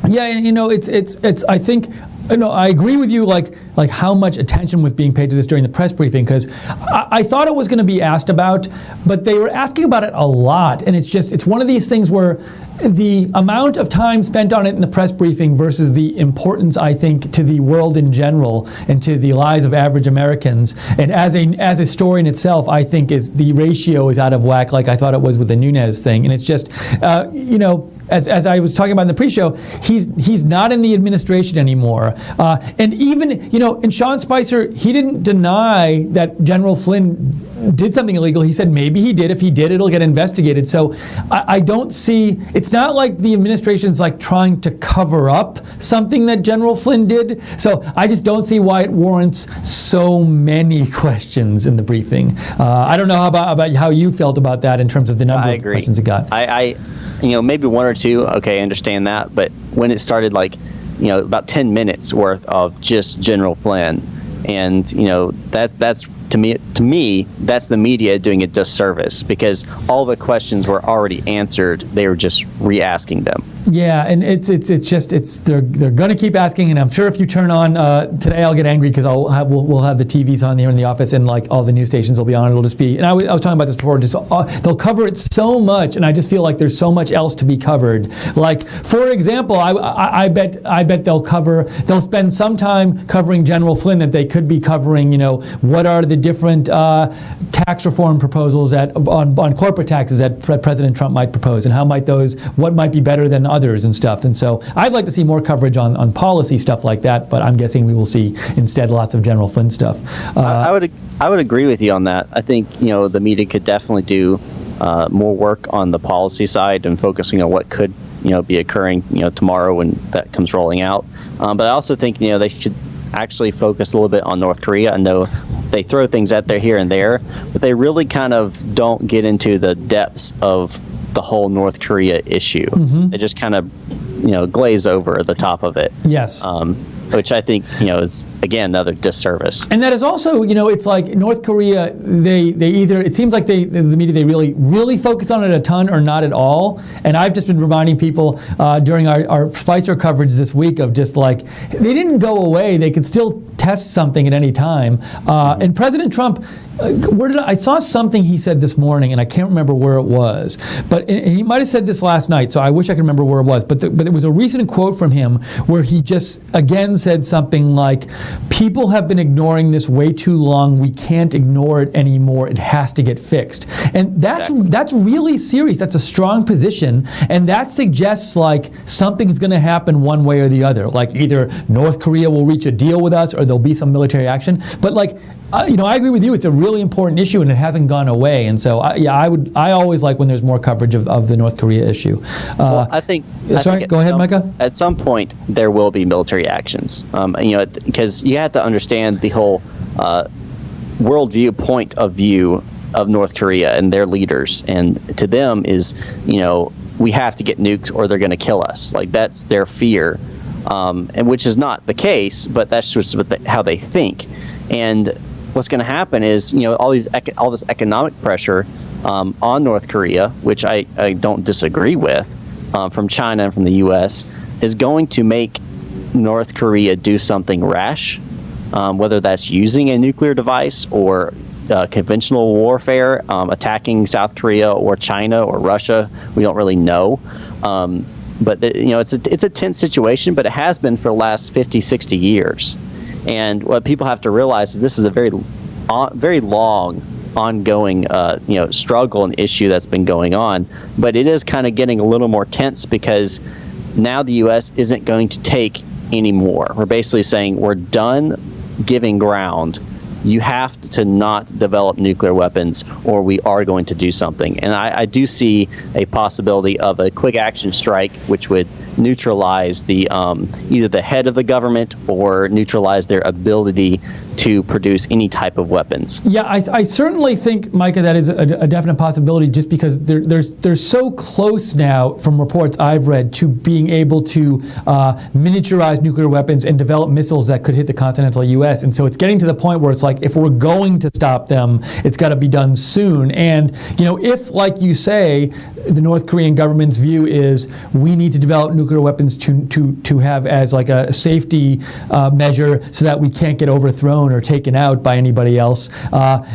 Yeah, and it's I think I agree with you, like how much attention was being paid to this during the press briefing, because I thought it was going to be asked about, but they were asking about it a lot, and it's one of these things where the amount of time spent on it in the press briefing versus the importance, I think, to the world in general and to the lives of average Americans, and as a story in itself, I think the ratio is out of whack, like I thought it was with the Nunes thing, and it's just, as I was talking about in the pre-show, he's not in the administration anymore, and even in Sean Spicer, he didn't deny that General Flynn did something illegal. He said maybe he did. If he did, it'll get investigated. So I don't see, it's not like the administration's like trying to cover up something that General Flynn did. So I just don't see why it warrants so many questions in the briefing. I don't know about how you felt about that in terms of the number of questions it got. I maybe one or two, okay, I understand that, but when it started about 10 minutes worth of just General Flynn, and that's to me, that's the media doing a disservice, because all the questions were already answered. They were just re-asking them. Yeah, and they're going to keep asking, and I'm sure if you turn on today, I'll get angry because we'll have the TVs on here in the office, and like all the news stations will be on. It'll just be, and I was talking about this before. Just they'll cover it so much, and I just feel like there's so much else to be covered. Like, for example, I bet they'll spend some time covering General Flynn that they could be covering. What are the different tax reform proposals on corporate taxes that President Trump might propose, and how might what might be better than others and stuff. And so I'd like to see more coverage on policy stuff like that, but I'm guessing we will see instead lots of General Flynn stuff. I would agree with you on that. I think the media could definitely do more work on the policy side and focusing on what could be occurring tomorrow when that comes rolling out. But I also think they should actually focus a little bit on North Korea. I know they throw things out there here and there, but they really kind of don't get into the depths of the whole North Korea issue. Mm-hmm. They just kind of glaze over the top of it. Yes. Which I think is again another disservice. And that is also it's like North Korea. They either, it seems like the media, they really focus on it a ton or not at all. And I've just been reminding people during our Spicer coverage this week of just like, they didn't go away. They could still test something at any time. And President Trump, I saw something he said this morning, and I can't remember where it was, but he might have said this last night, so I wish I could remember where it was, but it was a recent quote from him where he just again said something like, people have been ignoring this way too long, we can't ignore it anymore, it has to get fixed. And that's really serious. That's a strong position, and that suggests like something's going to happen one way or the other, like either North Korea will reach a deal with us or there'll be some military action. But like, I agree with you. It's a really important issue, and it hasn't gone away. And so, I always like when there's more coverage of the North Korea issue. Well, I think. Go ahead, Micah. At some point, there will be military actions. Because you have to understand the whole worldview, point of view of North Korea and their leaders, and to them is, we have to get nukes or they're going to kill us. Like, that's their fear, and which is not the case, but that's just how they think. And what's going to happen is, all this economic pressure on North Korea, which I don't disagree with, from China and from the U.S., is going to make North Korea do something rash, whether that's using a nuclear device or conventional warfare, attacking South Korea or China or Russia. We don't really know. But it's a tense situation, but it has been for the last 50, 60 years. And what people have to realize is this is a very long, ongoing, struggle and issue that's been going on. But it is kind of getting a little more tense because now the U.S. isn't going to take any more. We're basically saying we're done giving ground. You have to not develop nuclear weapons or we are going to do something. And I do see a possibility of a quick action strike, which would neutralize the either the head of the government or neutralize their ability to produce any type of weapons. Yeah, I certainly think, Micah, that is a definite possibility, just because they're so close now, from reports I've read, to being able to miniaturize nuclear weapons and develop missiles that could hit the continental U.S. And so it's getting to the point where it's like, if we're going to stop them, it's got to be done soon. And if, like you say, the North Korean government's view is we need to develop nuclear weapons to have as like a safety measure so that we can't get overthrown or taken out by anybody else,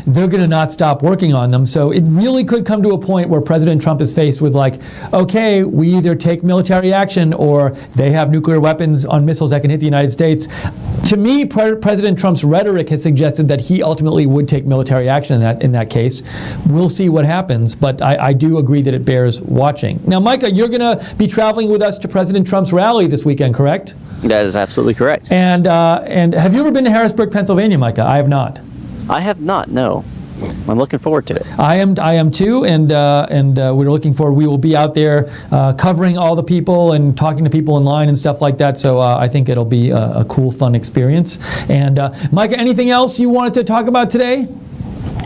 they're going to not stop working on them. So it really could come to a point where President Trump is faced with like, okay, we either take military action or they have nuclear weapons on missiles that can hit the United States. To me, President Trump's rhetoric has suggested that he ultimately would take military action in that case. We'll see what happens, but I do agree that it bears watching. Now, Micah, you're going to be traveling with us to President Trump's rally this weekend, correct? That is absolutely correct. And have you ever been to Harrisburg, Pennsylvania, Micah? I have not. I have not, no. I'm looking forward to it. I am too, and we're looking forward. We will be out there covering all the people and talking to people in line and stuff like that. So I think it'll be a cool, fun experience. And Micah, anything else you wanted to talk about today?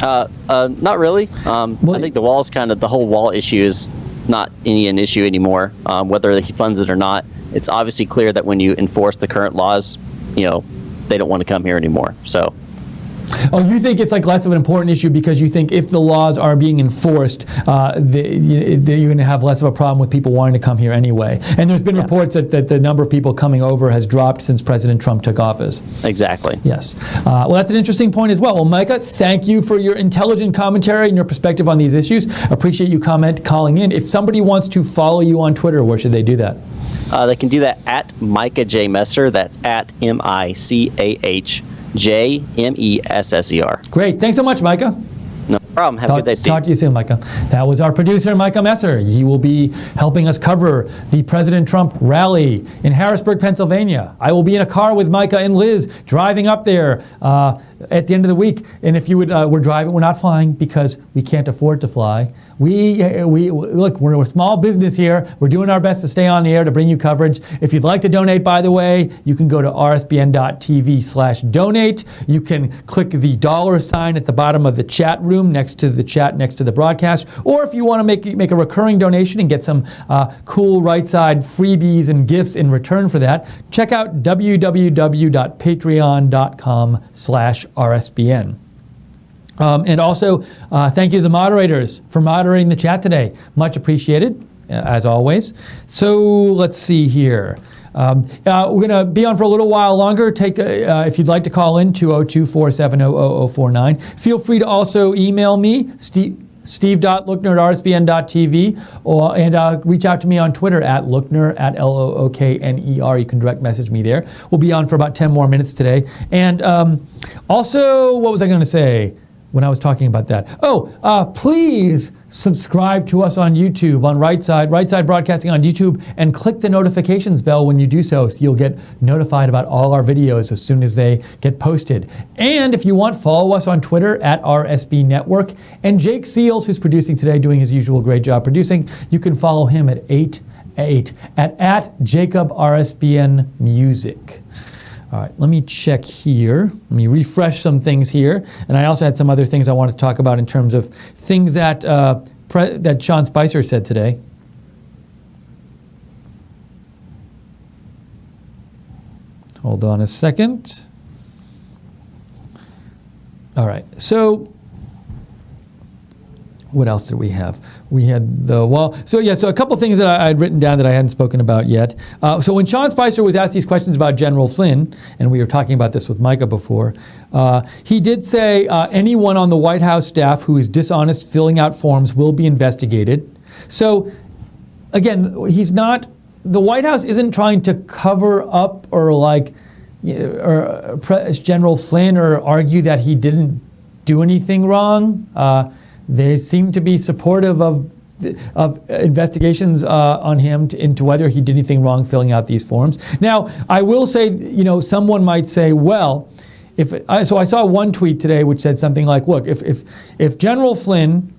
Not really. I think the whole wall issue is not an issue anymore. Whether he funds it or not, it's obviously clear that when you enforce the current laws, they don't want to come here anymore. So Oh, you think it's like less of an important issue because you think if the laws are being enforced, you're going to have less of a problem with people wanting to come here anyway. And there's been reports that the number of people coming over has dropped since President Trump took office. Exactly. Yes. Well, that's an interesting point as well. Well, Micah, thank you for your intelligent commentary and your perspective on these issues. Appreciate you calling in. If somebody wants to follow you on Twitter, where should they do that? They can do that at Micah J. Messer. That's at MICAHJMESSER. Great. Thanks so much, Micah. No problem. Have a good day, Steve. Talk to you soon, Micah. That was our producer, Micah Messer. He will be helping us cover the President Trump rally in Harrisburg, Pennsylvania. I will be in a car with Micah and Liz driving up there at the end of the week. And if you would, we're not flying because we can't afford to fly. Look, we're a small business here. We're doing our best to stay on the air to bring you coverage. If you'd like to donate, by the way, you can go to rsbn.tv/donate. You can click the $ at the bottom of the chat room next to the broadcast. Or if you want to make a recurring donation and get some cool right side freebies and gifts in return for that, check out www.patreon.com/RSBN. And also, thank you to the moderators for moderating the chat today. Much appreciated, as always. So let's see here. We're going to be on for a little while longer. If you'd like to call in, 202-470-0049. Feel free to also email me, steve.lookner@rsbn.tv, and reach out to me on Twitter at Lookner, at LOOKNER. You can direct message me there. We'll be on for about 10 more minutes today. And also, what was I going to say when I was talking about that? Please subscribe to us on YouTube, on Right Side Broadcasting on YouTube, and click the notifications bell when you do so you'll get notified about all our videos as soon as they get posted. And if you want, follow us on Twitter at RSB Network. And Jake Seals, who's producing today, doing his usual great job producing, you can follow him at Jacob RSBN Music. All right, let me check here. Let me refresh some things here. And I also had some other things I wanted to talk about in terms of things that that Sean Spicer said today. Hold on a second. All right, so what else did we have? We had so a couple things that I had written down that I hadn't spoken about yet. So when Sean Spicer was asked these questions about General Flynn, and we were talking about this with Micah before, he did say anyone on the White House staff who is dishonest filling out forms will be investigated. So again, the White House isn't trying to cover up or General Flynn or argue that he didn't do anything wrong. They seem to be supportive of investigations on him into whether he did anything wrong filling out these forms. Now, I will say, someone might say, well, so I saw one tweet today which said something like, look, if General Flynn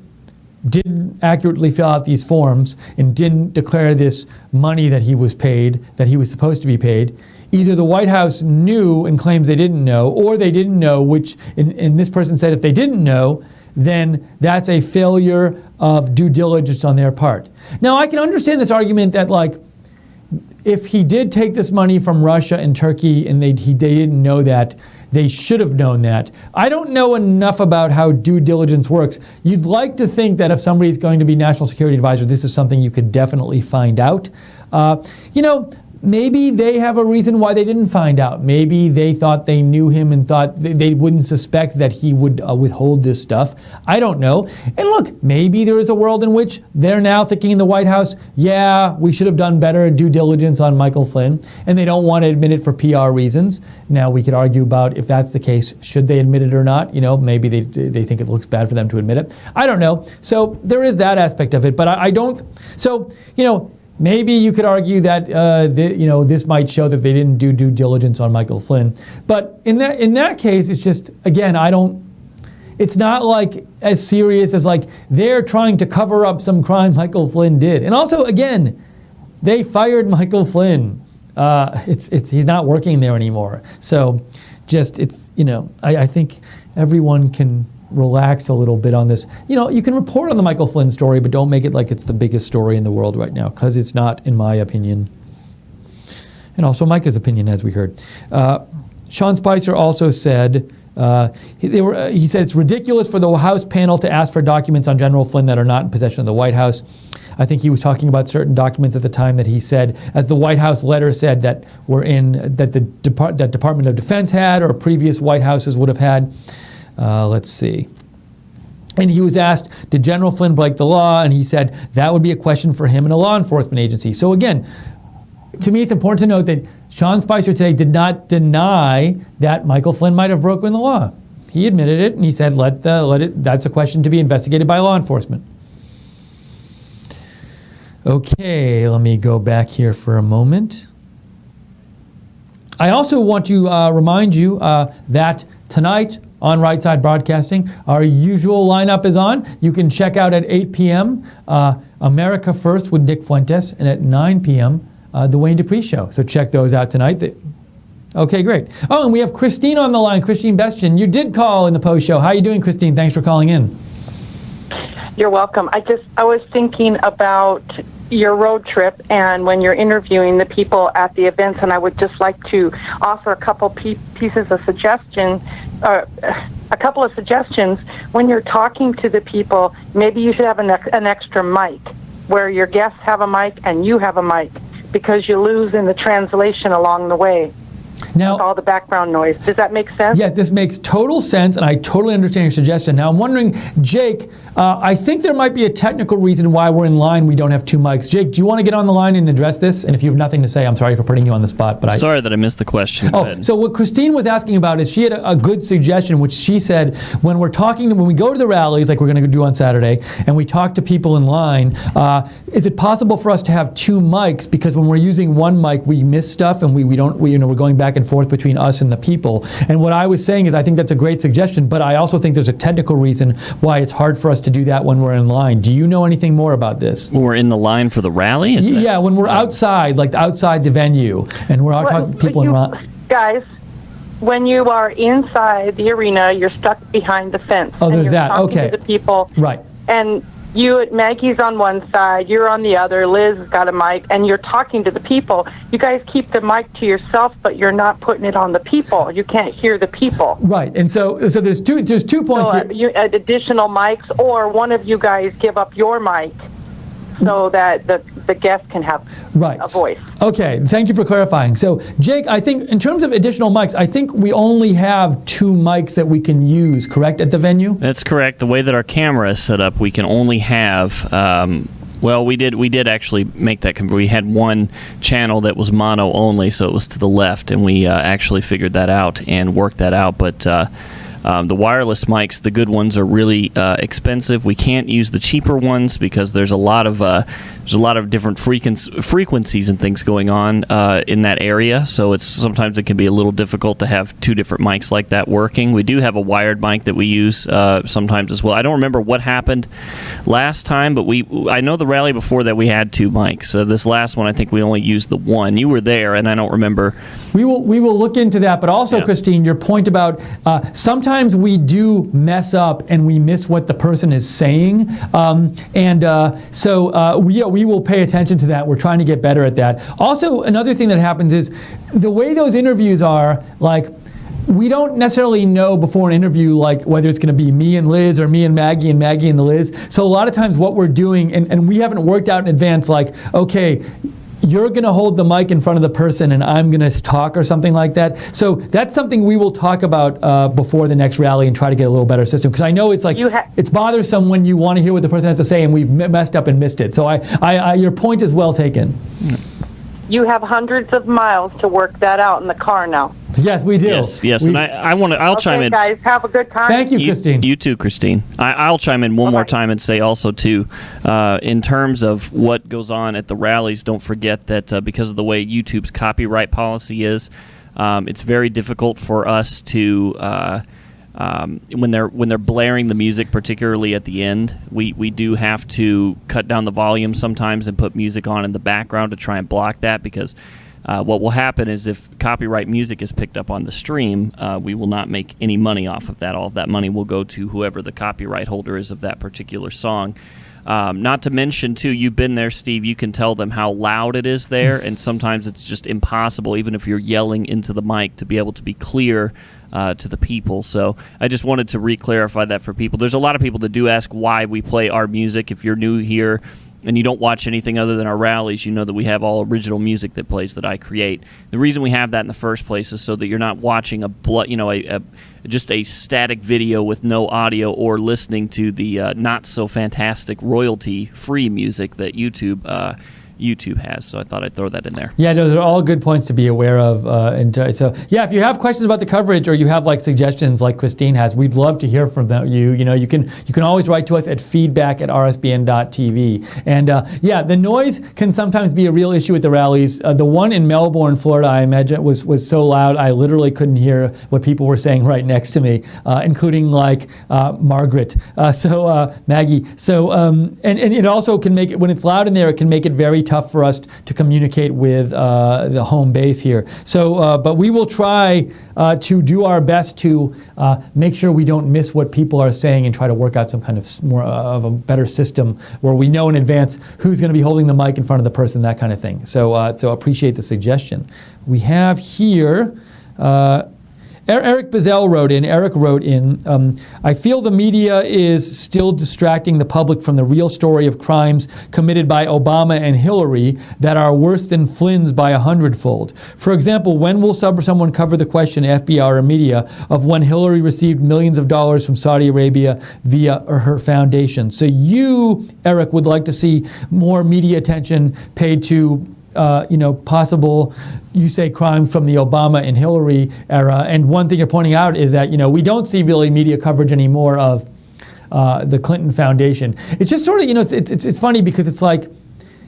didn't accurately fill out these forms and didn't declare this money that he was paid, that he was supposed to be paid, either the White House knew and claims they didn't know, or they didn't know, which, and this person said if they didn't know, then that's a failure of due diligence on their part. Now, I can understand this argument that, if he did take this money from Russia and Turkey and they didn't know that, they should have known that. I don't know enough about how due diligence works. You'd like to think that if somebody's going to be national security advisor, this is something you could definitely find out. Maybe they have a reason why they didn't find out. Maybe they thought they knew him and thought they wouldn't suspect that he would withhold this stuff. I don't know. And look, maybe there is a world in which they're now thinking in the White House, yeah, we should have done better due diligence on Michael Flynn, and they don't want to admit it for PR reasons. Now, we could argue about if that's the case, should they admit it or not? Maybe they think it looks bad for them to admit it. I don't know. So there is that aspect of it, but I don't. So, maybe you could argue that this might show that they didn't do due diligence on Michael Flynn. But in that case, it's just, again, it's not as serious as they're trying to cover up some crime Michael Flynn did. And also, again, they fired Michael Flynn. He's not working there anymore. So I think everyone can relax a little bit on this. You can report on the Michael Flynn story, but don't make it like it's the biggest story in the world right now, because it's not, in my opinion. And also Micah's opinion, as we heard. Sean Spicer also said He said it's ridiculous for the House panel to ask for documents on General Flynn that are not in possession of the White House. I think he was talking about certain documents at the time that he said, as the White House letter said, that that the Department of Defense had or previous White Houses would have had. Let's see. And he was asked, did General Flynn break the law? And he said that would be a question for him and a law enforcement agency. So again, to me, it's important to note that Sean Spicer today did not deny that Michael Flynn might have broken the law. He admitted it, and he said, that's a question to be investigated by law enforcement. Okay, let me go back here for a moment. I also want to remind you that tonight on Right Side Broadcasting, our usual lineup is on. You can check out at 8 p.m. America First with Nick Fuentes, and at 9 p.m. The Wayne Dupree Show. So check those out tonight. Okay, great. Oh, and we have Christine on the line, Christine Bestian. You did call in the post show. How are you doing, Christine? Thanks for calling in. You're welcome. I was thinking about your road trip and when you're interviewing the people at the events, and I would just like to offer a couple pieces of suggestion, or a couple of suggestions. When you're talking to the people, maybe you should have an extra mic where your guests have a mic and you have a mic, because you lose in the translation along the way. Now, all the background noise. Does that make sense? Yeah, this makes total sense, and I totally understand your suggestion. Now, I'm wondering, Jake, I think there might be a technical reason why we're in line. We don't have two mics. Jake, do you want to get on the line and address this? And if you have nothing to say, I'm sorry for putting you on the spot. But Sorry that I missed the question. Go ahead. So what Christine was asking about is she had a good suggestion, which she said when we go to the rallies, like we're going to do on Saturday, and we talk to people in line, is it possible for us to have two mics? Because when we're using one mic, we miss stuff, and we're going back and forth between us and the people. And what I was saying is I think that's a great suggestion, but I also think there's a technical reason why it's hard for us to do that when we're in line. Do you know anything more about this? When we're in the line for the rally? Yeah, when we're outside, like outside the venue, and we're out talking to people in line. Guys, when you are inside the arena, you're stuck behind the fence. Oh, there's that. And you're talking Okay. to the people. Right. And Maggie's on one side, you're on the other, Liz has got a mic, and you're talking to the people. You guys keep the mic to yourself, but you're not putting it on the people. You can't hear the people. Right, and so there's two points here. Additional mics, or one of you guys give up your mic so that the guest can have a voice. Okay, thank you for clarifying. So, Jake, I think in terms of additional mics, I think we only have two mics that we can use, correct, at the venue? That's correct. The way that our camera is set up, we can only have. Well, we did actually make that. We had one channel that was mono only, so it was to the left, and we actually figured that out and worked that out. But the wireless mics, the good ones, are really expensive. We can't use the cheaper ones because there's a lot of different frequencies and things going on in that area. So sometimes it can be a little difficult to have two different mics like that working. We do have a wired mic that we use sometimes as well. I don't remember what happened last time, but I know the rally before that we had two mics. So this last one, I think we only used the one. You were there, and I don't remember. We will look into that. But also, Christine, your point about sometimes we do mess up and we miss what the person is saying, so we will pay attention to that. We're trying to get better at that. Also, another thing that happens is the way those interviews are, like, we don't necessarily know before an interview, like, whether it's going to be me and Liz or me and Maggie and the Liz. So a lot of times what we're doing, and we haven't worked out in advance, like, okay, you're going to hold the mic in front of the person and I'm going to talk or something like that. So that's something we will talk about before the next rally and try to get a little better system. Because I know it's like, it's bothersome when you want to hear what the person has to say and we've messed up and missed it. So your point is well taken. You have hundreds of miles to work that out in the car now. Yes, we do. Yes, and I'll chime in. Guys, have a good time. Thank you, Christine. You too, Christine. I'll chime in one more time and say also, too, in terms of what goes on at the rallies, don't forget that because of the way YouTube's copyright policy is, it's very difficult for us to, when they're blaring the music, particularly at the end, we do have to cut down the volume sometimes and put music on in the background to try and block that, because what will happen is if copyright music is picked up on the stream, we will not make any money off of that. All of that money will go to whoever the copyright holder is of that particular song. Not to mention, too, you've been there, Steve. You can tell them how loud it is there, and sometimes it's just impossible, even if you're yelling into the mic, to be able to be clear to the people. So I just wanted to re-clarify that for people. There's a lot of people that do ask why we play our music. If you're new here and you don't watch anything other than our rallies, you know that we have all original music that plays that I create. The reason we have that in the first place is so that you're not watching just a static video with no audio, or listening to the not so fantastic royalty-free music that YouTube has. So I thought I'd throw that in there. Yeah, no, those are all good points to be aware of. So, yeah, if you have questions about the coverage, or you have like suggestions like Christine has, we'd love to hear from you. You know, you can always write to us at feedback@rsbn.tv. And yeah, the noise can sometimes be a real issue at the rallies. The one in Melbourne, Florida, I imagine was so loud I literally couldn't hear what people were saying right next to me, including like Margaret. Maggie. So and it also can make it, when it's loud in there, it can make it very tough for us to communicate with the home base here. So, but we will try to do our best to make sure we don't miss what people are saying, and try to work out some kind of more of a better system where we know in advance who's going to be holding the mic in front of the person, that kind of thing. So appreciate the suggestion. We have here. Eric Bazell wrote in, I feel the media is still distracting the public from the real story of crimes committed by Obama and Hillary that are worse than Flynn's by 100-fold. For example, when will someone cover the question, FBI or media, of when Hillary received millions of dollars from Saudi Arabia via her foundation? So you, Eric, would like to see more media attention paid to possible, you say, crimes from the Obama and Hillary era. And one thing you're pointing out is that, we don't see really media coverage anymore of the Clinton Foundation. It's just sort of, it's funny because it's like,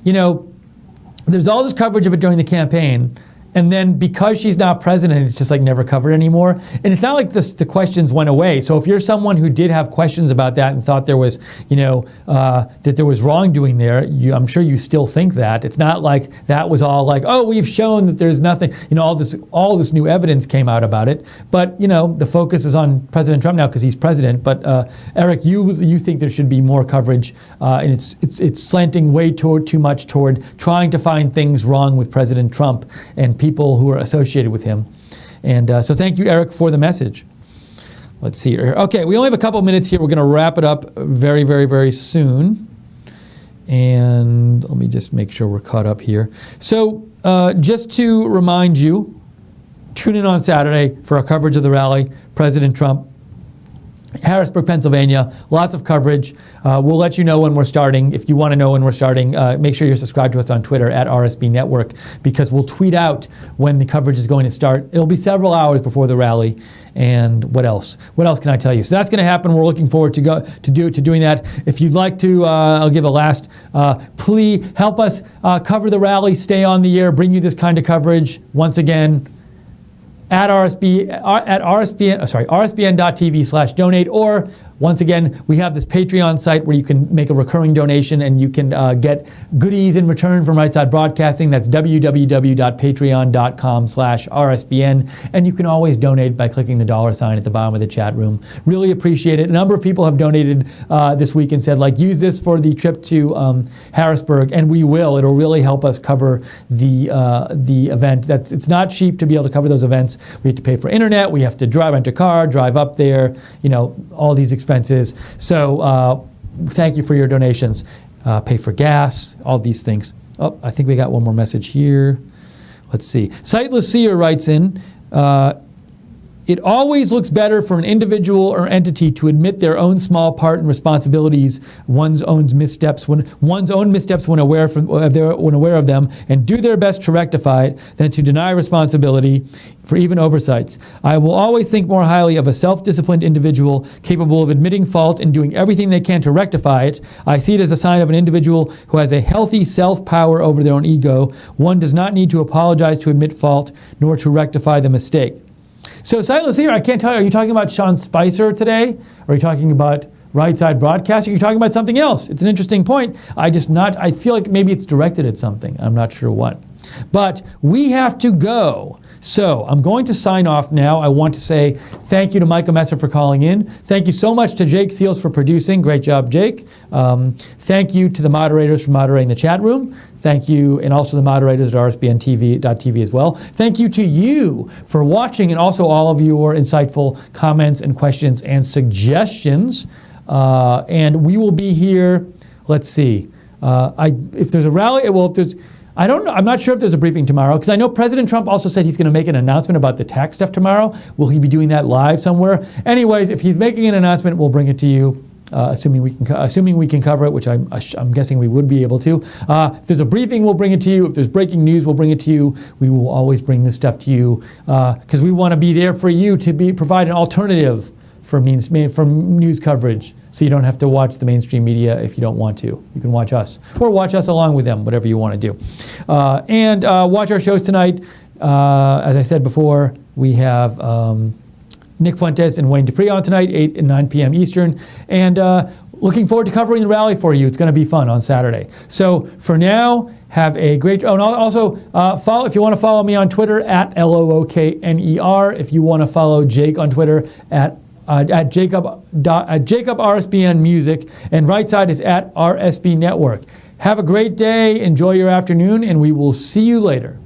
there's all this coverage of it during the campaign, and then because she's not president, it's just like never covered anymore. And it's not like the questions went away. So if you're someone who did have questions about that and thought there was, that there was wrongdoing there, I'm sure you still think that. It's not like that was all like, oh, we've shown that there's nothing, all this new evidence came out about it. But, the focus is on President Trump now because he's president. But Eric, you think there should be more coverage, and it's slanting way too much toward trying to find things wrong with President Trump and people who are associated with him. And so thank you, Eric, for the message. Let's see here. Okay, we only have a couple minutes here. We're going to wrap it up very, very, very soon. And let me just make sure we're caught up here. So just to remind you, tune in on Saturday for our coverage of the rally, President Trump, Harrisburg, Pennsylvania, lots of coverage. We'll let you know when we're starting. If you want to know when we're starting, make sure you're subscribed to us on Twitter at RSB Network, because we'll tweet out when the coverage is going to start. It'll be several hours before the rally. And what else? What else can I tell you? So that's going to happen. We're looking forward to doing that. If you'd like to, I'll give a last plea. Help us cover the rally, stay on the air, bring you this kind of coverage. Once again, at rsbn.tv/donate, or once again, we have this Patreon site where you can make a recurring donation and you can get goodies in return from Right Side Broadcasting. That's www.patreon.com/RSBN. And you can always donate by clicking the $sign at the bottom of the chat room. Really appreciate it. A number of people have donated this week and said, use this for the trip to Harrisburg, and we will. It'll really help us cover the event. It's not cheap to be able to cover those events. We have to pay for internet. We have to rent a car, drive up there, all these expenses. So thank you for your donations. Pay for gas, all these things. Oh, I think we got one more message here. Let's see. Sightless Seer writes in, it always looks better for an individual or entity to admit their own small part and responsibilities, one's own missteps when aware of them, and do their best to rectify it, than to deny responsibility for even oversights. I will always think more highly of a self-disciplined individual capable of admitting fault and doing everything they can to rectify it. I see it as a sign of an individual who has a healthy self-power over their own ego. One does not need to apologize to admit fault, nor to rectify the mistake. So, Sightless Seer, I can't tell you, are you talking about Sean Spicer today? Or are you talking about Right Side Broadcasting? Are you talking about something else? It's an interesting point. I feel like maybe it's directed at something. I'm not sure what. But we have to go. So I'm going to sign off now. I want to say thank you to Michael Messer for calling in. Thank you so much to Jake Seals for producing. Great job, Jake. Thank you to the moderators for moderating the chat room. Thank you, and also the moderators at rsbntv.tv as well. Thank you to you for watching, and also all of your insightful comments and questions and suggestions. And we will be here. Let's see. If there's a rally, well, if there's, I don't know. I'm not sure if there's a briefing tomorrow, because I know President Trump also said he's going to make an announcement about the tax stuff tomorrow. Will he be doing that live somewhere? Anyways, if he's making an announcement, we'll bring it to you. Assuming we can cover it, which I'm guessing we would be able to. If there's a briefing, we'll bring it to you. If there's breaking news, we'll bring it to you. We will always bring this stuff to you because we want to be there for you to provide an alternative for news coverage, so you don't have to watch the mainstream media if you don't want to. You can watch us, or watch us along with them, whatever you want to do. And watch our shows tonight. As I said before, we have Nick Fuentes and Wayne Dupree on tonight, 8 and 9 p.m. Eastern. And looking forward to covering the rally for you. It's going to be fun on Saturday. So for now, have a great... Oh, and also, if you want to follow me on Twitter, at LOOKNER. If you want to follow Jake on Twitter, at Jacob RSBN Music. And right side is at RSB Network. Have a great day. Enjoy your afternoon, and we will see you later.